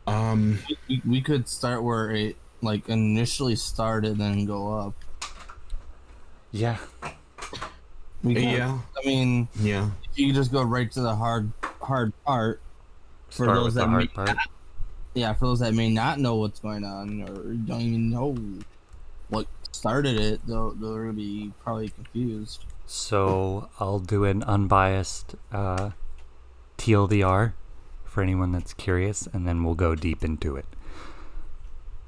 We could start where it initially started and go up. Yeah. Yeah. I mean, yeah. You can just go right to the hard part. For Start those with that the hard part. For those that may not know what's going on or don't even know what started it, they're gonna be probably confused. So I'll do an unbiased TLDR for anyone that's curious, and then we'll go deep into it.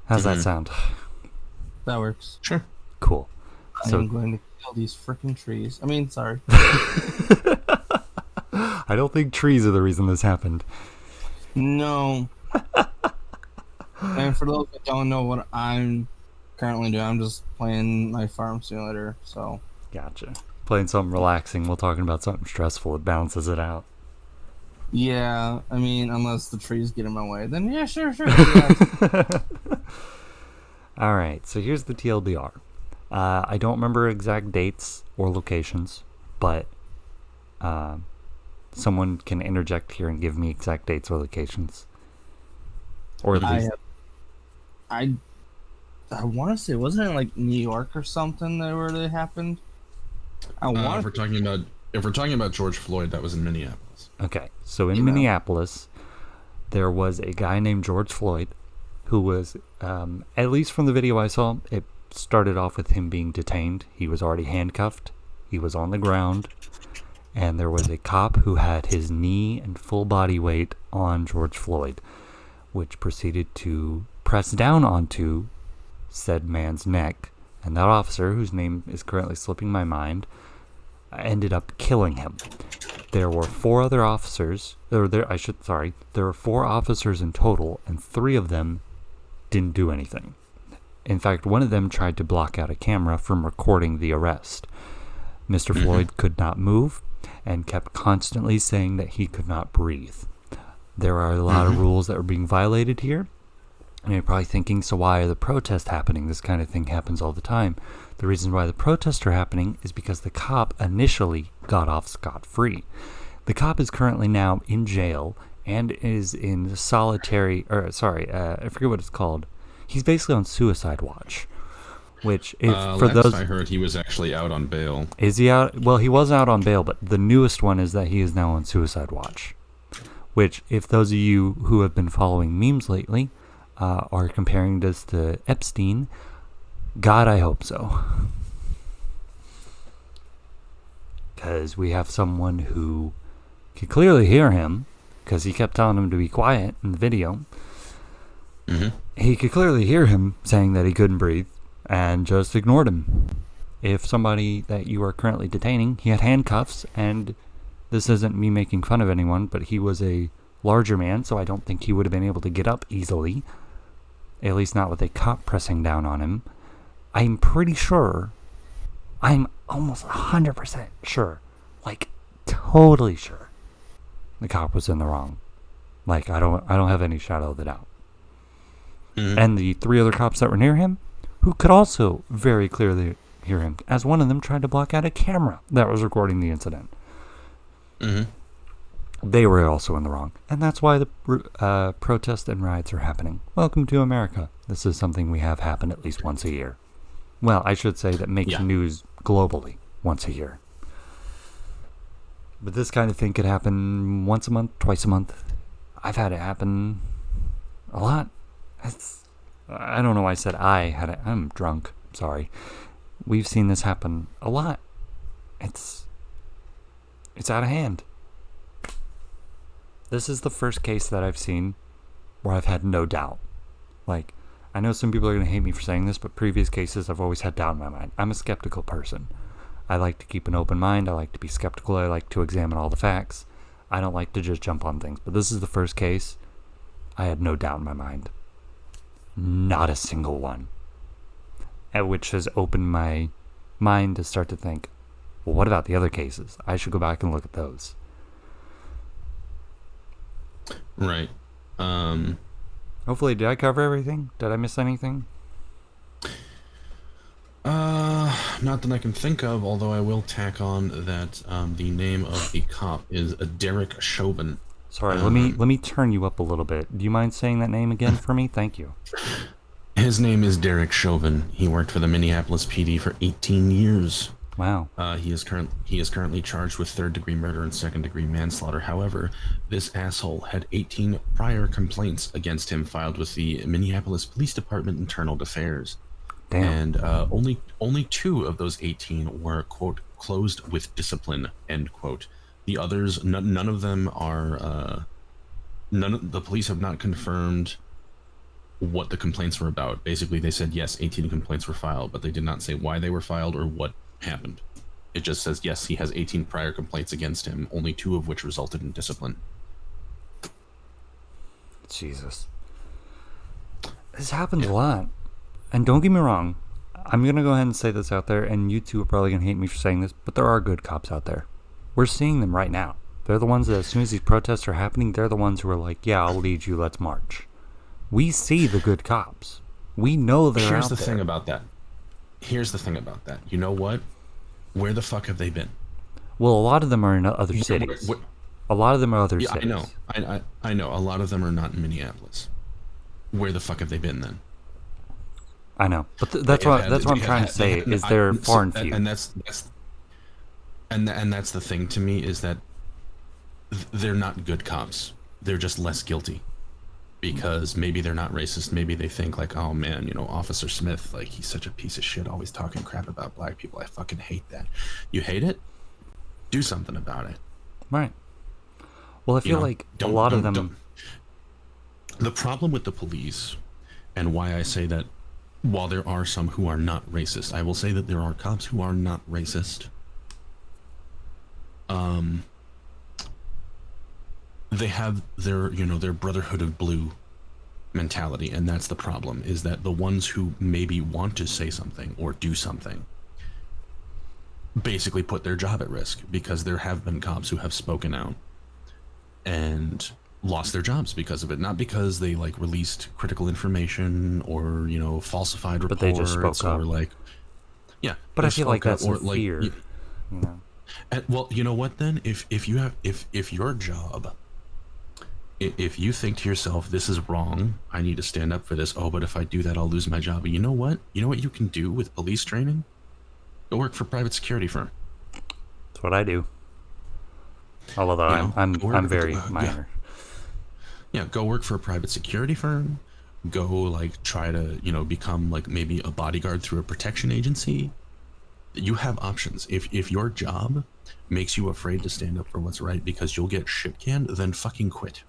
How's that sound? That works. Sure. Cool. So I'm going to kill these freaking trees. I mean, sorry. I don't think trees are the reason this happened. No. And for those that don't know what I'm currently doing, I'm just playing my farm simulator. So. Gotcha. Playing something relaxing while talking about something stressful, it balances it out. Yeah, I mean, unless the trees get in my way, then yeah, sure. Yeah. Alright, so here's the TLDR. I don't remember exact dates or locations, but someone can interject here and give me exact dates or locations. Or at least... I want to say, wasn't it like New York or something where they happened? If we're talking about George Floyd, that was in Minneapolis. Okay, so in Minneapolis, there was a guy named George Floyd who was, at least from the video I saw, it started off with him being detained. He was already handcuffed. He was on the ground. And there was a cop who had his knee and full body weight on George Floyd, which proceeded to press down onto said man's neck. And that officer, whose name is currently slipping my mind, ended up killing him. There were four other officers, there were four officers in total, and three of them didn't do anything. In fact, one of them tried to block out a camera from recording the arrest. Mr. Floyd could not move and kept constantly saying that he could not breathe. There are a lot of rules that were being violated here. And you're probably thinking, so why are the protests happening? This kind of thing happens all the time. The reason why the protests are happening is because the cop initially got off scot-free. The cop is currently now in jail and is in I forget what it's called. He's basically on suicide watch. Which, I heard he was actually out on bail. Is he out? Well, he was out on bail, but the newest one is that he is now on suicide watch. Which, if those of you who have been following memes lately are comparing this to Epstein, God, I hope so. Because we have someone who could clearly hear him, because he kept telling him to be quiet in the video. He could clearly hear him saying that he couldn't breathe, and just ignored him. If somebody that you are currently detaining, he had handcuffs, and this isn't me making fun of anyone, but he was a larger man, so I don't think he would have been able to get up easily. At least not with a cop pressing down on him. I'm pretty sure, I'm almost 100% sure, like totally sure, the cop was in the wrong. Like, I don't have any shadow of a doubt. And the three other cops that were near him, who could also very clearly hear him, as one of them tried to block out a camera that was recording the incident. They were also in the wrong. And that's why the protests and riots are happening. Welcome to America. This is something we have happen at least once a year. Well, I should say that makes news globally once a year. But this kind of thing could happen once a month, twice a month. I've had it happen a lot. I don't know why I said I had it. I'm drunk. Sorry. We've seen this happen a lot. It's out of hand. This is the first case that I've seen where I've had no doubt. Like, I know some people are going to hate me for saying this, but previous cases I've always had doubt in my mind. I'm a skeptical person. I like to keep an open mind. I like to be skeptical. I like to examine all the facts. I don't like to just jump on things. But this is the first case I had no doubt in my mind. Not a single one. At which has opened my mind to start to think, well, what about the other cases? I should go back and look at those. Right. Hopefully, did I cover everything? Did I miss anything? Not that I can think of, although I will tack on that the name of the cop is Derek Chauvin. Sorry, let me turn you up a little bit. Do you mind saying that name again for me? Thank you. His name is Derek Chauvin. He worked for the Minneapolis PD for 18 years. Wow. He is currently charged with third-degree murder and second-degree manslaughter. However, this asshole had 18 prior complaints against him filed with the Minneapolis Police Department Internal Affairs. Damn. And only 2 of those 18 were, quote, closed with discipline, end quote. The others, none of them are. The police have not confirmed what the complaints were about. Basically, they said yes, 18 complaints were filed, but they did not say why they were filed or what happened. It just says yes, he has 18 prior complaints against him, only 2 of which resulted in discipline. Jesus. This happens a lot. And don't get me wrong, I'm going to go ahead and say this out there, and you two are probably going to hate me for saying this, but there are good cops out there. We're seeing them right now. They're the ones that, as soon as these protests are happening, they're the ones who are like, yeah, I'll lead you, let's march. We see the good cops. We know they're out there. Here's the thing about that. You know what? Where the fuck have they been? Well, a lot of them are in other cities. A lot of them are other cities. I know. I know. A lot of them are not in Minneapolis. Where the fuck have they been then? I know, but that's what I'm trying to say. Is they're far and few. And that's the thing to me, is that they're not good cops. They're just less guilty, because maybe they're not racist. Maybe they think like, oh man, you know, Officer Smith, like, he's such a piece of shit, always talking crap about black people. I fucking hate that. You hate it? Do something about it. Right. Well, I feel like a lot of them. The problem with the police, and why I say that, while there are some who are not racist, I will say that there are cops who are not racist. They have their brotherhood of blue mentality, and that's the problem, is that the ones who maybe want to say something or do something basically put their job at risk, because there have been cops who have spoken out and lost their jobs because of it, not because they like released critical information or, you know, falsified reports, but they just spoke up. Or like, yeah. But I feel like that's a fear. You know. And, well, you know what then? If your job, if you think to yourself, this is wrong, I need to stand up for this. Oh, but if I do that, I'll lose my job. You know what? You know what you can do with police training? Go work for a private security firm. That's what I do. Although I'm very minor. Yeah, go work for a private security firm. Go like try to, you know, become like maybe a bodyguard through a protection agency. You have options. If your job makes you afraid to stand up for what's right because you'll get shit canned, then fucking quit.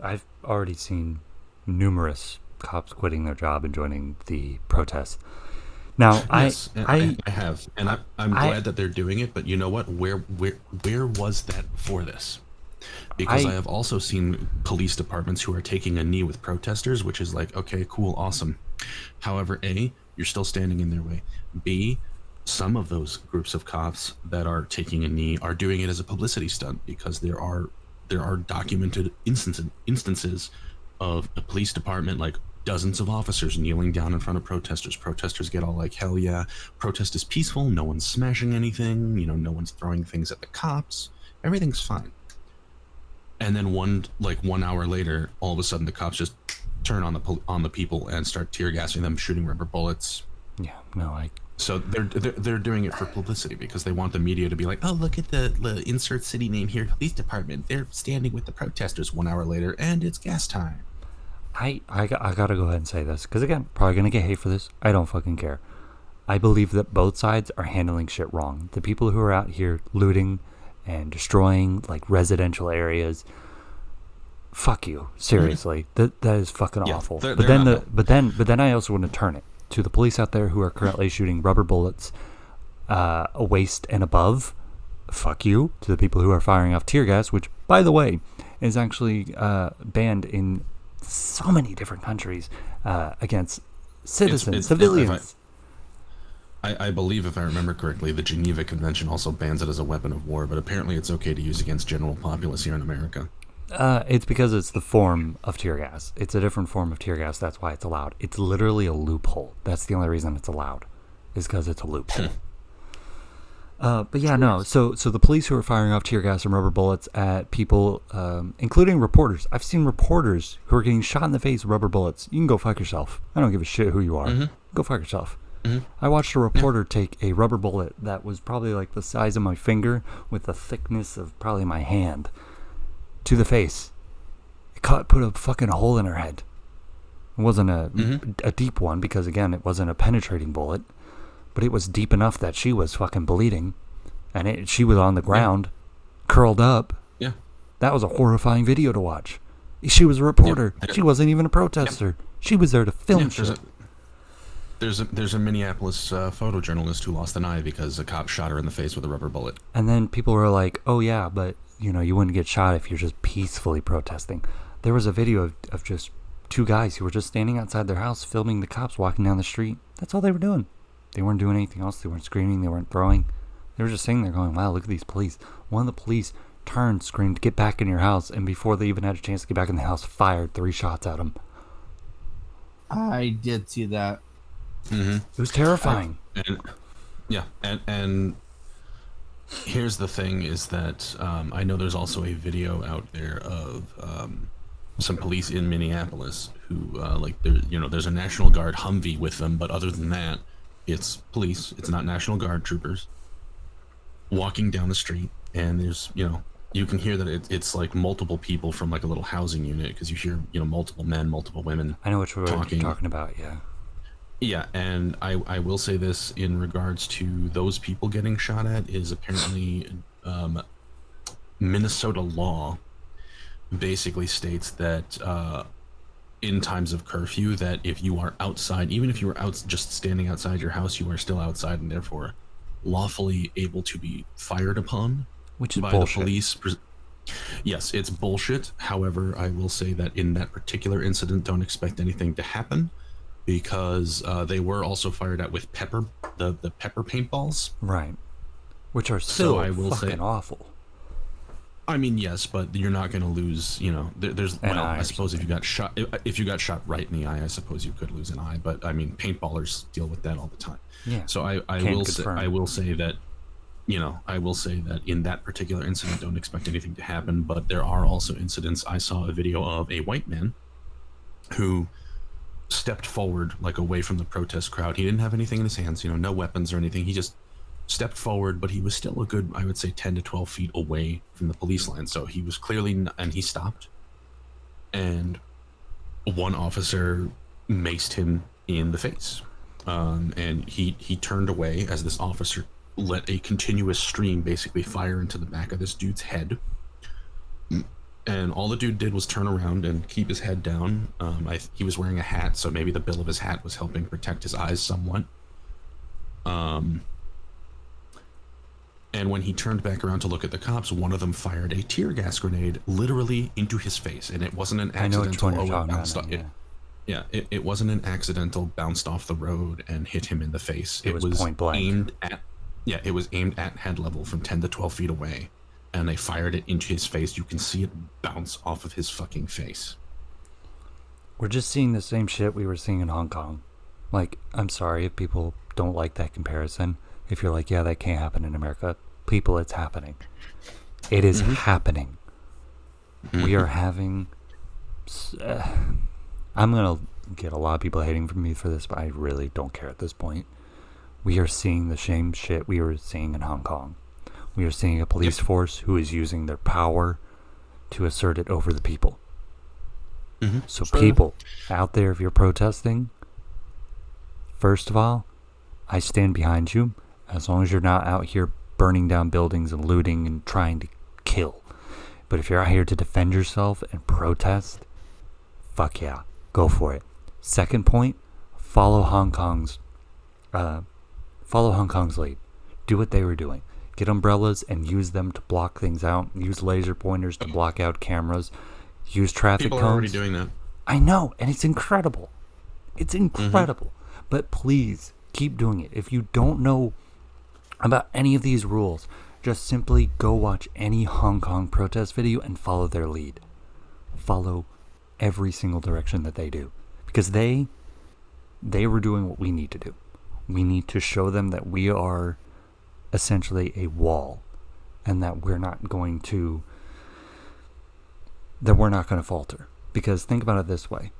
I've already seen numerous cops quitting their job and joining the protests. Now, yes, I have, and I'm glad that they're doing it. But you know what? Where was that before this? Because I have also seen police departments who are taking a knee with protesters, which is like, okay, cool, awesome. However, A, you're still standing in their way. B, some of those groups of cops that are taking a knee are doing it as a publicity stunt, because there are documented instances of a police department, like dozens of officers kneeling down in front of protesters. Protesters get all like, hell yeah, protest is peaceful, no one's smashing anything, you know, no one's throwing things at the cops, everything's fine. And then 1 hour later, all of a sudden the cops just turn on the people and start tear gassing them, shooting rubber bullets. Yeah, no, So they're doing it for publicity, because they want the media to be like, oh, look at the insert city name here, police department. They're standing with the protesters 1 hour later, and it's gas time. I gotta go ahead and say this, because again, probably gonna get hate for this. I don't fucking care. I believe that both sides are handling shit wrong. The people who are out here looting and destroying like residential areas, fuck you, seriously. That is fucking awful. But then I also want to turn it to the police out there who are currently shooting rubber bullets a waist and above. Fuck you to the people who are firing off tear gas, which, by the way, is actually banned in so many different countries against citizens, civilians. I believe, if I remember correctly, the Geneva Convention also bans it as a weapon of war, but apparently it's okay to use against general populace here in America. It's because it's the form of tear gas. It's a different form of tear gas. That's why it's allowed. It's literally a loophole. That's the only reason it's allowed, is because it's a loophole. But yeah, no. So the police who are firing off tear gas and rubber bullets at people, including reporters. I've seen reporters who are getting shot in the face with rubber bullets. You can go fuck yourself. I don't give a shit who you are. Mm-hmm. Go fuck yourself. Mm-hmm. I watched a reporter take a rubber bullet that was probably like the size of my finger with the thickness of probably my hand to the face. It put a fucking hole in her head. It wasn't a deep one because, again, it wasn't a penetrating bullet. But it was deep enough that she was fucking bleeding. And she was on the ground, curled up. Yeah. That was a horrifying video to watch. She was a reporter. Yeah. She wasn't even a protester. She was there to film shit. There's a Minneapolis photojournalist who lost an eye because a cop shot her in the face with a rubber bullet. And then people were like, oh yeah, but you wouldn't get shot if you're just peacefully protesting. There was a video of just two guys who were just standing outside their house filming the cops walking down the street. That's all they were doing. They weren't doing anything else. They weren't screaming. They weren't throwing. They were just sitting there going, wow, look at these police. One of the police turned, screamed, get back in your house, and before they even had a chance to get back in the house, fired 3 shots at them. I did see that. Mm-hmm. It was terrifying. And here's the thing is that I know there's also a video out there of some police in Minneapolis who there's a National Guard Humvee with them, but other than that, it's police. It's not National Guard troopers walking down the street, and there's you can hear that it's like multiple people from like a little housing unit because you hear multiple men, multiple women. I know which one you're talking about. Yeah, and I will say this in regards to those people getting shot at is apparently Minnesota law basically states that in times of curfew that if you are outside, even if you are out just standing outside your house, you are still outside and therefore lawfully able to be fired upon, which is by bullshit. The police. Yes, it's bullshit. However, I will say that in that particular incident, don't expect anything to happen. Because they were also fired at with the pepper paintballs, right? Which are still fucking awful. I mean, yes, but you're not going to lose. There's I suppose if you got shot right in the eye, I suppose you could lose an eye. But I mean, paintballers deal with that all the time. Yeah. So I will say that in that particular incident, don't expect anything to happen. But there are also incidents. I saw a video of a white man who stepped forward, like away from the protest crowd. He didn't have anything in his hands, no weapons or anything. He just stepped forward, but he was still a good, I would say, 10 to 12 feet away from the police line. So he was clearly, and he stopped. And one officer maced him in the face. And he turned away as this officer let a continuous stream basically fire into the back of this dude's head. And all the dude did was turn around and keep his head down. He was wearing a hat, so maybe the bill of his hat was helping protect his eyes somewhat. And when he turned back around to look at the cops, one of them fired a tear gas grenade literally into his face, and it wasn't an accidental. It wasn't an accidental bounced off the road and hit him in the face. It was point blank. It was aimed at head level from 10 to 12 feet away. And they fired it into his face. You can see it bounce off of his fucking face. We're just seeing the same shit we were seeing in Hong Kong. Like, I'm sorry if people don't like that comparison. If you're like, yeah, that can't happen in America. People, it's happening. It is happening. We are having... I'm going to get a lot of people hating me for this, but I really don't care at this point. We are seeing the same shit we were seeing in Hong Kong. We are seeing a police force who is using their power to assert it over the people. So people out there, if you're protesting, first of all, I stand behind you as long as you're not out here burning down buildings and looting and trying to kill. But if you're out here to defend yourself and protest, fuck yeah, go for it. Second point, follow Hong Kong's lead. Do what they were doing. Get umbrellas and use them to block things out. Use laser pointers to block out cameras. Use traffic cones. People are already doing that. I know, and it's incredible. It's incredible. But please, keep doing it. If you don't know about any of these rules, just simply go watch any Hong Kong protest video and follow their lead. Follow every single direction that they do. Because they were doing what we need to do. We need to show them that we are essentially a wall, and that we're not going to falter. Because think about it this way.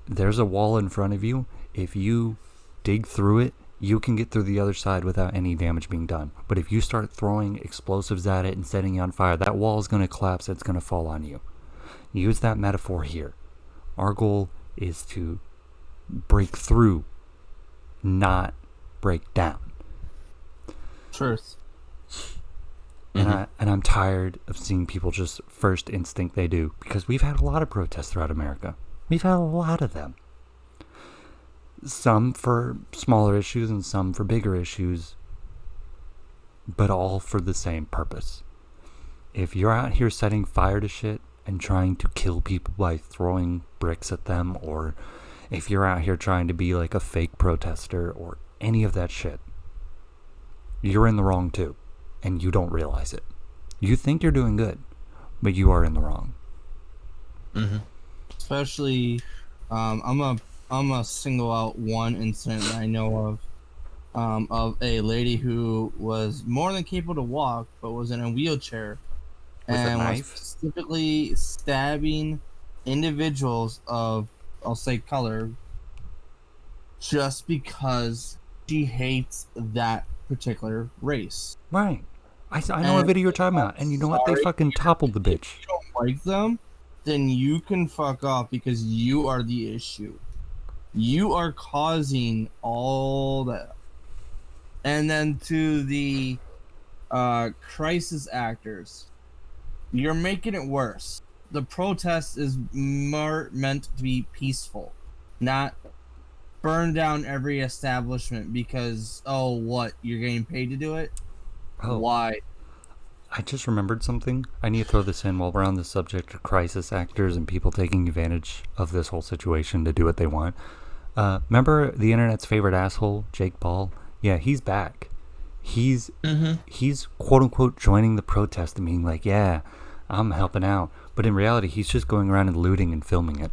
There's a wall in front of you. If you dig through it, you can get through the other side without any damage being done. But if you start throwing explosives at it and setting it on fire, that wall is going to collapse. It's going to fall on you. Use that metaphor here. Our goal is to break through, not break down. Truth. And I'm tired of seeing people just first instinct they do, because we've had a lot of protests throughout America. We've had a lot of them. Some for smaller issues and some for bigger issues, but all for the same purpose. If you're out here setting fire to shit and trying to kill people by throwing bricks at them, or if you're out here trying to be like a fake protester or any of that shit, you're in the wrong too, and you don't realize it. You think you're doing good, but you are in the wrong. Especially, I'm gonna single out one incident that I know of a lady who was more than capable to walk, but was in a wheelchair, With a and was knife? specifically stabbing individuals of, I'll say, color, just because she hates that particular race. Right. I know what video you're talking about, and you know what? They fucking toppled the bitch. If you don't like them, then you can fuck off, because you are the issue. You are causing all that. And then to the crisis actors, you're making it worse. The protest is more meant to be peaceful, not burn down every establishment because, oh, what? You're getting paid to do it? Oh. Why? I just remembered something. I need to throw this in while we're on the subject of crisis actors and people taking advantage of this whole situation to do what they want. Remember the internet's favorite asshole, Jake Paul? Yeah, he's back. He's quote unquote joining the protest and being like, yeah, I'm helping out. But in reality, he's just going around and looting and filming it.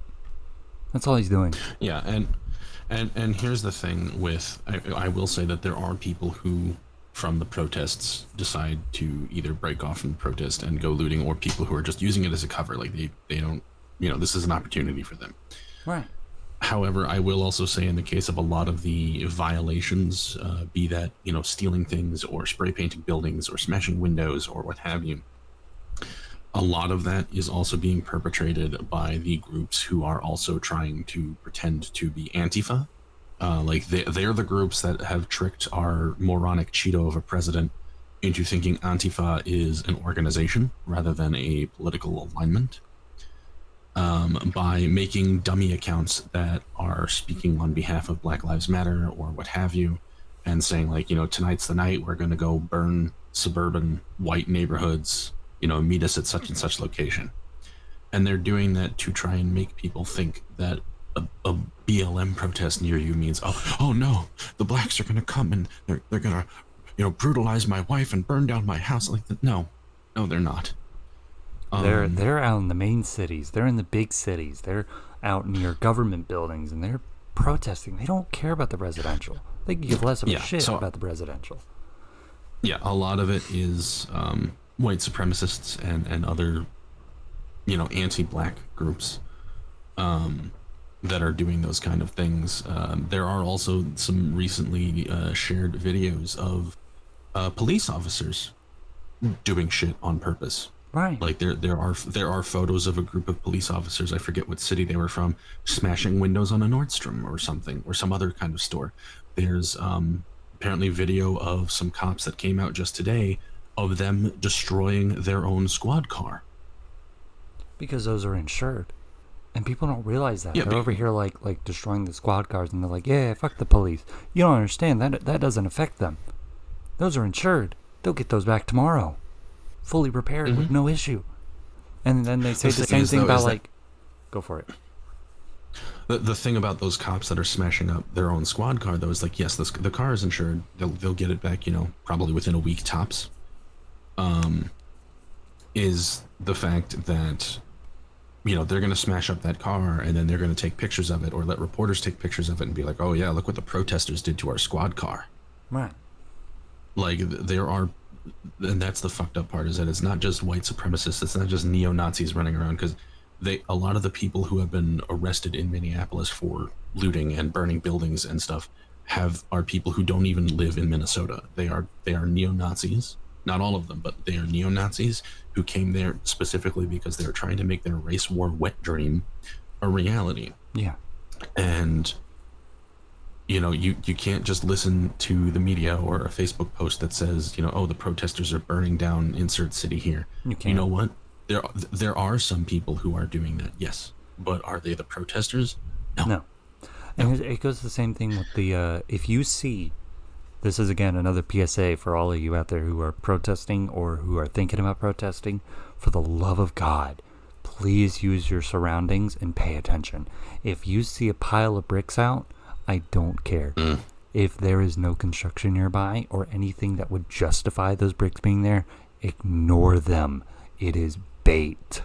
That's all he's doing. Yeah, and here's the thing with, I will say that there are people who, from the protests, decide to either break off from the protest and go looting, or people who are just using it as a cover. Like they don't, this is an opportunity for them. Right. However, I will also say in the case of a lot of the violations, be that, stealing things or spray painting buildings or smashing windows or what have you, a lot of that is also being perpetrated by the groups who are also trying to pretend to be Antifa. Like they're the groups that have tricked our moronic Cheeto of a president into thinking Antifa is an organization rather than a political alignment. By making dummy accounts that are speaking on behalf of Black Lives Matter or what have you, and saying like, tonight's the night, we're going to go burn suburban white neighborhoods, meet us at such and such location. And they're doing that to try and make people think that a BLM protest near you means, oh no, the blacks are going to come and they're going to, brutalize my wife and burn down my house. Like, no, they're not. They're out in the main cities. They're in the big cities. They're out near government buildings, and they're protesting. They don't care about the residential. They can give less of a shit about the residential. Yeah, a lot of it is white supremacists and other, anti-black groups that are doing those kind of things. There are also some recently shared videos of police officers doing shit on purpose. Right. Like there are photos of a group of police officers, I forget what city they were from, smashing windows on a Nordstrom or something, or some other kind of store. There's apparently video of some cops that came out just today of them destroying their own squad car. Because those are insured. And people don't realize that. Yeah, they're over here like destroying the squad cars, and they're like, yeah, fuck the police. You don't understand. That doesn't affect them. Those are insured. They'll get those back tomorrow. Fully repaired with no issue. And then they say the same thing about go for it. The thing about those cops that are smashing up their own squad car, though, is like, yes, the car is insured. They'll get it back, probably within a week tops. Is the fact that, they're going to smash up that car and then they're going to take pictures of it, or let reporters take pictures of it and be like, oh yeah, look what the protesters did to our squad car. Right. Like, there are, and that's the fucked up part, is that it's not just white supremacists, it's not just neo-Nazis running around, because a lot of the people who have been arrested in Minneapolis for looting and burning buildings and stuff are people who don't even live in Minnesota. They are neo-Nazis. Not all of them, but they are neo-Nazis who came there specifically because they were trying to make their race war wet dream a reality. Yeah. And you can't just listen to the media or a Facebook post that says, oh, the protesters are burning down insert city here. You can't. You know what? There are some people who are doing that, yes. But are they the protesters? No. And it goes the same thing with the, if you see, this is again another PSA for all of you out there who are protesting or who are thinking about protesting, for the love of God, please use your surroundings and pay attention. If you see a pile of bricks out, I don't care. If there is no construction nearby or anything that would justify those bricks being there, ignore them. It is bait.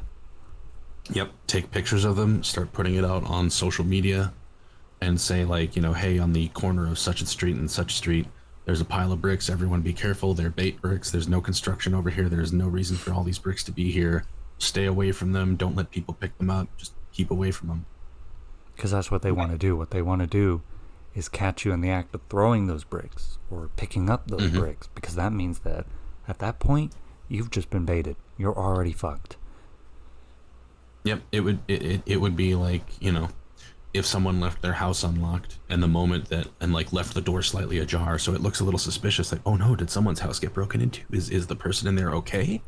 Yep. Take pictures of them, start putting it out on social media, and say like, hey, on the corner of such a street and such street, there's a pile of bricks. Everyone be careful. They're bait bricks. There's no construction over here. There's no reason for all these bricks to be here. Stay away from them. Don't let people pick them up. Just keep away from them. Because that's what they want to do. What they want to do is catch you in the act of throwing those bricks or picking up those bricks, because that means that at that point, you've just been baited. You're already fucked. Yep. It would be like, if someone left their house unlocked and the moment that, and like left the door slightly ajar, so it looks a little suspicious, like, oh no, did someone's house get broken into? Is the person in there okay?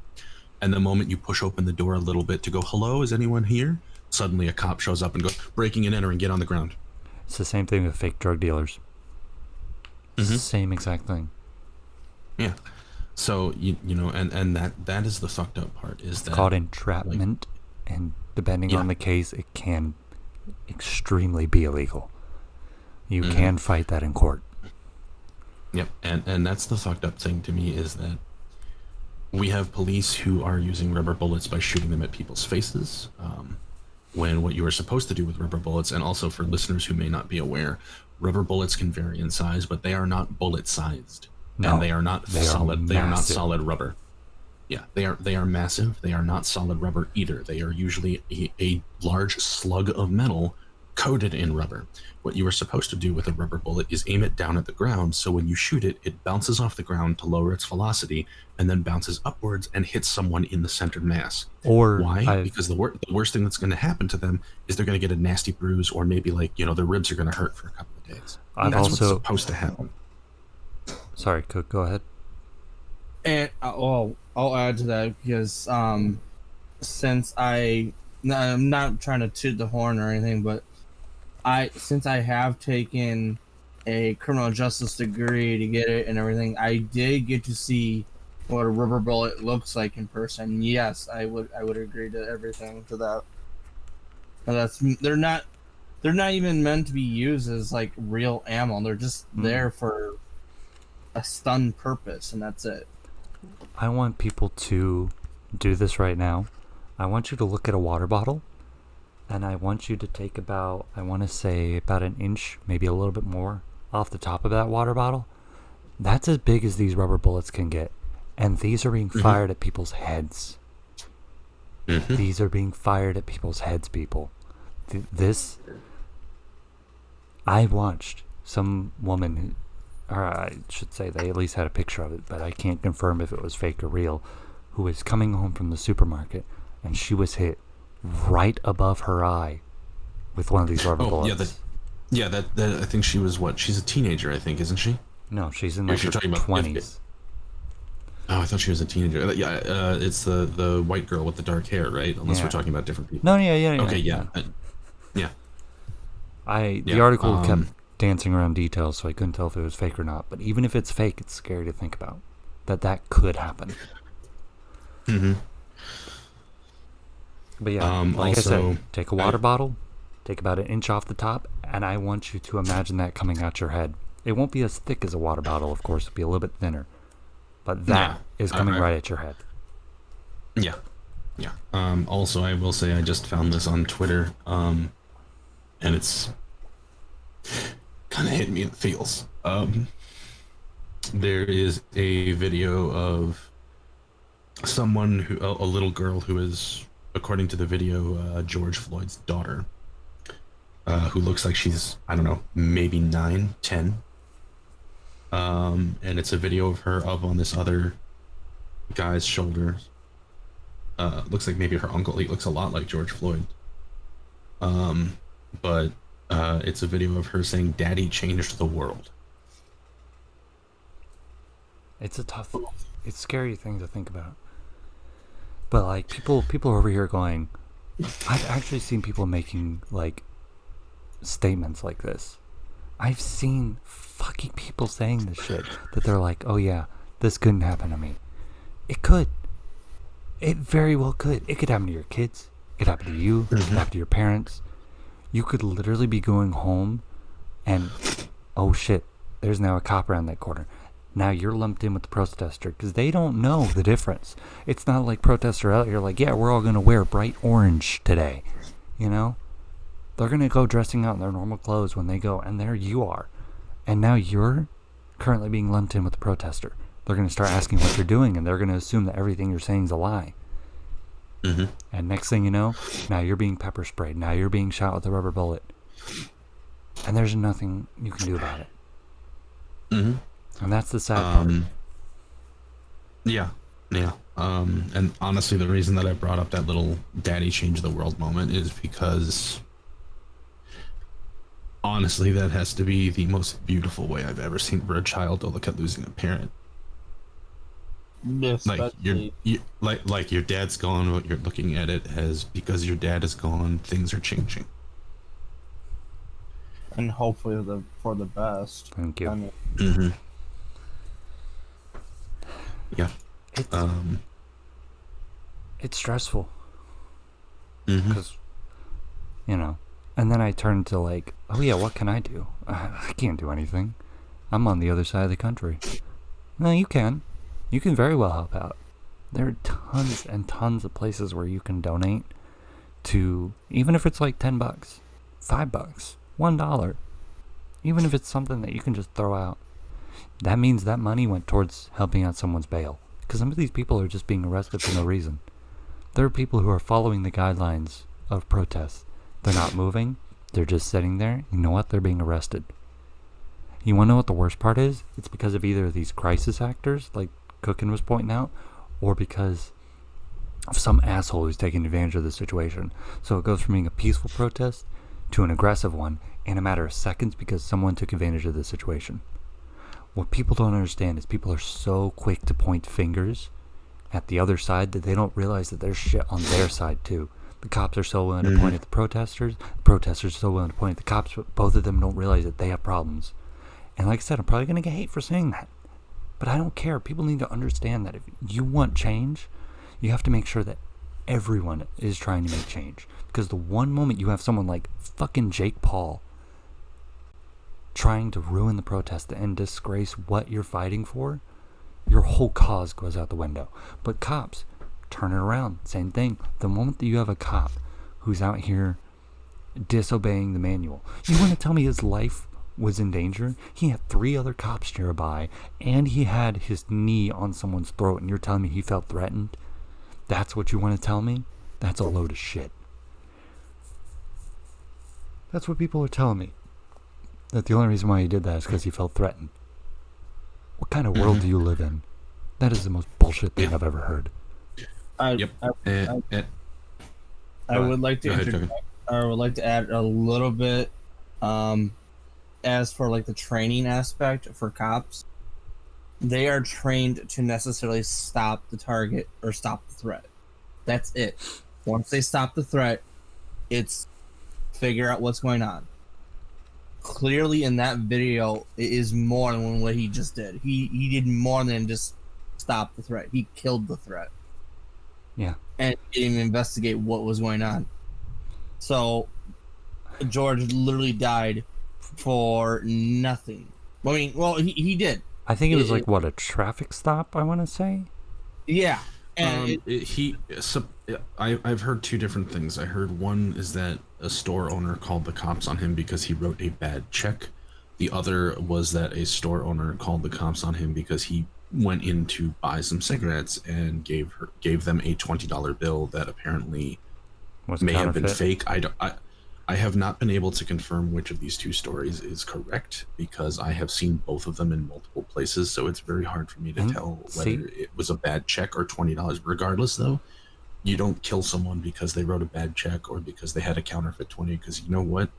And the moment you push open the door a little bit to go, hello, is anyone here? Suddenly a cop shows up and goes, breaking and entering, get on the ground. It's the same thing with fake drug dealers. Same exact thing. Yeah. So, and that is the fucked up part. Is that Called entrapment, and depending on the case, it can extremely be illegal. You can fight that in court. Yep. And that's the fucked up thing to me, is that we have police who are using rubber bullets by shooting them at people's faces, when what you are supposed to do with rubber bullets, and also for listeners who may not be aware, rubber bullets can vary in size, but they are not bullet sized. No, and they are not solid. They are not massive. solid rubber. Yeah, they are massive. They are not solid rubber either. They are usually a large slug of metal coated in rubber. What you are supposed to do with a rubber bullet is aim it down at the ground, so when you shoot it, it bounces off the ground to lower its velocity, and then bounces upwards and hits someone in the centered mass. Or why? Because the worst thing that's going to happen to them is they're going to get a nasty bruise, or maybe like, their ribs are going to hurt for a couple of days. And that's what's supposed to happen. Sorry, Cook, go ahead. And I'll add to that, because since I'm not trying to toot the horn or anything, but since I have taken a criminal justice degree to get it and everything, I did get to see what a rubber bullet looks like in person. Yes, I would agree to everything to that. And they're not even meant to be used as like real ammo. They're just there for a stun purpose, and that's it. I want people to do this right now. I want you to look at a water bottle, and I want you to take about, I want to say about an inch, maybe a little bit more, off the top of that water bottle. That's as big as these rubber bullets can get. And these are being fired at people's heads. These are being fired at people's heads, people. I watched some woman, or I should say they at least had a picture of it, but I can't confirm if it was fake or real, who was coming home from the supermarket, and she was hit right above her eye with one of these rubber bullets. That I think she was she's a teenager, I think, isn't she? No, she's in like her 20s. Oh, I thought she was a teenager. Yeah, it's the white girl with the dark hair, right? Unless we're talking about different people. No, yeah. Okay, yeah. The article kept dancing around details, so I couldn't tell if it was fake or not. But even if it's fake, it's scary to think about that could happen. But yeah, like I said, take a water bottle, take about an inch off the top, and I want you to imagine that coming out your head. It won't be as thick as a water bottle, of course. It'll be a little bit thinner. But that is coming right at your head. Yeah. Also, I will say I just found this on Twitter, and it's kind of hit me in the feels. There is a video of someone a little girl who is, according to the video, George Floyd's daughter, who looks like she's, I don't know, maybe 9, 10. And it's a video of her up on this other guy's shoulders. Looks like maybe her uncle. He looks a lot like George Floyd. But It's a video of her saying, "Daddy changed the world." It's a scary thing to think about. But like people are over here going, I've actually seen people making like statements like this. I've seen fucking people saying this shit that they're like, oh yeah, this couldn't happen to me. It could. It very well could. It could happen to your kids. It could happen to you. It could happen to your parents. You could literally be going home and, oh shit, there's now a cop around that corner. Now you're lumped in with the protester because they don't know the difference. It's not like protester out here like, yeah, we're all going to wear bright orange today. You know? They're going to go dressing out in their normal clothes when they go, and there you are. And now you're currently being lumped in with the protester. They're going to start asking what you're doing, and they're going to assume that everything you're saying is a lie. Mm-hmm. And next thing you know, now you're being pepper sprayed. Now you're being shot with a rubber bullet. And there's nothing you can do about it. Mm-hmm. And that's the sad part. Yeah. And honestly, the reason that I brought up that little "Daddy changed the world" moment is because, honestly, that has to be the most beautiful way I've ever seen for a child to look at losing a parent. Like like your dad's gone, but you're looking at it as because your dad is gone, things are changing. And hopefully for the best. Thank you. I mean, Mm-hmm. Yeah. It's stressful. Mm-hmm. Because, you know, and then I turn to like, oh yeah, what can I do? I can't do anything. I'm on the other side of the country. No, you can. You can very well help out. There are tons and tons of places where you can donate to, even if it's like $10, $5, $1, even if it's something that you can just throw out. That means that money went towards helping out someone's bail. Because some of these people are just being arrested for no reason. There are people who are following the guidelines of protests. They're not moving. They're just sitting there. You know what? They're being arrested. You want to know what the worst part is? It's because of either of these crisis actors, like Cookin was pointing out, or because of some asshole who's taking advantage of the situation. So it goes from being a peaceful protest to an aggressive one in a matter of seconds because someone took advantage of the situation. What people don't understand is people are so quick to point fingers at the other side that they don't realize that there's shit on their side too. The cops are so willing to point at the protesters are so willing to point at the cops, but both of them don't realize that they have problems. And like I said, I'm probably going to get hate for saying that. But I don't care. People need to understand that if you want change, you have to make sure that everyone is trying to make change. Because the one moment you have someone like fucking Jake Paul trying to ruin the protest and disgrace what you're fighting for, your whole cause goes out the window. But cops, turn it around. Same thing. The moment that you have a cop who's out here disobeying the manual, you want to tell me his life was in danger? He had 3 other cops nearby, and he had his knee on someone's throat, and you're telling me he felt threatened? That's what you want to tell me? That's a load of shit. That's what people are telling me. That the only reason why he did that is because he felt threatened. What kind of world do you live in? That is the most bullshit thing I've ever heard. I would like to interject. I would like to add a little bit as for like the training aspect for cops. They are trained to necessarily stop the target or stop the threat. That's it. Once they stop the threat, it's figure out what's going on. Clearly in that video, it is more than what he just did. He did more than just stop the threat. He killed the threat. Yeah. And didn't even investigate what was going on. So George literally died for nothing. I mean, well, he did. I think it was like, what, a traffic stop, I want to say? Yeah. And I've heard 2 different things. I heard one is that a store owner called the cops on him because he wrote a bad check. The other was that a store owner called the cops on him because he went in to buy some cigarettes and gave them a $20 bill that apparently may have been fake. I have not been able to confirm which of these 2 stories is correct because I have seen both of them in multiple places, so it's very hard for me to tell whether it was a bad check or $20. Regardless, though, you don't kill someone because they wrote a bad check or because they had a counterfeit 20, because you know what?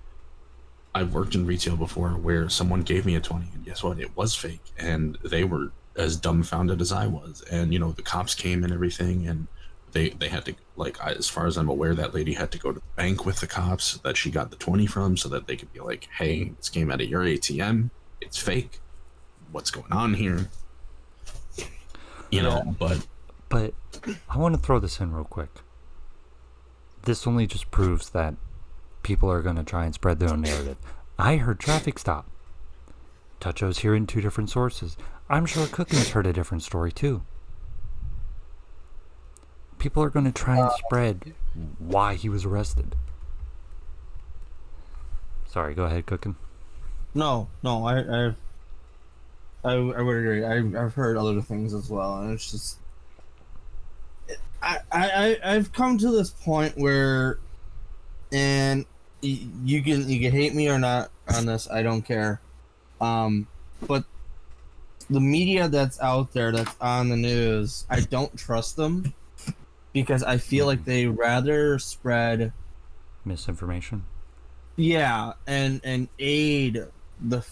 I've worked in retail before where someone gave me a 20 and guess what? It was fake and they were as dumbfounded as I was. And, the cops came and everything and they had to, as far as I'm aware, that lady had to go to the bank with the cops that she got the 20 from so that they could be like, hey, this came out of your ATM. It's fake. What's going on here? But I want to throw this in real quick. This only just proves that people are going to try and spread their own narrative. I heard traffic stop. Toucho's hearing 2 different sources. I'm sure Cookin's heard a different story too. People are going to try and spread why he was arrested. Sorry, go ahead, Cookin. No, I would agree. I've heard other things as well, and it's just I've come to this point where, and you can hate me or not on this, I don't care. But the media that's out there, that's on the news, I don't trust them because I feel like they rather spread misinformation. Yeah, and aid the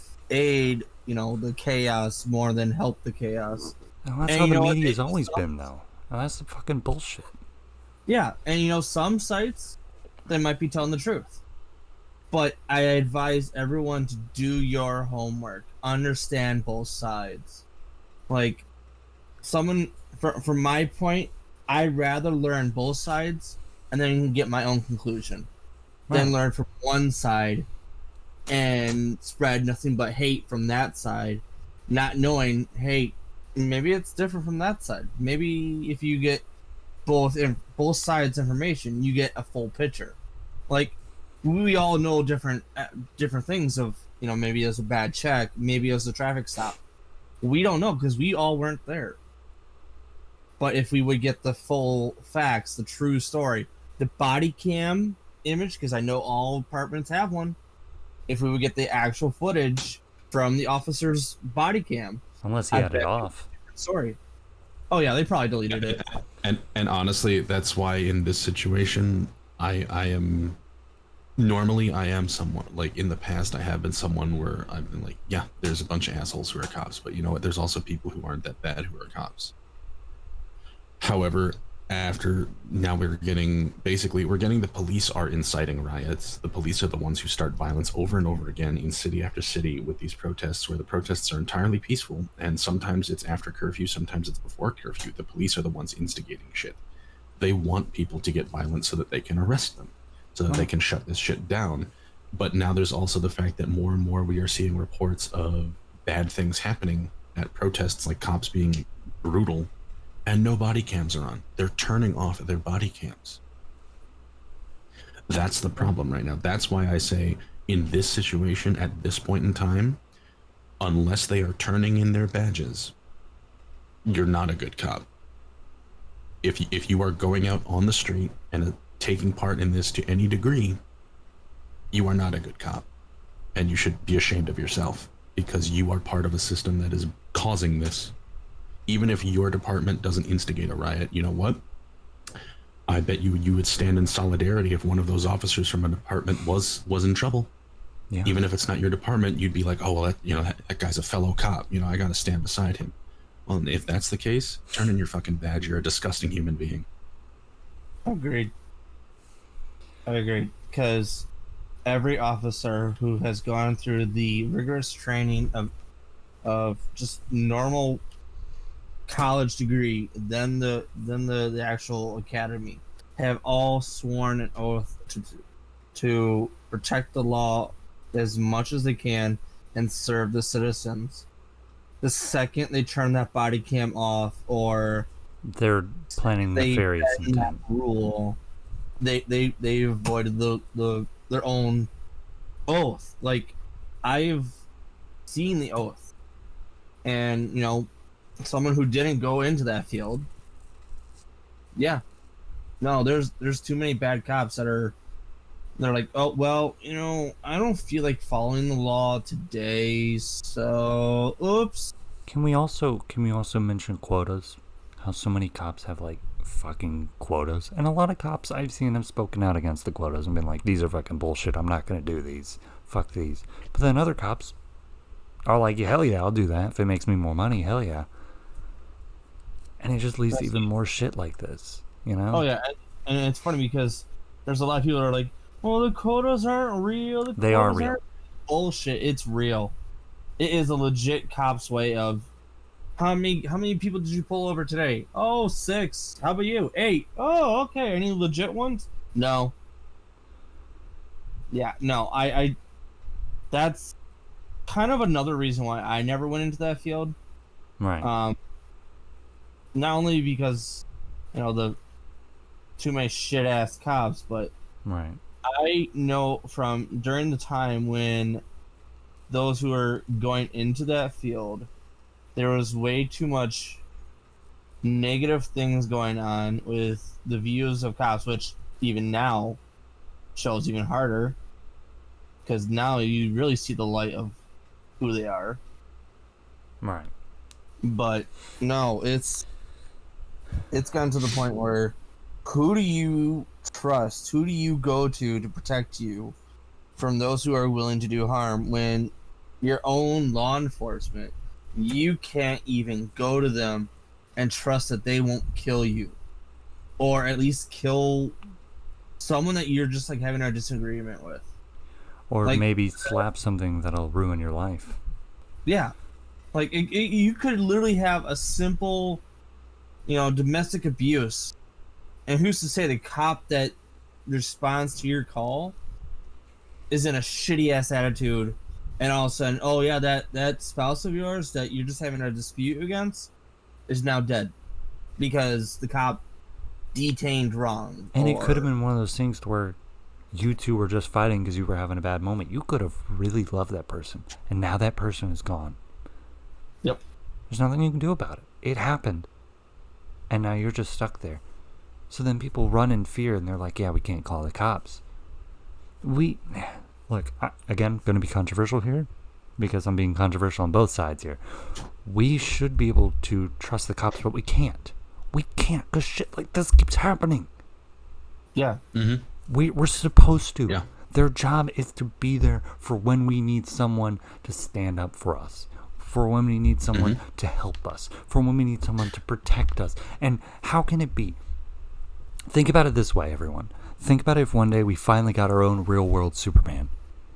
chaos more than help the chaos. Well, that's how the media's always been, though. Well, that's the fucking bullshit. Yeah, and some sites, they might be telling the truth. But I advise everyone to do your homework. Understand both sides. Like, from my point, I'd rather learn both sides and then get my own conclusion. Right. Than learn from one side and spread nothing but hate from that side, not knowing, hey, maybe it's different from that side. Maybe if you get both sides information, you get a full picture. Like, we all know different things of, maybe it was a bad check, maybe it was a traffic stop. We don't know because we all weren't there. But if we would get the full facts, the true story, the body cam image, because I know all departments have one, if we would get the actual footage from the officer's body cam. Unless he had it off. Sorry. Oh yeah, they probably deleted it. And honestly, that's why in this situation, I am someone, like, in the past I have been someone where I've been like, yeah, there's a bunch of assholes who are cops, but you know what, there's also people who aren't that bad who are cops. However, now we're getting the police are inciting riots. The police are the ones who start violence over and over again in city after city with these protests, where the protests are entirely peaceful, and sometimes it's after curfew, sometimes it's before curfew. The police are the ones instigating shit. They want people to get violent so that they can arrest them, so that they can shut this shit down. But now there's also the fact that more and more we are seeing reports of bad things happening at protests, like cops being brutal, and no body cams are on. They're turning off their body cams. That's the problem right now. That's why I say, in this situation, at this point in time, unless they are turning in their badges, you're not a good cop. If you are going out on the street and taking part in this to any degree, you are not a good cop. And you should be ashamed of yourself, because you are part of a system that is causing this. Even if your department doesn't instigate a riot, you know what? I bet you would stand in solidarity if one of those officers from a department was in trouble. Yeah. Even if it's not your department, you'd be like, oh, well, that guy's a fellow cop. I got to stand beside him. Well, if that's the case, turn in your fucking badge. You're a disgusting human being. Agreed. I agree. Because every officer who has gone through the rigorous training of just normal college degree, then the actual academy, have all sworn an oath to protect the law as much as they can and serve the citizens. The second they turn that body cam off, or they're planning nefarious intent, rule, they avoided their own oath. Like, I've seen the oath, and someone who didn't go into that field. Yeah. No, there's too many bad cops they're like, oh, well, I don't feel like following the law today, so oops. Can we also mention quotas? How so many cops have like fucking quotas, and a lot of cops I've seen have spoken out against the quotas and been like, these are fucking bullshit, I'm not gonna do these. fuck these. But then other cops are like, yeah, hell yeah, I'll do that. If it makes me more money, hell yeah. And it just leads to even more shit like this, you know? Oh yeah, and it's funny because there's a lot of people that are like, well, the quotas aren't real. They are real. Bullshit, it's real. It is a legit cop's way of, how many people did you pull over today? Oh, 6. How about you? 8. Oh, okay. Any legit ones? No. Yeah, no. I that's kind of another reason why I never went into that field. Right. Not only because, the too many shit ass cops, but Right. I know from during the time when those who are going into that field, there was way too much negative things going on with the views of cops, which even now shows even harder, because now you really see the light of who they are. Right. But no, it's gotten to the point where, who do you trust? Who do you go to protect you from those who are willing to do harm, when your own law enforcement, you can't even go to them and trust that they won't kill you, or at least kill someone that you're just like having a disagreement with, Or like, maybe slap something that'll ruin your life. yeah, like you could literally have a simple, domestic abuse, and who's to say the cop that responds to your call is in a shitty ass attitude, and all of a sudden, oh yeah, that spouse of yours that you're just having a dispute against is now dead because the cop detained wrong. And it could have been one of those things to where you two were just fighting because you were having a bad moment. You could have really loved that person, and now that person is gone. Yep. There's nothing you can do about it. It happened. And now you're just stuck there. So then people run in fear, and they're like, yeah, we can't call the cops. Look, again, going to be controversial here, because I'm being controversial on both sides here. We should be able to trust the cops, but we can't. We can't, because shit like this keeps happening. Yeah. Mm-hmm. We're supposed to. Yeah. Their job is to be there for when we need someone to stand up for us, for when we need someone to help us, for when we need someone to protect us. And how can it be? Think about it this way, everyone. Think about it if one day we finally got our own real-world Superman.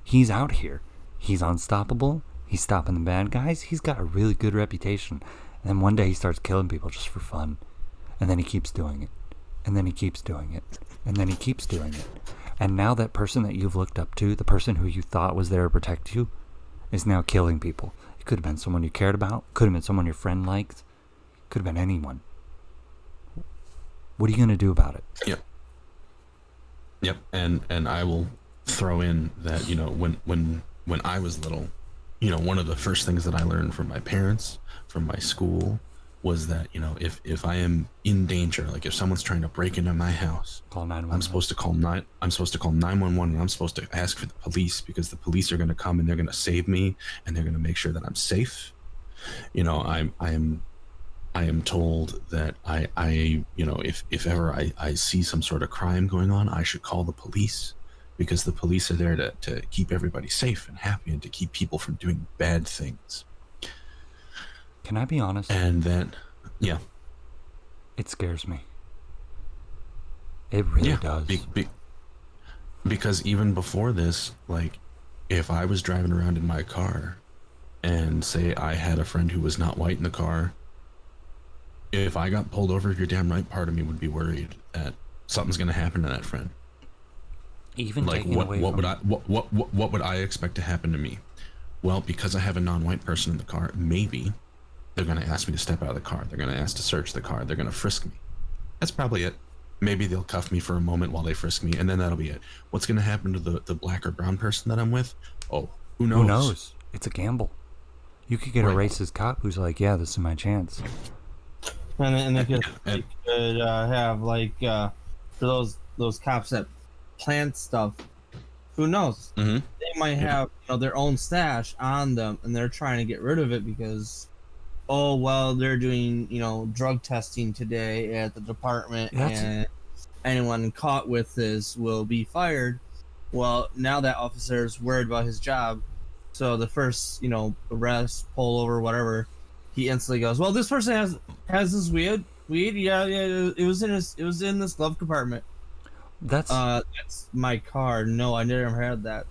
He's out here. He's unstoppable. He's stopping the bad guys. He's got a really good reputation. And then one day he starts killing people just for fun. And then he keeps doing it. And then he keeps doing it. And then he keeps doing it. And now that person that you've looked up to, the person who you thought was there to protect you, is now killing people. It could have been someone you cared about. Could have been someone your friend liked. Could have been anyone. What are you going to do about it? Yep. And I will throw in that, when I was little, one of the first things that I learned from my parents, from my school, was that, if I am in danger, like if someone's trying to break into my house, Call 911. I'm supposed to call 911, and I'm supposed to ask for the police, because the police are going to come and they're going to save me, and they're going to make sure that I'm safe. I am told that if ever I see some sort of crime going on, I should call the police, because the police are there to keep everybody safe and happy, and to keep people from doing bad things. Can I be honest? And then, yeah. It scares me. It really does. Because even before this, like, if I was driving around in my car and say I had a friend who was not white in the car, if I got pulled over, you're damn right, part of me would be worried that something's going to happen to that friend. Even like, what would I expect to happen to me? Well, because I have a non-white person in the car, maybe they're going to ask me to step out of the car. They're going to ask to search the car. They're going to frisk me. That's probably it. Maybe they'll cuff me for a moment while they frisk me, and then that'll be it. What's going to happen to the black or brown person that I'm with? Oh, who knows? Who knows? It's a gamble. You could get a racist cop who's like, yeah, this is my chance. And they could have, like, for those cops that plant stuff, who knows? Mm-hmm. They might have their own stash on them, and they're trying to get rid of it because, oh, well, they're doing, drug testing today at the department, and anyone caught with this will be fired. Well, now that officer is worried about his job, so the first, arrest, pull over, whatever, he instantly goes, "Well, this person has this weed. Yeah, it was in this glove compartment. That's That's my car. No, I never had that.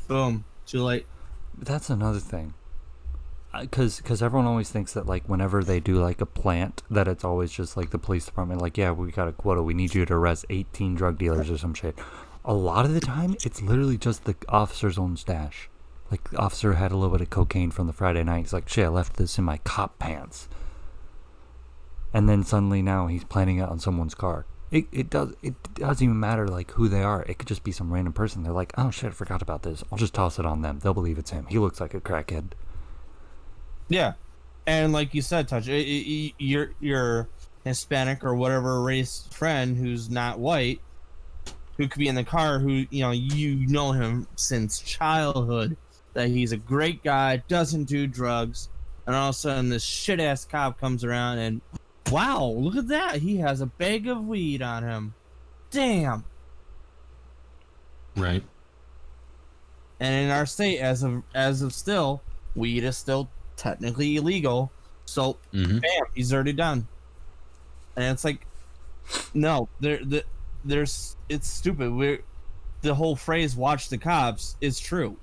Boom, too late." that's another thing. Because everyone always thinks that, like, whenever they do, like, a plant, that it's always just, like, the police department, like, yeah, we got a quota, we need you to arrest 18 drug dealers or some shit. A lot of the time, it's literally just the officer's own stash. Like, the officer had a little bit of cocaine from the Friday night. He's like, shit, I left this in my cop pants. And then suddenly now he's planning it on someone's car. It doesn't even matter, like, who they are. It could just be some random person. They're like, oh, shit, I forgot about this. I'll just toss it on them. They'll believe it's him. He looks like a crackhead. Yeah, and like you said, Touch, your Hispanic or whatever race friend who's not white, who could be in the car, who you know him since childhood, that he's a great guy, doesn't do drugs, and all of a sudden this shit ass cop comes around and, wow, look at that, he has a bag of weed on him. Damn. Right. And in our state, as of still, weed is still technically illegal, so bam, he's already done. And it's like, no, there's it's stupid. The whole phrase "watch the cops" is true.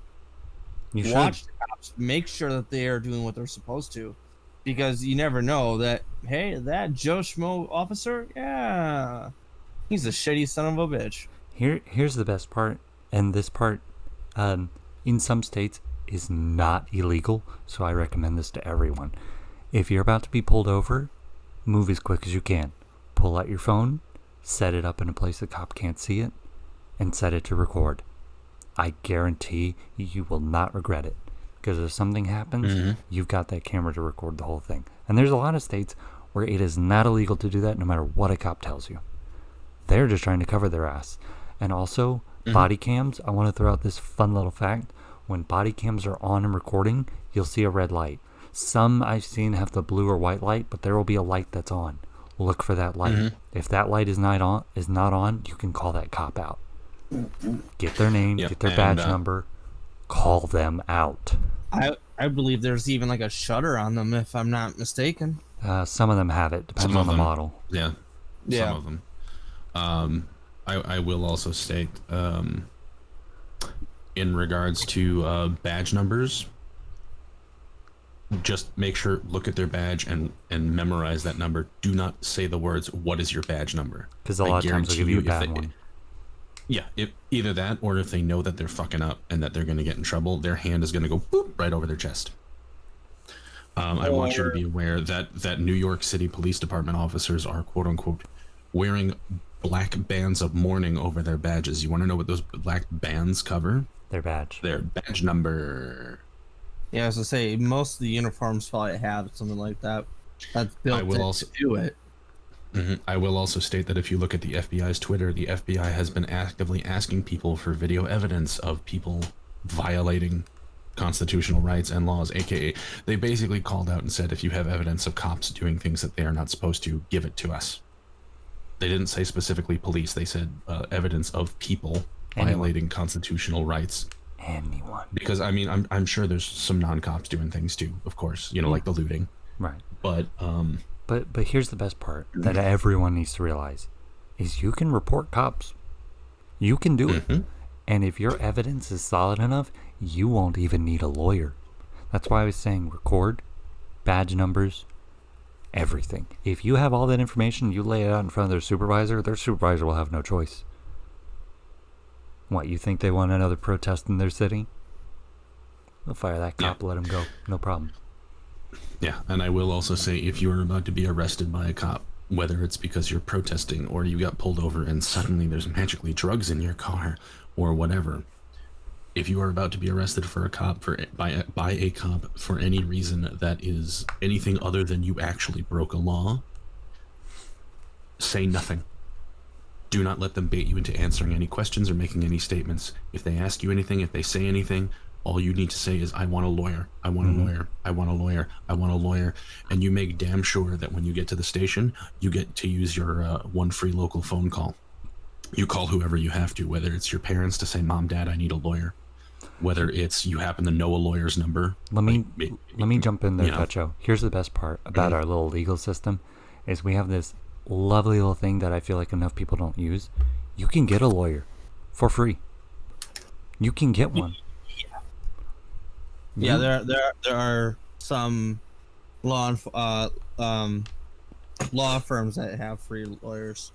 You should. Watch the cops, make sure that they are doing what they're supposed to, because you never know that, hey, that Joe Schmo officer, yeah, he's a shitty son of a bitch. Here's the best part, and this part, in some states, is not illegal, so I recommend this to everyone. If you're about to be pulled over, move as quick as you can. Pull out your phone, set it up in a place the cop can't see it, and set it to record. I guarantee you will not regret it, because if something happens, you've got that camera to record the whole thing. And there's a lot of states where it is not illegal to do that, no matter what a cop tells you. They're just trying to cover their ass. And also, body cams, I want to throw out this fun little fact. When body cams are on and recording, you'll see a red light. Some I've seen have the blue or white light, but there will be a light that's on. Look for that light. If that light is not on, you can call that cop out. Get their name, get their badge number, call them out. I believe there's even like a shutter on them, if I'm not mistaken. Some of them have it. Depends on the model. Yeah. Some of them. I will also state, in regards to badge numbers, just make sure, look at their badge and memorize that number. Do not say the words, "What is your badge number?" Because a lot of times they'll give you a bad one. Yeah, either that, or if they know that they're fucking up and that they're going to get in trouble, their hand is going to go boop right over their chest. I want you to be aware that New York City Police Department officers are, quote unquote, wearing black bands of mourning over their badges. You want to know what those black bands cover? Their badge. Their badge number. Yeah, as I say, most of the uniforms probably have something like that. That's built to do it. I will also state that if you look at the FBI's Twitter, the FBI has been actively asking people for video evidence of people violating constitutional rights and laws, aka they basically called out and said, if you have evidence of cops doing things that they are not supposed to, give it to us. They didn't say specifically police, they said evidence of people violating constitutional rights. Anyone. Because I mean, I'm sure there's some non-cops doing things too, of course, like the looting. Right. But here's the best part that everyone needs to realize is you can report cops. You can do it. And if your evidence is solid enough, you won't even need a lawyer. That's why I was saying record, badge numbers, everything. If you have all that information, you lay it out in front of their supervisor will have no choice. What, you think they want another protest in their city? They'll fire that cop, let him go. No problem. Yeah, and I will also say, if you are about to be arrested by a cop, whether it's because you're protesting or you got pulled over and suddenly there's magically drugs in your car or whatever, if you are about to be arrested for a cop by a cop for any reason that is anything other than you actually broke a law, say nothing. Do not let them bait you into answering any questions or making any statements. If they ask you anything, if they say anything, all you need to say is, I want a lawyer, I want a lawyer, I want a lawyer, I want a lawyer. And you make damn sure that when you get to the station, you get to use your one free local phone call. You call whoever you have to, whether it's your parents to say, "Mom, Dad, I need a lawyer," whether it's you happen to know a lawyer's number. Let me jump in there, you know. Toucho. Here's the best part about our little legal system is we have this lovely little thing that I feel like enough people don't use. You can get a lawyer for free. You can get one. Yeah, there are some law firms that have free lawyers.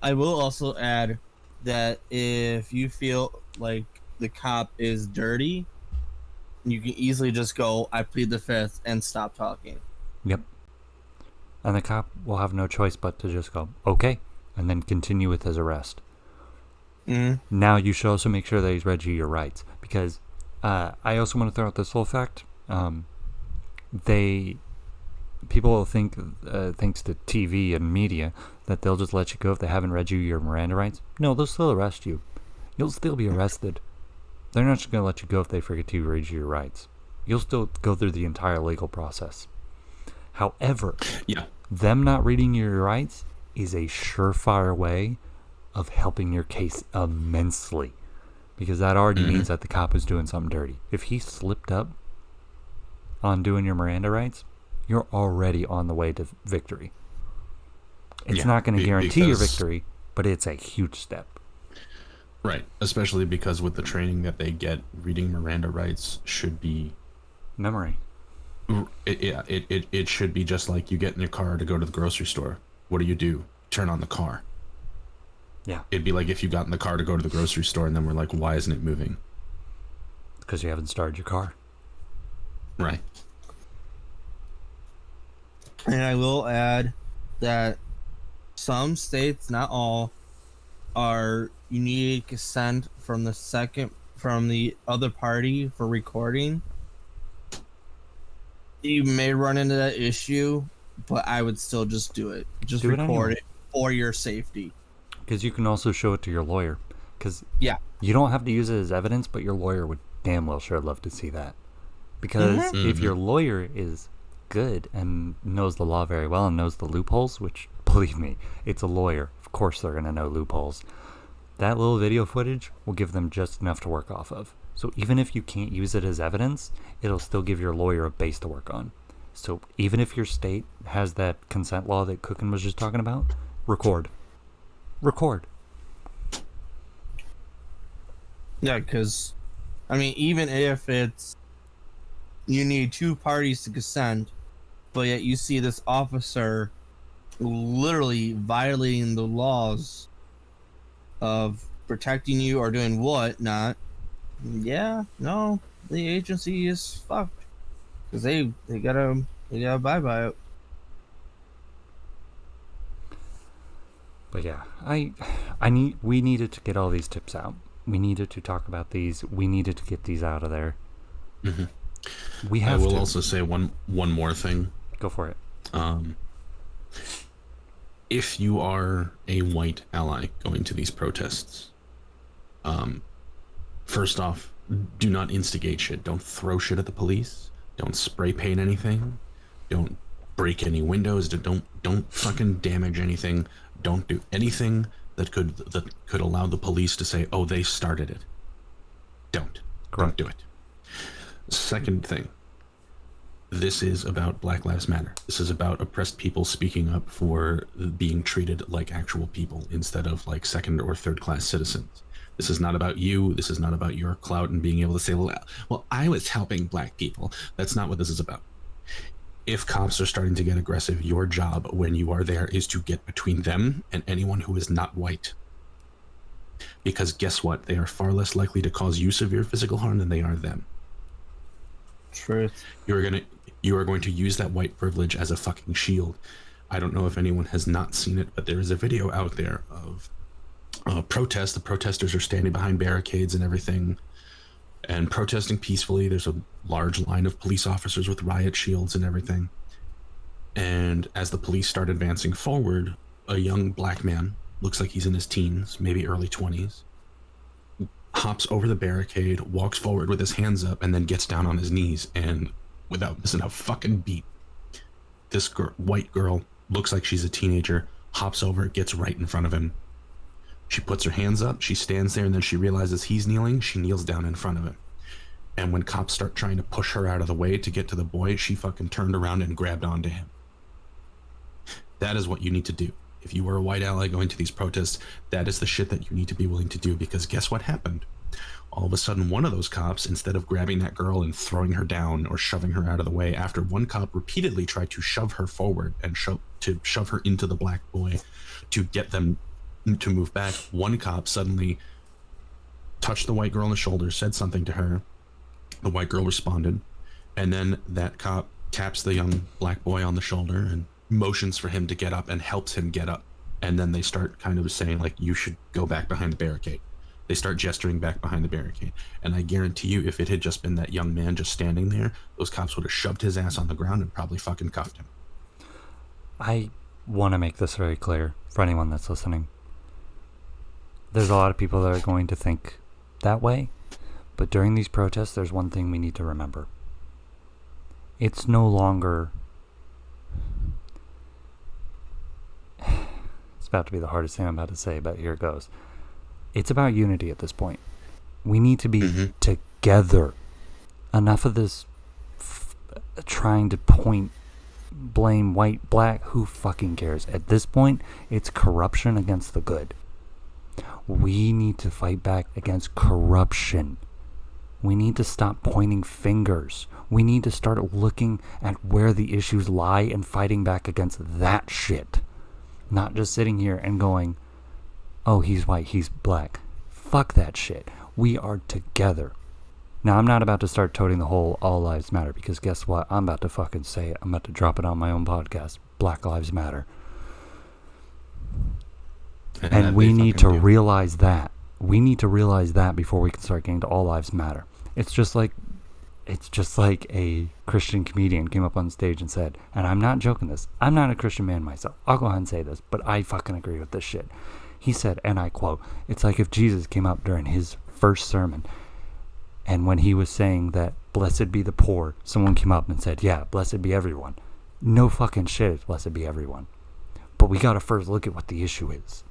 I will also add that if you feel like the cop is dirty, you can easily just go, "I plead the fifth," and stop talking. Yep. And the cop will have no choice but to just go, "Okay," and then continue with his arrest. Now you should also make sure that he's read you your rights, because I also want to throw out this little fact. People will think, thanks to TV and media, that they'll just let you go if they haven't read you your Miranda rights. No, they'll still arrest you. You'll still be arrested. They're not just going to let you go if they forget to read you your rights. You'll still go through the entire legal process. However, them not reading your rights is a surefire way of helping your case immensely, because that already means that the cop is doing something dirty. If he slipped up on doing your Miranda rights, you're already on the way to victory. It's not going to guarantee your victory, but it's a huge step. Right, especially because with the training that they get, reading Miranda rights should be memory. It should be just like you get in your car to go to the grocery store. What do? Turn on the car. Yeah. It'd be like if you got in the car to go to the grocery store and then we're like, why isn't it moving? Because you haven't started your car. Right. And I will add that some states, not all, you need consent from the other party for recording. You may run into that issue, but I would still just do it. Just record it for your safety. Because you can also show it to your lawyer. Because you don't have to use it as evidence, but your lawyer would damn well sure love to see that. Because if your lawyer is good and knows the law very well and knows the loopholes, which, believe me, it's a lawyer. Of course they're going to know loopholes. That little video footage will give them just enough to work off of. So even if you can't use it as evidence, it'll still give your lawyer a base to work on. So even if your state has that consent law that Cookin was just talking about, record. Yeah, because, I mean, even if it's, you need two parties to consent, but yet you see this officer literally violating the laws of protecting you or doing whatnot, the agency is fucked. Because they gotta abide by it. But yeah, we needed to get all these tips out. We needed to talk about these. We needed to get these out of there. I will also say one more thing. Go for it. If you are a white ally going to these protests, first off, do not instigate shit. Don't throw shit at the police. Don't spray paint anything. Don't break any windows. Don't fucking damage anything. Don't do anything that could allow the police to say, "Oh, they started it." Don't do it. Second thing, this is about Black Lives Matter. This is about oppressed people speaking up for being treated like actual people instead of like second or third class citizens. This is not about you. This is not about your clout and being able to say, well, I was helping black people. That's not what this is about. If cops are starting to get aggressive, your job when you are there is to get between them and anyone who is not white. Because guess what? They are far less likely to cause you severe physical harm than they are them. Truth. You are going to use that white privilege as a fucking shield. I don't know if anyone has not seen it, but there is a video out there of protest. The protesters are standing behind barricades and everything and protesting peacefully. There's a large line of police officers with riot shields and everything. And as the police start advancing forward, a young black man, looks like he's in his teens, maybe early 20s, hops over the barricade, walks forward with his hands up, and then gets down on his knees. And without missing a fucking beat, this white girl, looks like she's a teenager, hops over, gets right in front of him. She puts her hands up, she stands there, and then she realizes he's kneeling. She kneels down in front of him. And when cops start trying to push her out of the way to get to the boy, she fucking turned around and grabbed onto him. That is what you need to do. If you were a white ally going to these protests, that is the shit that you need to be willing to do, because guess what happened? All of a sudden, one of those cops, instead of grabbing that girl and throwing her down or shoving her out of the way, after one cop repeatedly tried to shove her forward and shove her into the black boy to get them to move back, one cop suddenly touched the white girl on the shoulder, said something to her. The white girl responded, and then that cop taps the young black boy on the shoulder and motions for him to get up and helps him get up. And then they start kind of saying, like, you should go back behind the barricade. They start gesturing back behind the barricade. And I guarantee you, if it had just been that young man just standing there, those cops would have shoved his ass on the ground and probably fucking cuffed him. I want to make this very clear for anyone that's listening. There's a lot of people that are going to think that way, but during these protests, there's one thing we need to remember. It's no longer... It's about to be the hardest thing I'm about to say, but here it goes. It's about unity at this point. We need to be together. Enough of this trying to blame white, black, who fucking cares? At this point, it's corruption against the good. We need to fight back against corruption. We need to stop pointing fingers. We need to start looking at where the issues lie and fighting back against that shit. Not just sitting here and going, oh, he's white, he's black. Fuck that shit. We are together. Now, I'm not about to start toting the whole all lives matter, because guess what? I'm about to fucking say it. I'm about to drop it on my own podcast. Black Lives Matter. And we need to realize that. We need to realize that before we can start getting to all lives matter. It's just like a Christian comedian came up on stage and said, and I'm not joking this, I'm not a Christian man myself. I'll go ahead and say this, but I fucking agree with this shit. He said, and I quote, it's like if Jesus came up during his first sermon, and when he was saying that blessed be the poor, someone came up and said, yeah, blessed be everyone. No fucking shit, blessed be everyone. But we gotta first look at what the issue is.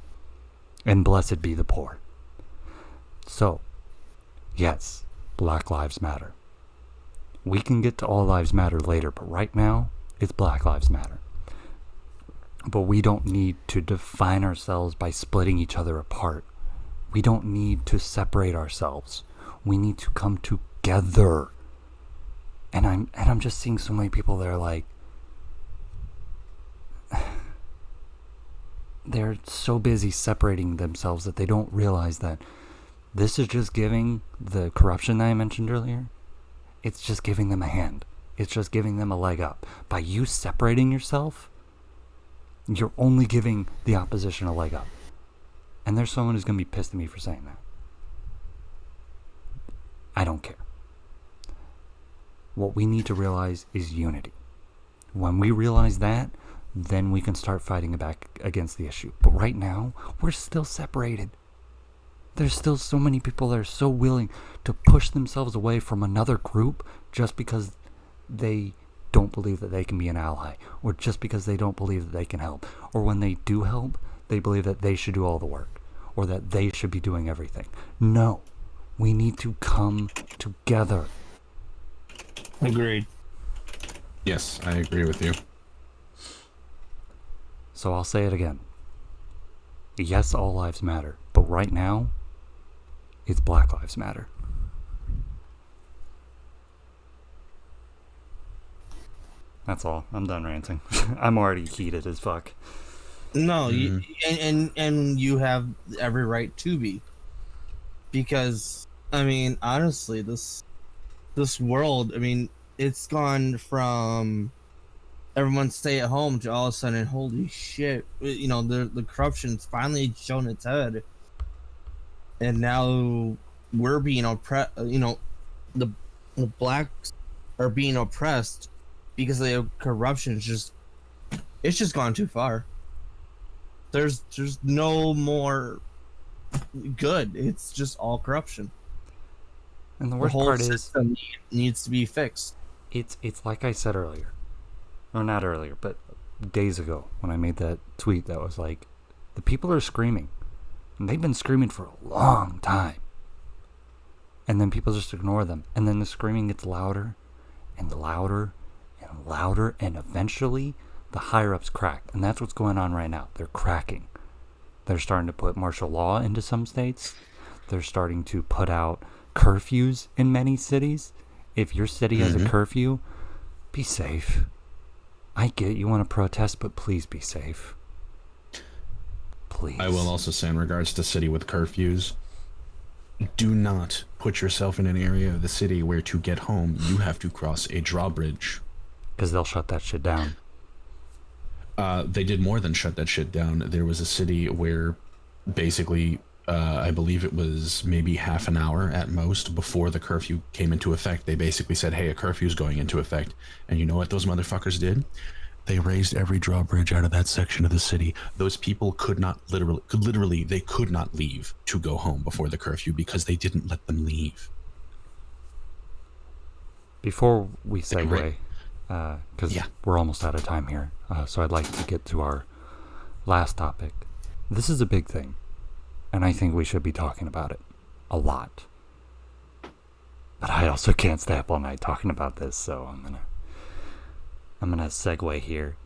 And blessed be the poor. So, yes, Black Lives Matter. We can get to all lives matter later, but right now, it's Black Lives Matter. But we don't need to define ourselves by splitting each other apart. We don't need to separate ourselves. We need to come together. And I'm just seeing so many people that are like, they're so busy separating themselves that they don't realize that this is just giving the corruption that I mentioned earlier. It's just giving them a hand. It's just giving them a leg up. By you separating yourself, you're only giving the opposition a leg up. And there's someone who's going to be pissed at me for saying that. I don't care. What we need to realize is unity. When we realize that, then we can start fighting back against the issue. But right now, we're still separated. There's still so many people that are so willing to push themselves away from another group just because they don't believe that they can be an ally, or just because they don't believe that they can help, or when they do help, they believe that they should do all the work, or that they should be doing everything. No, we need to come together. Agreed. Yes, I agree with you. So I'll say it again. Yes, all lives matter, but right now, it's Black Lives Matter. That's all. I'm done ranting. I'm already heated as fuck. No, and you have every right to be, because I mean, honestly, this world, I mean, it's gone from everyone stay at home to all of a sudden, holy shit, you know, the corruption's finally shown its head, and now we're being oppressed. You know, the blacks are being oppressed because the corruption is it's just gone too far. There's no more good. It's just all corruption. And the worst part is needs to be fixed. It's like I said earlier. Or not earlier, but days ago when I made that tweet that was like, the people are screaming. And they've been screaming for a long time. And then people just ignore them. And then the screaming gets louder and louder and louder. And eventually, the higher-ups crack. And that's what's going on right now. They're cracking. They're starting to put martial law into some states. They're starting to put out curfews in many cities. If your city has a curfew, be safe. I get you want to protest, but please be safe. Please. I will also say in regards to city with curfews, do not put yourself in an area of the city where to get home, you have to cross a drawbridge. Because they'll shut that shit down. They did more than shut that shit down. There was a city where basically, I believe it was maybe half an hour at most before the curfew came into effect. They basically said, hey, a curfew's going into effect. And you know what those motherfuckers did? They raised every drawbridge out of that section of the city. Those people could not literally, they could not leave to go home before the curfew because they didn't let them leave. Before we segue, because we're almost out of time here, so I'd like to get to our last topic. This is a big thing, and I think we should be talking about it a lot. But I also can't stay up all night talking about this, so I'm gonna segue here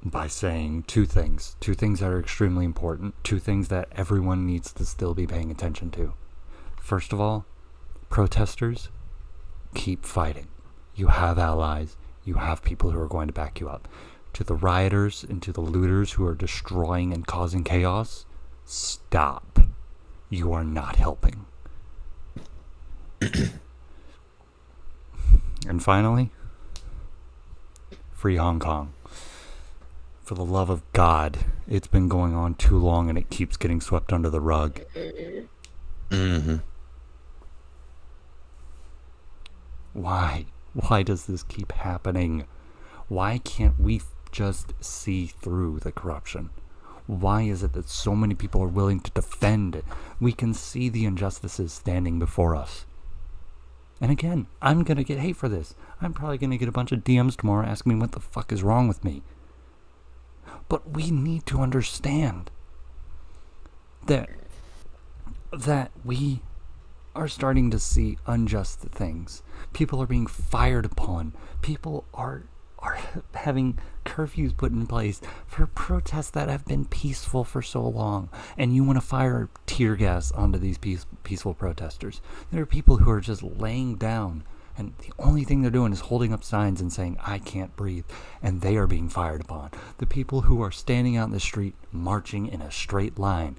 by saying two things that are extremely important, two things that everyone needs to still be paying attention to. First of all, protesters, keep fighting. You have allies. You have people who are going to back you up. To the rioters and to the looters who are destroying and causing chaos, stop. You are not helping. And finally, free Hong Kong. For the love of God, it's been going on too long and it keeps getting swept under the rug. Why? Why does this keep happening? Why can't we just see through the corruption? Why is it that so many people are willing to defend it? We can see the injustices standing before us. And again, I'm going to get hate for this. I'm probably going to get a bunch of DMs tomorrow asking me what the fuck is wrong with me. But we need to understand that we are starting to see unjust things. People are being fired upon. People are having curfews put in place for protests that have been peaceful for so long. And you want to fire tear gas onto these peaceful protesters. There are people who are just laying down, and the only thing they're doing is holding up signs and saying, I can't breathe. And they are being fired upon. The people who are standing out in the street marching in a straight line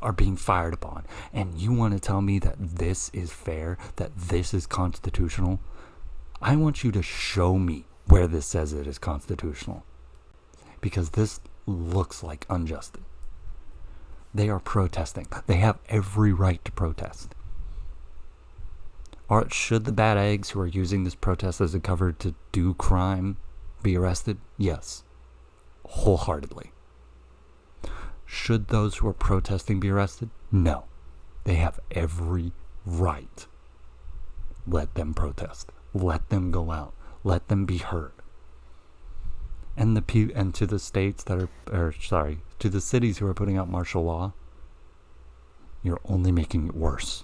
are being fired upon. And you want to tell me that this is fair, that this is constitutional? I want you to show me where this says it is constitutional. Because this looks like injustice. They are protesting. They have every right to protest. Or should the bad eggs who are using this protest as a cover to do crime be arrested? Yes. Wholeheartedly. Should those who are protesting be arrested? No. They have every right. Let them protest. Let them go out. Let them be heard. And to the states that to the cities who are putting out martial law, you're only making it worse.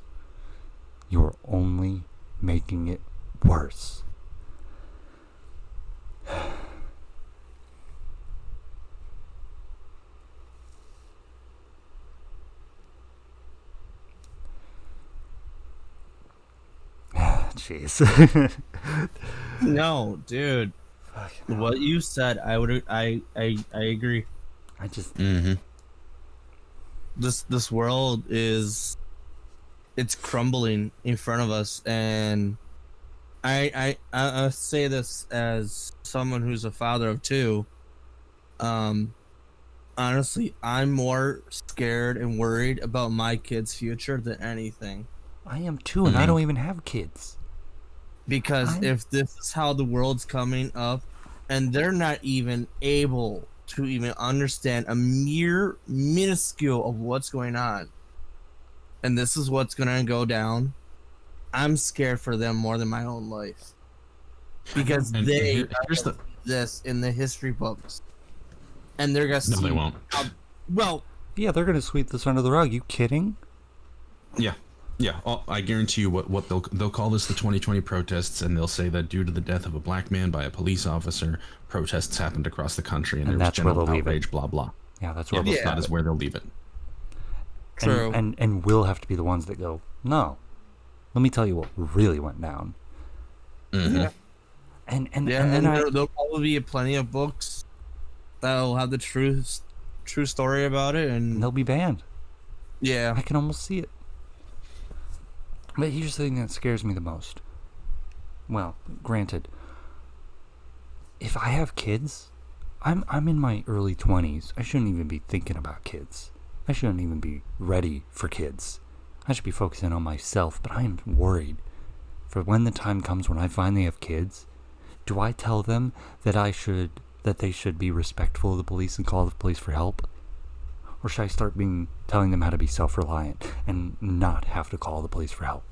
You're only making it worse. Jeez. No, dude. What you said, I agree. I just This world it's crumbling in front of us, and I say this as someone who's a father of two. Honestly, I'm more scared and worried about my kids' future than anything. I am too, and I don't even have kids. Because if this is how the world's coming up, and they're not even able to even understand a mere minuscule of what's going on, and this is what's gonna go down, I'm scared for them more than my own life. Because here's this in the history books, and they're gonna see. No, they won't. Well, Yeah, they're gonna sweep this under the rug. You kidding? Yeah. Yeah, I guarantee you what they'll call this the 2020 protests, and they'll say that due to the death of a black man by a police officer, protests happened across the country, and there was that's where general they'll leave it. outrage, blah blah. Yeah, that's where That is where they'll leave it. True. And we'll have to be the ones that go, no. Let me tell you what really went down. Mm-hmm. Yeah. And then there'll probably be plenty of books that'll have the true story about it, and they'll be banned. yeah, I can almost see it. But here's the thing that scares me the most. Well, granted, if I have kids, I'm in my early 20s. I shouldn't even be thinking about kids. I shouldn't even be ready for kids. I should be focusing on myself, but I am worried for when the time comes when I finally have kids. Do I tell them that they should be respectful of the police and call the police for help? Or should I start telling them how to be self-reliant and not have to call the police for help?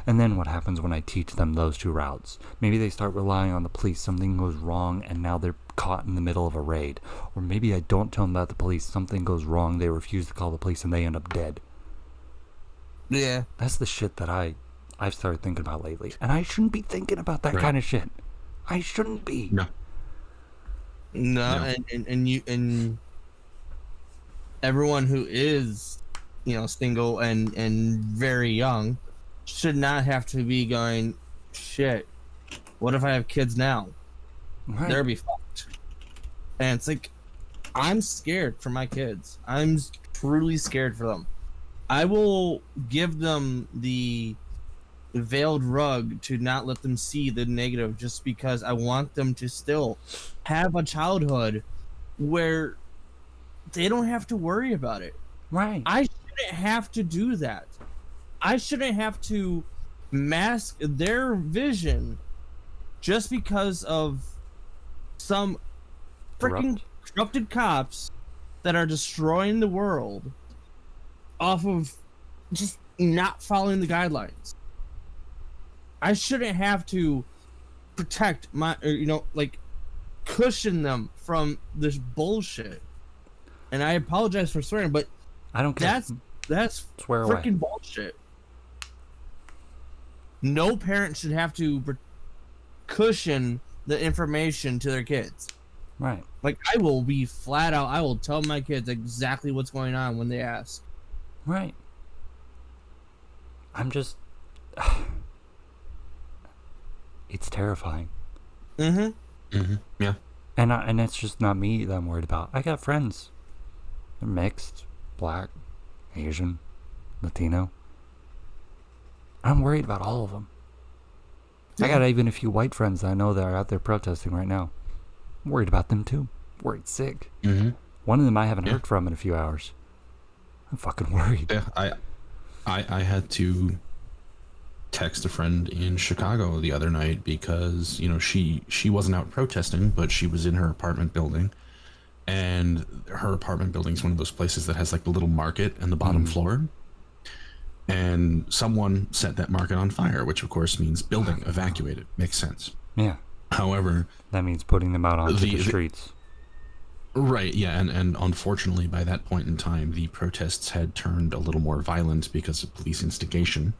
And then what happens when I teach them those two routes? Maybe they start relying on the police, something goes wrong, and now they're caught in the middle of a raid. Or maybe I don't tell them about the police, something goes wrong, they refuse to call the police, and they end up dead. yeah. That's the shit that I've started thinking about lately. And I shouldn't be thinking about that kind of shit. I shouldn't be. No. And everyone who is, single and very young should not have to be going, shit, what if I have kids now? Right. They'll be fucked. And it's like, I'm scared for my kids. I'm truly scared for them. I will give them the veiled rug to not let them see the negative, just because I want them to still have a childhood where they don't have to worry about it. Right. I shouldn't have to do that. I shouldn't have to mask their vision just because of some freaking corrupted cops that are destroying the world off of just not following the guidelines. I shouldn't have to protect my, cushion them from this bullshit. And I apologize for swearing, but I don't care. That's Swear freaking away. bullshit. No parent should have to cushion the information to their kids. Right. Like, I will be flat out, I will tell my kids exactly what's going on when they ask. Right. I'm just... It's terrifying. Mm-hmm. Mm-hmm. Yeah. And it's just not me that I'm worried about. I got friends. They're mixed, black, Asian, Latino. I'm worried about all of them. I got even a few white friends that I know that are out there protesting right now. I'm worried about them too. Worried sick. Mm-hmm. One of them I haven't heard from in a few hours. I'm fucking worried. Yeah, I had to text a friend in Chicago the other night because, she wasn't out protesting, but she was in her apartment building. And her apartment building is one of those places that has like the little market in the bottom floor. And someone set that market on fire, which of course means building evacuated. Makes sense. Yeah. However, That means putting them out onto the streets. Right, yeah, and unfortunately by that point in time, the protests had turned a little more violent because of police instigation.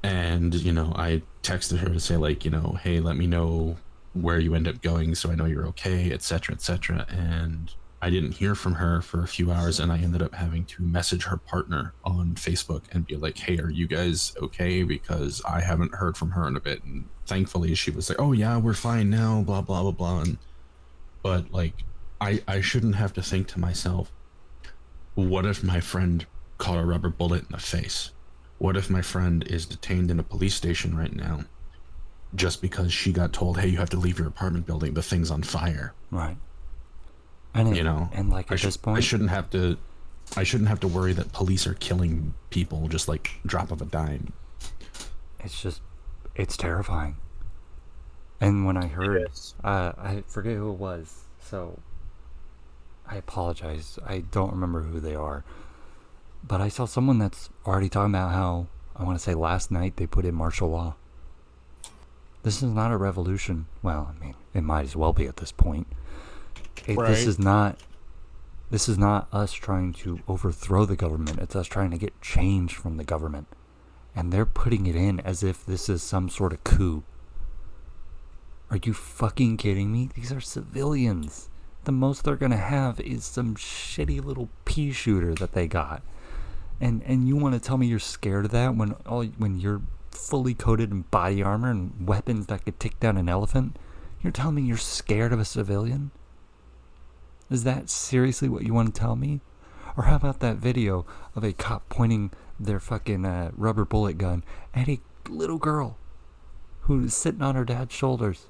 And, I texted her to say, like, hey, let me know where you end up going so I know you're okay, etc., etc. And I didn't hear from her for a few hours, and I ended up having to message her partner on Facebook and be like, hey, are you guys okay? Because I haven't heard from her in a bit. And thankfully she was like, oh yeah, we're fine now, blah, blah, blah, blah. But, like, I shouldn't have to think to myself, what if my friend caught a rubber bullet in the face? What if my friend is detained in a police station right now just because she got told, hey, you have to leave your apartment building, the thing's on fire? Right. And and like at this point, I shouldn't have to worry that police are killing people just like drop of a dime. it's terrifying. And when I heard, I forget who it was, so I apologize. I don't remember who they are. But I saw someone that's already talking about how, I want to say last night, they put in martial law. This is not a revolution. Well, I mean, it might as well be at this point. This is not This is not us trying to overthrow the government. It's us trying to get change from the government. And they're putting it in as if this is some sort of coup. Are you fucking kidding me? These are civilians. The most they're gonna have is some shitty little pea shooter that they got. And you want to tell me you're scared of that when you're fully coated in body armor and weapons that could take down an elephant? You're telling me you're scared of a civilian? Is that seriously what you want to tell me? Or how about that video of a cop pointing their fucking rubber bullet gun at a little girl who's sitting on her dad's shoulders?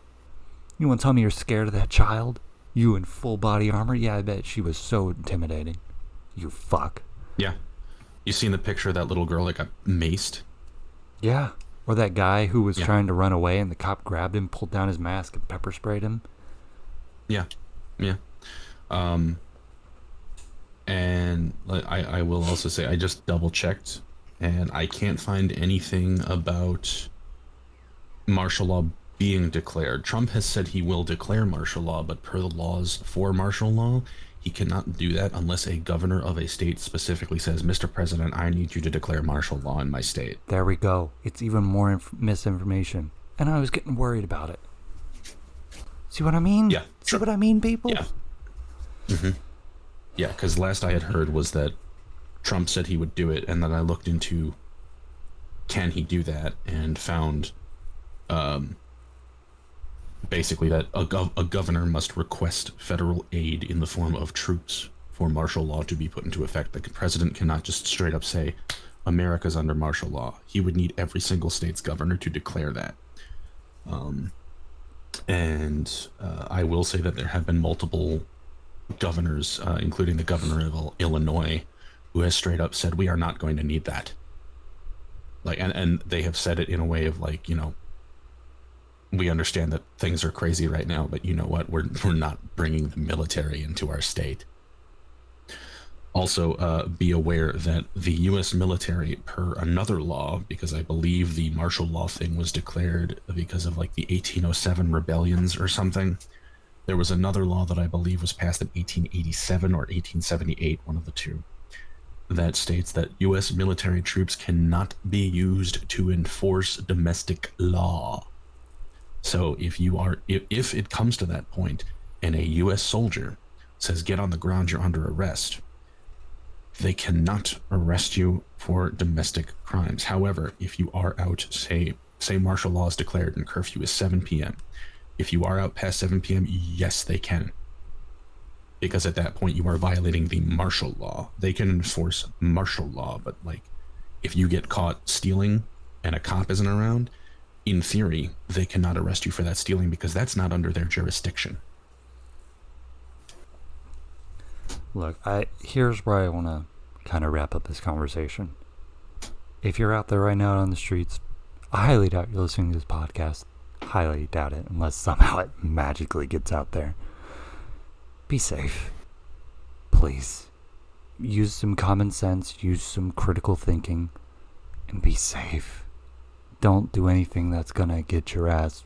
You want to tell me you're scared of that child? You in full body armor? Yeah, I bet she was so intimidating. You fuck. Yeah. You seen the picture of that little girl that got maced? Yeah. Or that guy who was trying to run away and the cop grabbed him, pulled down his mask, and pepper sprayed him. Yeah. Yeah. And I will also say, I just double checked and I can't find anything about martial law being declared. Trump has said he will declare martial law, but per the laws for martial law, he cannot do that unless a governor of a state specifically says, Mr. President, I need you to declare martial law in my state. There we go. It's even more misinformation. And I was getting worried about it. See what I mean? Yeah. See what I mean, people? Yeah. Mm-hmm. Yeah, because last I had heard was that Trump said he would do it, and then I looked into can he do that and found basically that a governor must request federal aid in the form of troops for martial law to be put into effect. The president cannot just straight up say America's under martial law. He would need every single state's governor to declare that. I will say that there have been multiple governors, including the governor of Illinois, who has straight up said we are not going to need that. Like, and they have said it in a way of like, you know, we understand that things are crazy right now, but you know what? We're not bringing the military into our state. Also, be aware that the U.S. military, per another law, because I believe the martial law thing was declared because of like the 1807 rebellions or something. There was another law that I believe was passed in 1887 or 1878, one of the two, that states that U.S. military troops cannot be used to enforce domestic law. So if it comes to that point and a U.S. soldier says, get on the ground, you're under arrest, they cannot arrest you for domestic crimes. However, if you are out, say martial law is declared and curfew is 7 p.m., if you are out past 7 p.m., yes, they can. Because at that point, you are violating the martial law. They can enforce martial law, but like, if you get caught stealing and a cop isn't around, in theory, they cannot arrest you for that stealing because that's not under their jurisdiction. Look, here's where I want to kind of wrap up this conversation. If you're out there right now on the streets, I highly doubt you're listening to this podcast. Highly doubt it, unless somehow it magically gets out there. Be safe. Please. Use some common sense, use some critical thinking, and be safe. Don't do anything that's gonna get your ass,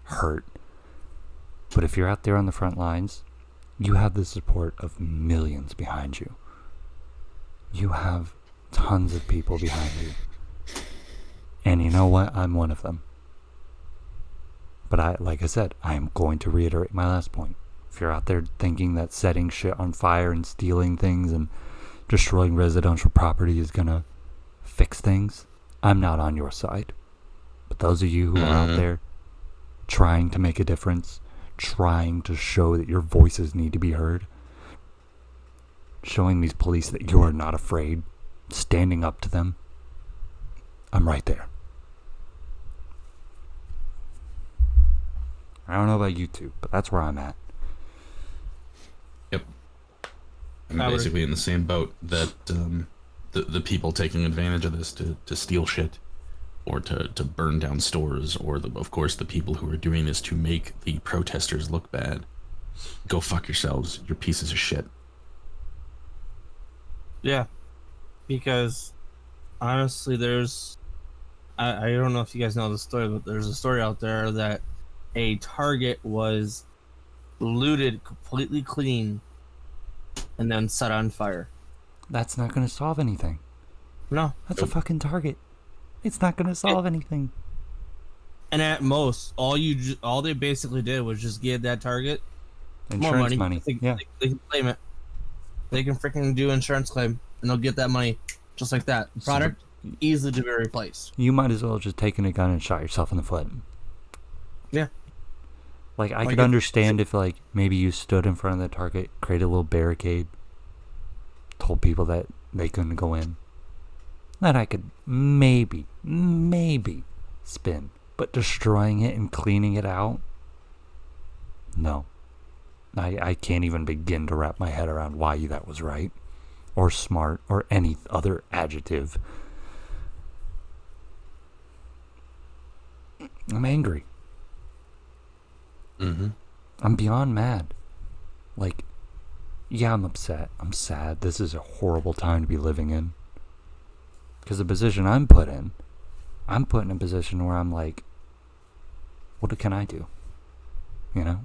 hurt. But if you're out there on the front lines, you have the support of millions behind you. You have tons of people behind you. And you know what? I'm one of them. But like I said, I am going to reiterate my last point. If you're out there thinking that setting shit on fire and stealing things and destroying residential property is gonna fix things, I'm not on your side. But those of you who are out there trying to make a difference, trying to show that your voices need to be heard, showing these police that you are not afraid, standing up to them, I'm right there. I don't know about you two, but that's where I'm at. Yep. I'm basically in the same boat that the people taking advantage of this to steal shit or to burn down stores, or of course the people who are doing this to make the protesters look bad. Go fuck yourselves, you're pieces of shit. Yeah, because honestly, I don't know if you guys know the story, but there's a story out there that a Target was looted completely clean and then set on fire. That's not going to solve anything. No. That's a fucking target. It's not going to solve anything. And at most, all they basically did was just give that target Insurance more money. Yeah. They can claim it. They can freaking do insurance claim, and they'll get that money just like that. The product easily to be replaced. You might as well have just taken a gun and shot yourself in the foot. Yeah. Like, I could understand if, like, maybe you stood in front of the target, created a little barricade, told people that they couldn't go in. That I could maybe spin. But destroying it and cleaning it out? No. I can't even begin to wrap my head around why that was right. Or smart. Or any other adjective. I'm angry. Mm-hmm. I'm beyond mad. Like, yeah, I'm upset. I'm sad. This is a horrible time to be living in. Because the position I'm put in a position where I'm like, what can I do? You know?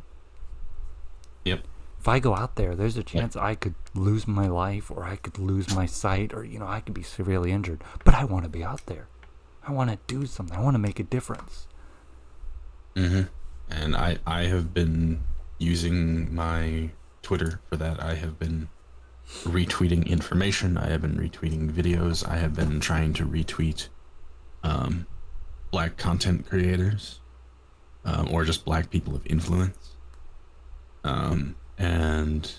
Yep. If I go out there, there's a chance I could lose my life, or I could lose my sight, or, you know, I could be severely injured. But I want to be out there. I want to do something. I want to make a difference. Mm-hmm. And I have been using my Twitter for that. I have been retweeting information. I have been retweeting videos. I have been trying to retweet black content creators, or just black people of influence. And,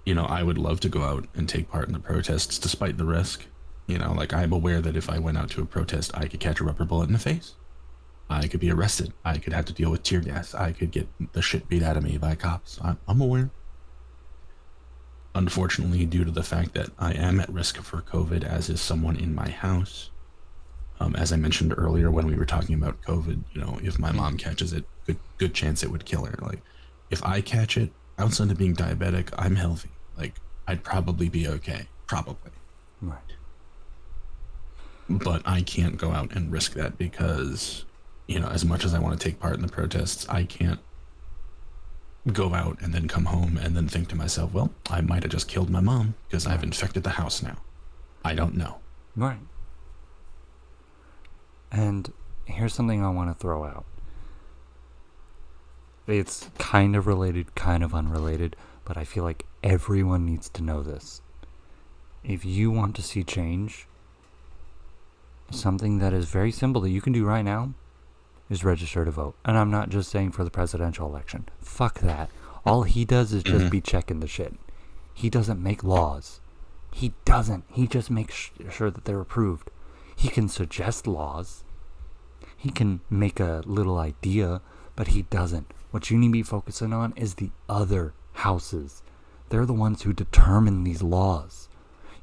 you know, I would love to go out and take part in the protests despite the risk. You know, like, I'm aware that if I went out to a protest, I could catch a rubber bullet in the face. I could be arrested. I could have to deal with tear gas. I could get the shit beat out of me by cops. I'm aware. Unfortunately, due to the fact that I am at risk for COVID, as is someone in my house, as I mentioned earlier when we were talking about COVID, you know, if my mom catches it, good chance it would kill her. Like, if I catch it, outside of being diabetic, I'm healthy. Like, I'd probably be okay. Probably. Right. But I can't go out and risk that because, you know, as much as I want to take part in the protests, I can't go out and then come home and then think to myself, well, I might have just killed my mom because I've infected the house now. I don't know. Right. And here's something I want to throw out. It's kind of related, kind of unrelated, but I feel like everyone needs to know this. If you want to see change, something that is very simple that you can do right now is register to vote. And I'm not just saying for the presidential election. Fuck that. All he does is just be checking the shit. He doesn't make laws. He doesn't. He just makes sure that they're approved. He can suggest laws. He can make a little idea, but he doesn't. What you need to be focusing on is the other houses. They're the ones who determine these laws.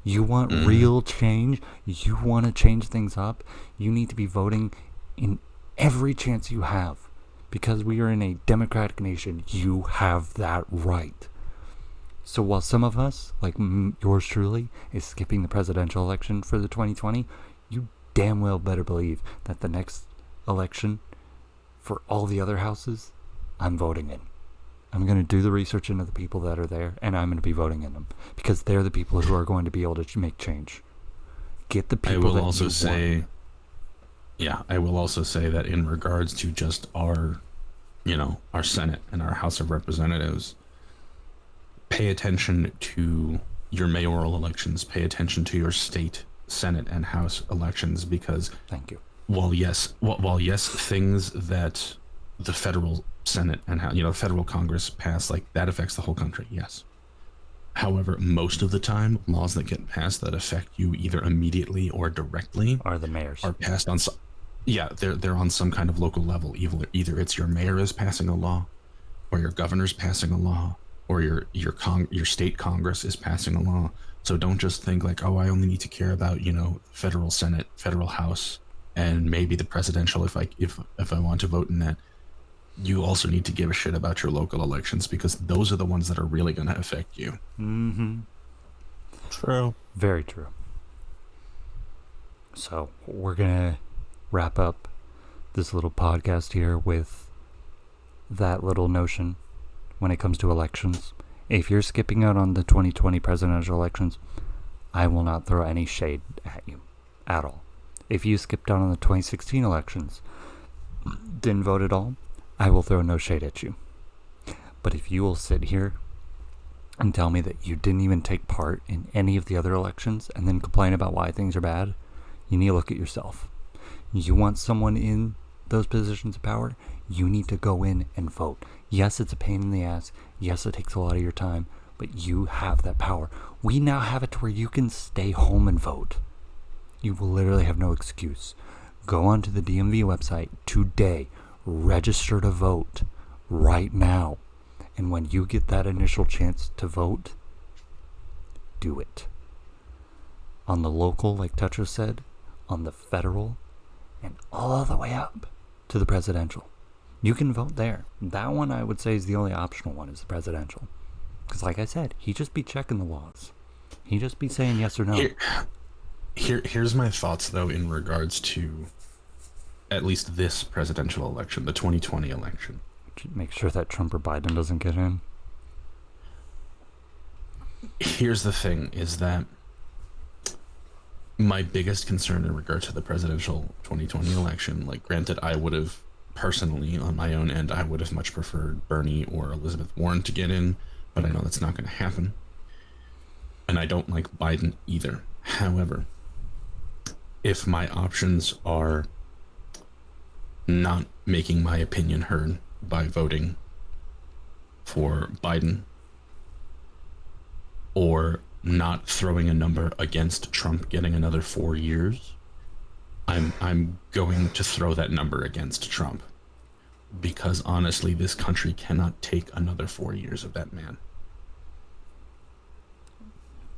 You want real change? You want to change things up? You need to be voting in every chance you have. Because we are in a democratic nation, you have that right. So while some of us, like yours truly, is skipping the presidential election for the 2020, you damn well better believe that the next election for all the other houses, I'm voting in. I'm going to do the research into the people that are there, and I'm going to be voting in them. Because they're the people who are going to be able to make change. Get the people that you want. Yeah, I will also say that in regards to just our, you know, our Senate and our House of Representatives, pay attention to your mayoral elections, pay attention to your state Senate and House elections, because thank you. While yes, things that the federal Senate and federal Congress pass, like, that affects the whole country, yes. However, most of the time, laws that get passed that affect you either immediately or directly are the mayors. Are passed on they're on some kind of local level. Either it's your mayor is passing a law, or your governor's passing a law, or your state Congress is passing a law. So don't just think like, oh, I only need to care about, you know, federal Senate, federal House, and maybe the presidential if I want to vote in that. You also need to give a shit about your local elections, because those are the ones that are really going to affect you. Mm-hmm. True. Very true. So we're going to wrap up this little podcast here with that little notion when it comes to elections. If you're skipping out on the 2020 presidential elections, I will not throw any shade at you at all. If you skipped out on the 2016 elections, didn't vote at all, I will throw no shade at you. But if you will sit here and tell me that you didn't even take part in any of the other elections and then complain about why things are bad, you need to look at yourself. You want someone in those positions of power, you need to go in and vote. Yes, it's a pain in the ass. Yes, it takes a lot of your time, but you have that power. We now have it to where you can stay home and vote. You will literally have no excuse. Go onto the DMV website today. Register to vote right now. And when you get that initial chance to vote, do it. On the local, like Tetra said, on the federal, and all the way up to the presidential. You can vote there. That one I would say is the only optional one, is the presidential. Because like I said, he just be checking the laws. He just be saying yes or no. Here's my thoughts, though, in regards to at least this presidential election, the 2020 election. Make sure that Trump or Biden doesn't get in. Here's the thing, is that my biggest concern in regard to the presidential 2020 election, like, granted, I would have personally, on my own end, I would have much preferred Bernie or Elizabeth Warren to get in, but I know that's not going to happen. And I don't like Biden either. However, if my options are not making my opinion heard by voting for Biden, or not throwing a number against Trump getting another 4 years, I'm going to throw that number against Trump, because honestly, this country cannot take another 4 years of that man.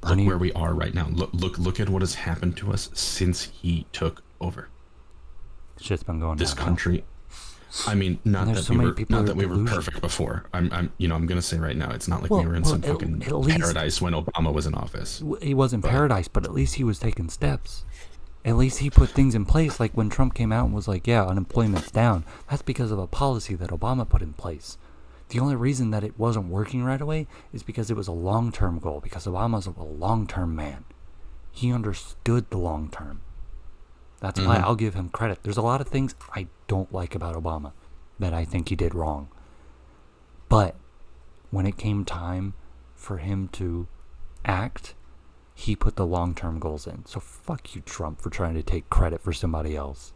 Look where we are right now. Look at what has happened to us since he took over. Shit's been going this down. country. I mean, not that we were perfect before. I'm gonna say right now, it's not like we were in some fucking paradise when Obama was in office. He wasn't paradise, but at least he was taking steps. At least he put things in place. Like when Trump came out and was like, "Yeah, unemployment's down." That's because of a policy that Obama put in place. The only reason that it wasn't working right away is because it was a long-term goal. Because Obama's a long-term man. He understood the long-term. That's why I'll give him credit. There's a lot of things I don't like about Obama that I think he did wrong. But when it came time for him to act, he put the long-term goals in. So fuck you, Trump, for trying to take credit for somebody else.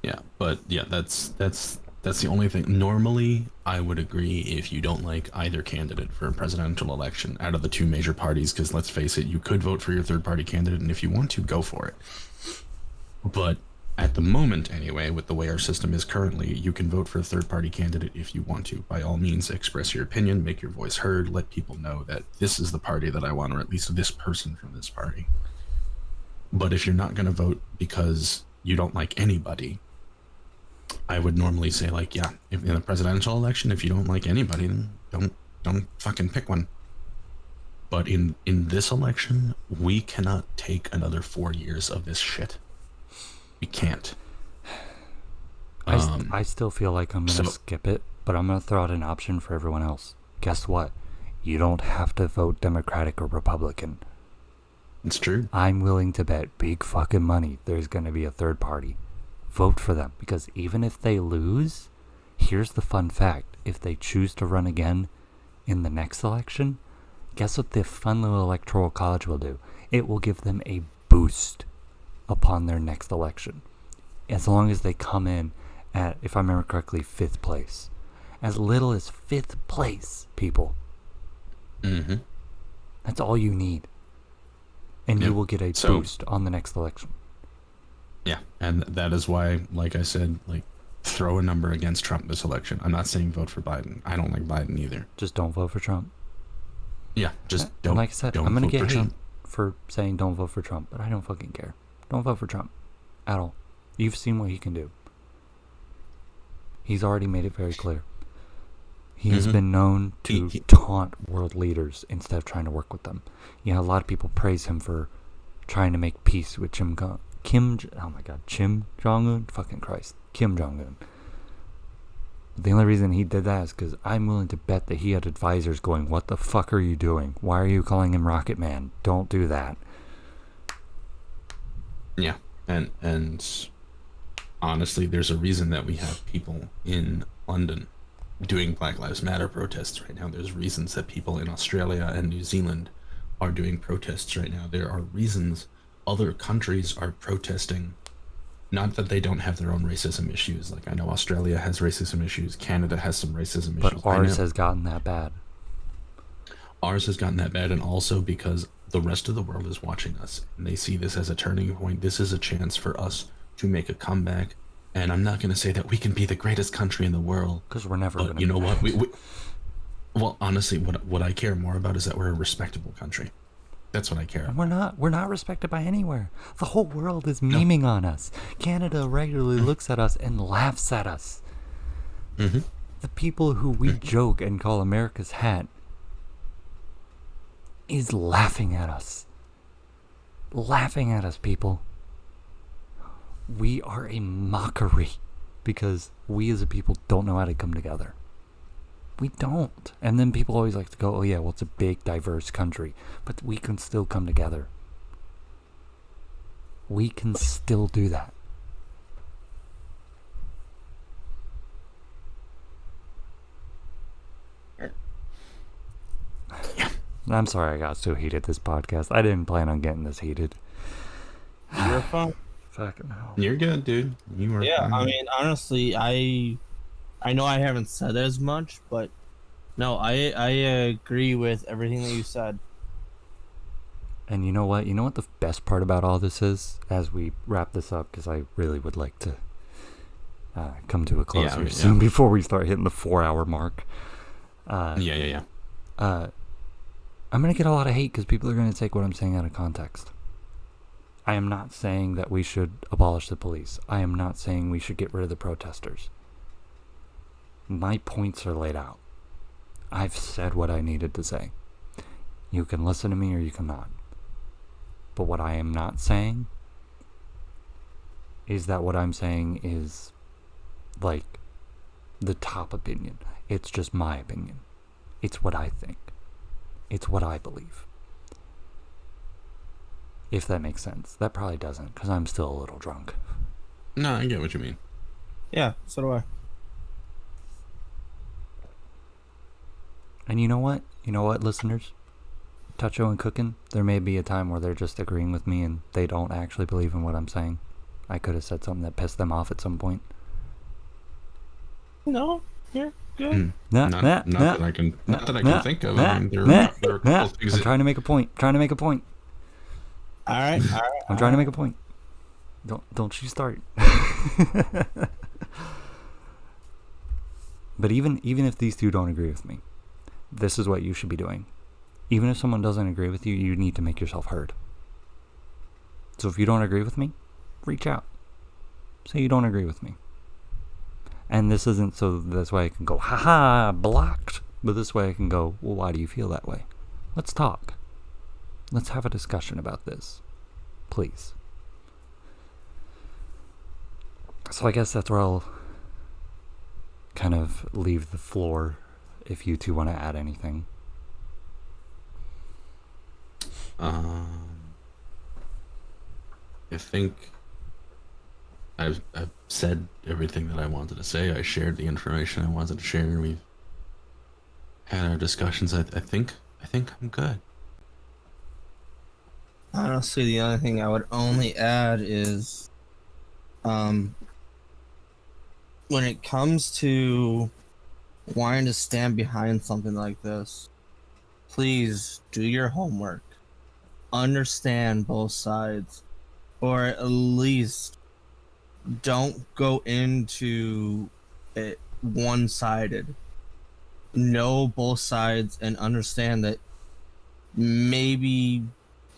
Yeah, but yeah, that's the only thing. Normally, I would agree if you don't like either candidate for a presidential election out of the two major parties, because let's face it, you could vote for your third-party candidate, and if you want to, go for it. But at the moment, anyway, with the way our system is currently, you can vote for a third-party candidate if you want to. By all means, express your opinion, make your voice heard, let people know that this is the party that I want, or at least this person from this party. But if you're not going to vote because you don't like anybody, I would normally say, like, yeah, if in a presidential election, if you don't like anybody, then don't fucking pick one. But in this election, we cannot take another 4 years of this shit. We can't. I still feel like I'm going to skip it, but I'm going to throw out an option for everyone else. Guess what? You don't have to vote Democratic or Republican. It's true. I'm willing to bet big fucking money there's going to be a third party. Vote for them, because even if they lose, here's the fun fact. If they choose to run again in the next election, guess what the fun little electoral college will do? It will give them a boost upon their next election. As long as they come in at, if I remember correctly, 5th place. As little as 5th place, people. Mm-hmm. That's all you need. And you will get a boost on the next election. Yeah, and that is why, like I said, like, throw a number against Trump this election. I'm not saying vote for Biden. I don't like Biden either. Just don't vote for Trump. Yeah, just don't. Like I said, don't I'm gonna vote get for hate Trump. for saying don't vote for Trump, but I don't fucking care. Don't vote for Trump at all. You've seen what he can do. He's already made it very clear. He has been known to taunt world leaders instead of trying to work with them. A lot of people praise him for trying to make peace with Kim Jong-un. Fucking Christ. Kim Jong-un. The only reason he did that is because I'm willing to bet that he had advisors going, what the fuck are you doing? Why are you calling him Rocket Man? Don't do that. Yeah, and honestly, there's a reason that we have people in London doing Black Lives Matter protests right now. There's reasons that people in Australia and New Zealand are doing protests right now. There are reasons other countries are protesting. Not that they don't have their own racism issues. Like, I know Australia has racism issues. Canada has some racism issues. But ours has gotten that bad. Ours has gotten that bad, and also because the rest of the world is watching us, and they see this as a turning point. This is a chance for us to make a comeback. And I'm not going to say that we can be the greatest country in the world. Because we're never going to. But you know what? Well, honestly, what I care more about is that we're a respectable country. That's what I care about. We're not respected by anywhere. The whole world is memeing on us. Canada regularly looks at us and laughs at us. Mm-hmm. The people who we joke and call America's hat is laughing at us. Laughing at us, people. We are a mockery because we as a people don't know how to come together. We don't. And then people always like to go, oh yeah, well, it's a big, diverse country. But we can still come together. We can still do that. I'm sorry I got so heated this podcast. I didn't plan on getting this heated. You're fine. Fucking hell. You're good, dude. You were Yeah, fine. I mean, honestly, I know I haven't said as much, but no, I agree with everything that you said. And you know what? You know what the best part about all this is? As we wrap this up, because I really would like to come to a closer soon before we start hitting the 4-hour mark. Yeah. I'm going to get a lot of hate because people are going to take what I'm saying out of context. I am not saying that we should abolish the police. I am not saying we should get rid of the protesters. My points are laid out. I've said what I needed to say. You can listen to me or you cannot. But what I am not saying is that what I'm saying is like the top opinion. It's just my opinion. It's what I think. It's what I believe. If that makes sense. That probably doesn't, because I'm still a little drunk. No, I get what you mean. Yeah, so do I. And you know what? You know what, listeners? Toucho and Cookin, there may be a time where they're just agreeing with me and they don't actually believe in what I'm saying. I could have said something that pissed them off at some point. No, you're good. Nah, Not that I can think of. I mean, there are a couple things I'm trying to make a point. All right. I'm trying to make a point. Don't you start. But even if these two don't agree with me, this is what you should be doing. Even if someone doesn't agree with you, you need to make yourself heard. So if you don't agree with me, reach out. Say you don't agree with me. And this isn't so this way I can go, haha, blocked. But this way I can go, well, why do you feel that way? Let's talk. Let's have a discussion about this. Please. So I guess that's where I'll kind of leave the floor if you two want to add anything. I think I've said everything that I wanted to say. I shared the information I wanted to share. We've had our discussions. I think I'm good. Honestly, the only thing I would only add is, when it comes to wanting to stand behind something like this, please do your homework. Understand both sides. Or at least don't go into it one-sided. Know both sides and understand that maybe...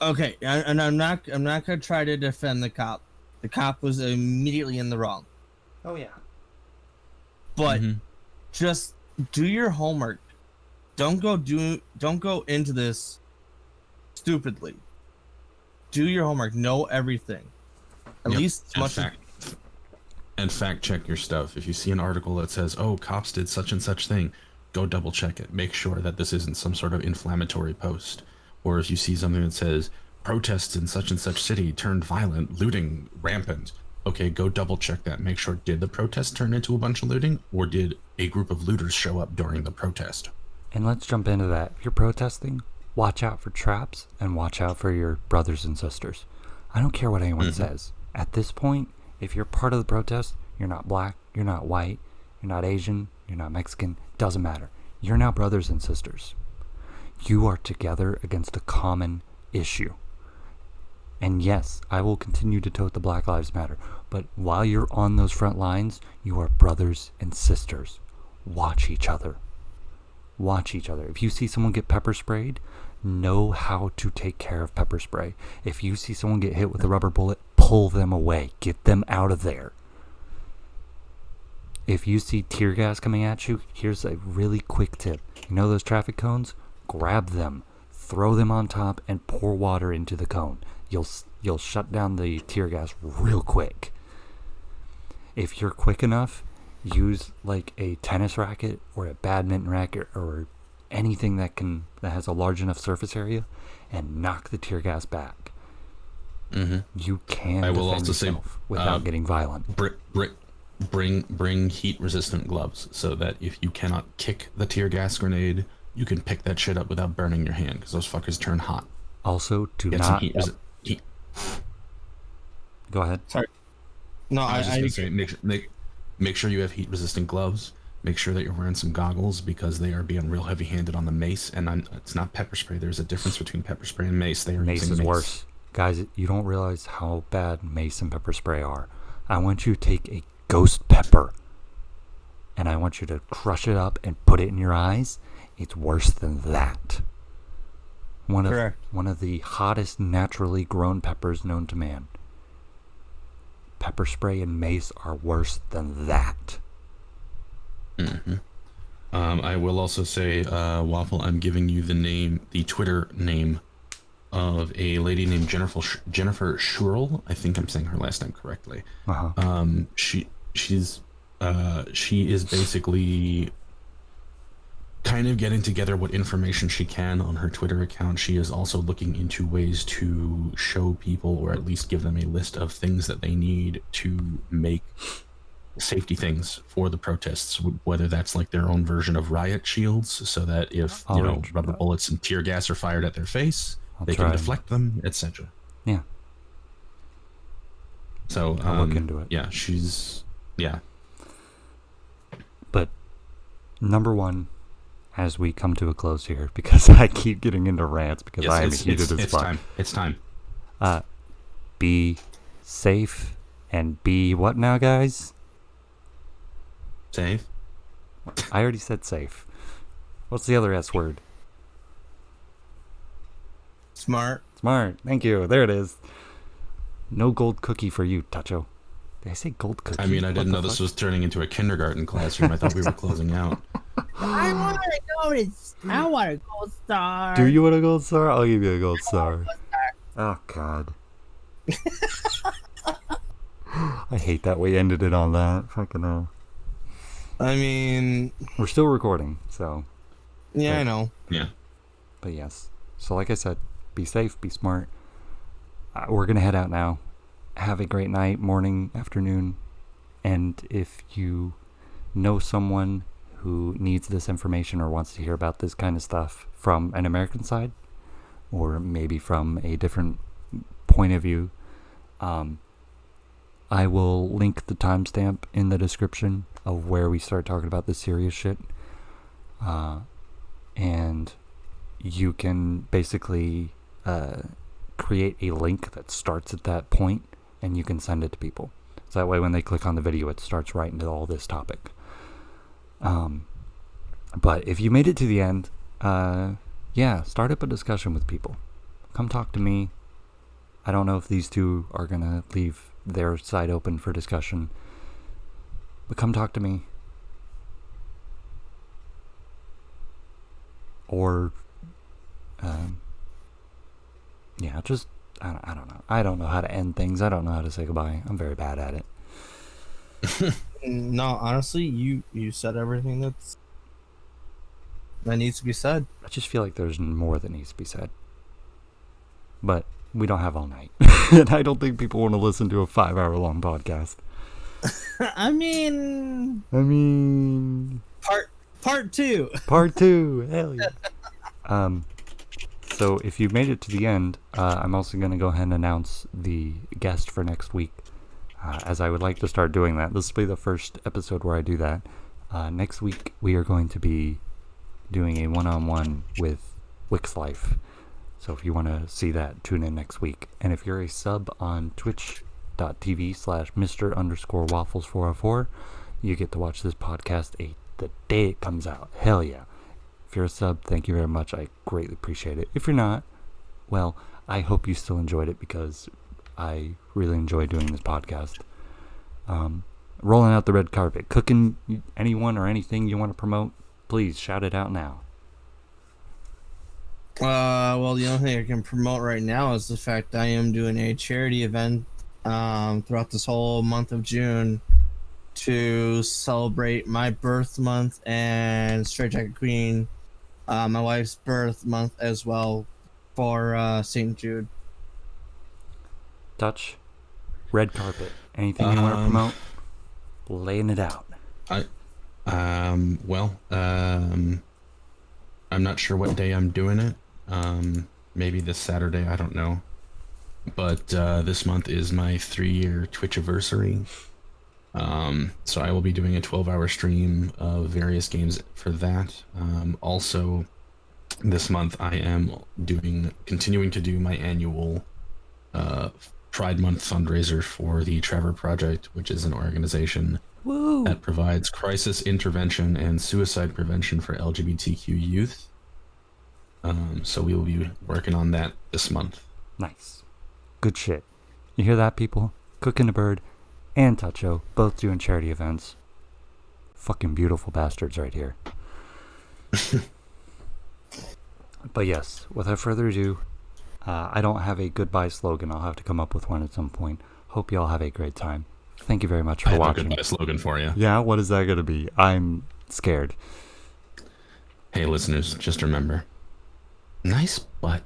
Okay, and I'm not gonna try to defend the cop. The cop was immediately in the wrong. Oh yeah. But just do your homework. Don't go into this stupidly. Do your homework. Know everything. At least as much as... and fact check your stuff. If you see an article that says, "Oh, cops did such and such thing," go double check it. Make sure that this isn't some sort of inflammatory post. Or if you see something that says, "Protests in such and such city turned violent, looting rampant," okay, go double check that. Make sure, did the protest turn into a bunch of looting, or did a group of looters show up during the protest? And let's jump into that. If you're protesting, watch out for traps and watch out for your brothers and sisters. I don't care what anyone says. At this point, if you're part of the protest, you're not black, you're not white, you're not Asian, you're not Mexican, doesn't matter. You're now brothers and sisters. You are together against a common issue. And yes, I will continue to tote the Black Lives Matter, but while you're on those front lines, you are brothers and sisters. Watch each other. Watch each other. If you see someone get pepper sprayed, know how to take care of pepper spray. If you see someone get hit with a rubber bullet, pull them away. Get them out of there. If you see tear gas coming at you, here's a really quick tip. You know those traffic cones? Grab them, throw them on top, and pour water into the cone. You'll shut down the tear gas real quick. If you're quick enough, use like a tennis racket or a badminton racket or anything that has a large enough surface area and knock the tear gas back. You can defend yourself without getting violent. Bring heat resistant gloves so that if you cannot kick the tear gas grenade, you can pick that shit up without burning your hand, because those fuckers turn hot. Also, Get some heat. Go ahead. Sorry. No, I was just gonna say, make sure you have heat resistant gloves. Make sure that you're wearing some goggles, because they are being real heavy handed on the mace, and it's not pepper spray. There's a difference between pepper spray and mace. They are Mace using is mace. worse. Guys, you don't realize how bad mace and pepper spray are. I want you to take a ghost pepper and I want you to crush it up and put it in your eyes. It's worse than that. One of the hottest naturally grown peppers known to man. Pepper spray and mace are worse than that. I will also say, Waffle, I'm giving you the Twitter name of a lady named Jennifer Schurl. I think I'm saying her last name correctly. She is basically kind of getting together what information she can on her Twitter account. She is also looking into ways to show people, or at least give them a list of things that they need to make safety things for the protests, whether that's like their own version of riot shields, so that if rubber bullets and tear gas are fired at their face, they can deflect them, etc. Yeah. So I'll look into it. Yeah. But number one, as we come to a close here, because I keep getting into rants because I am heated as fuck. It's time. Be safe and be what now, guys? Safe. I already said safe. What's the other S word? Smart. Smart. Thank you. There it is. No gold cookie for you, Tacho. Did I say gold cookie? I mean, I didn't know this was turning into a kindergarten classroom. I thought we were closing out. I want a gold star. Do you want a gold star? I'll give you a gold star. Oh, God. I hate that we ended it on that. Fucking hell. I mean, we're still recording, so. Yeah, I know. Yeah. But yes. So like I said, be safe, be smart. We're going to head out now. Have a great night, morning, afternoon. And if you know someone who needs this information or wants to hear about this kind of stuff from an American side, or maybe from a different point of view, I will link the timestamp in the description of where we start talking about this serious shit. And you can basically create a link that starts at that point, and you can send it to people. So that way when they click on the video, it starts right into all this topic. But if you made it to the end, start up a discussion with people. Come talk to me. I don't know if these two are going to leave their side open for discussion, but come talk to me. Or, just, I don't know. I don't know how to end things. I don't know how to say goodbye. I'm very bad at it. No, honestly, you said everything that needs to be said. I just feel like there's more that needs to be said. But we don't have all night. And I don't think people want to listen to a 5-hour-long podcast. I mean, Part 2. Part 2. Hell yeah. So if you made it to the end, I'm also going to go ahead and announce the guest for next week, as I would like to start doing that. This will be the first episode where I do that. Next week, we are going to be doing a one-on-one with Wix Life. So if you want to see that, tune in next week. And if you're a sub on twitch.tv/Mr_Waffles404, you get to watch this podcast the day it comes out. Hell yeah. If you're a sub, thank you very much. I greatly appreciate it. If you're not, well, I hope you still enjoyed it because I really enjoy doing this podcast. Rolling out the red carpet. Cooking anyone or anything you want to promote, please shout it out now. Well, the only thing I can promote right now is the fact I am doing a charity event throughout this whole month of June to celebrate my birth month and Straight Jacket Queen, my wife's birth month as well, for St. Jude. Touch, red carpet. Anything you want to promote? Laying it out. I'm not sure what day I'm doing it. Maybe this Saturday, I don't know. But this month is my 3-year Twitchiversary. So I will be doing a 12-hour stream of various games for that. Also, this month I am continuing to do my annual Pride Month fundraiser for the Trevor Project, which is an organization that provides crisis intervention and suicide prevention for LGBTQ youth. So we will be working on that this month. Nice. Good shit. You hear that, people? CookinDaBird and Toucho both doing charity events. Fucking beautiful bastards right here. But yes, without further ado, I don't have a goodbye slogan. I'll have to come up with one at some point. Hope you all have a great time. Thank you very much for I have watching. a goodbye slogan for you. Yeah, what is that going to be? I'm scared. Hey, listeners, just remember, nice butt.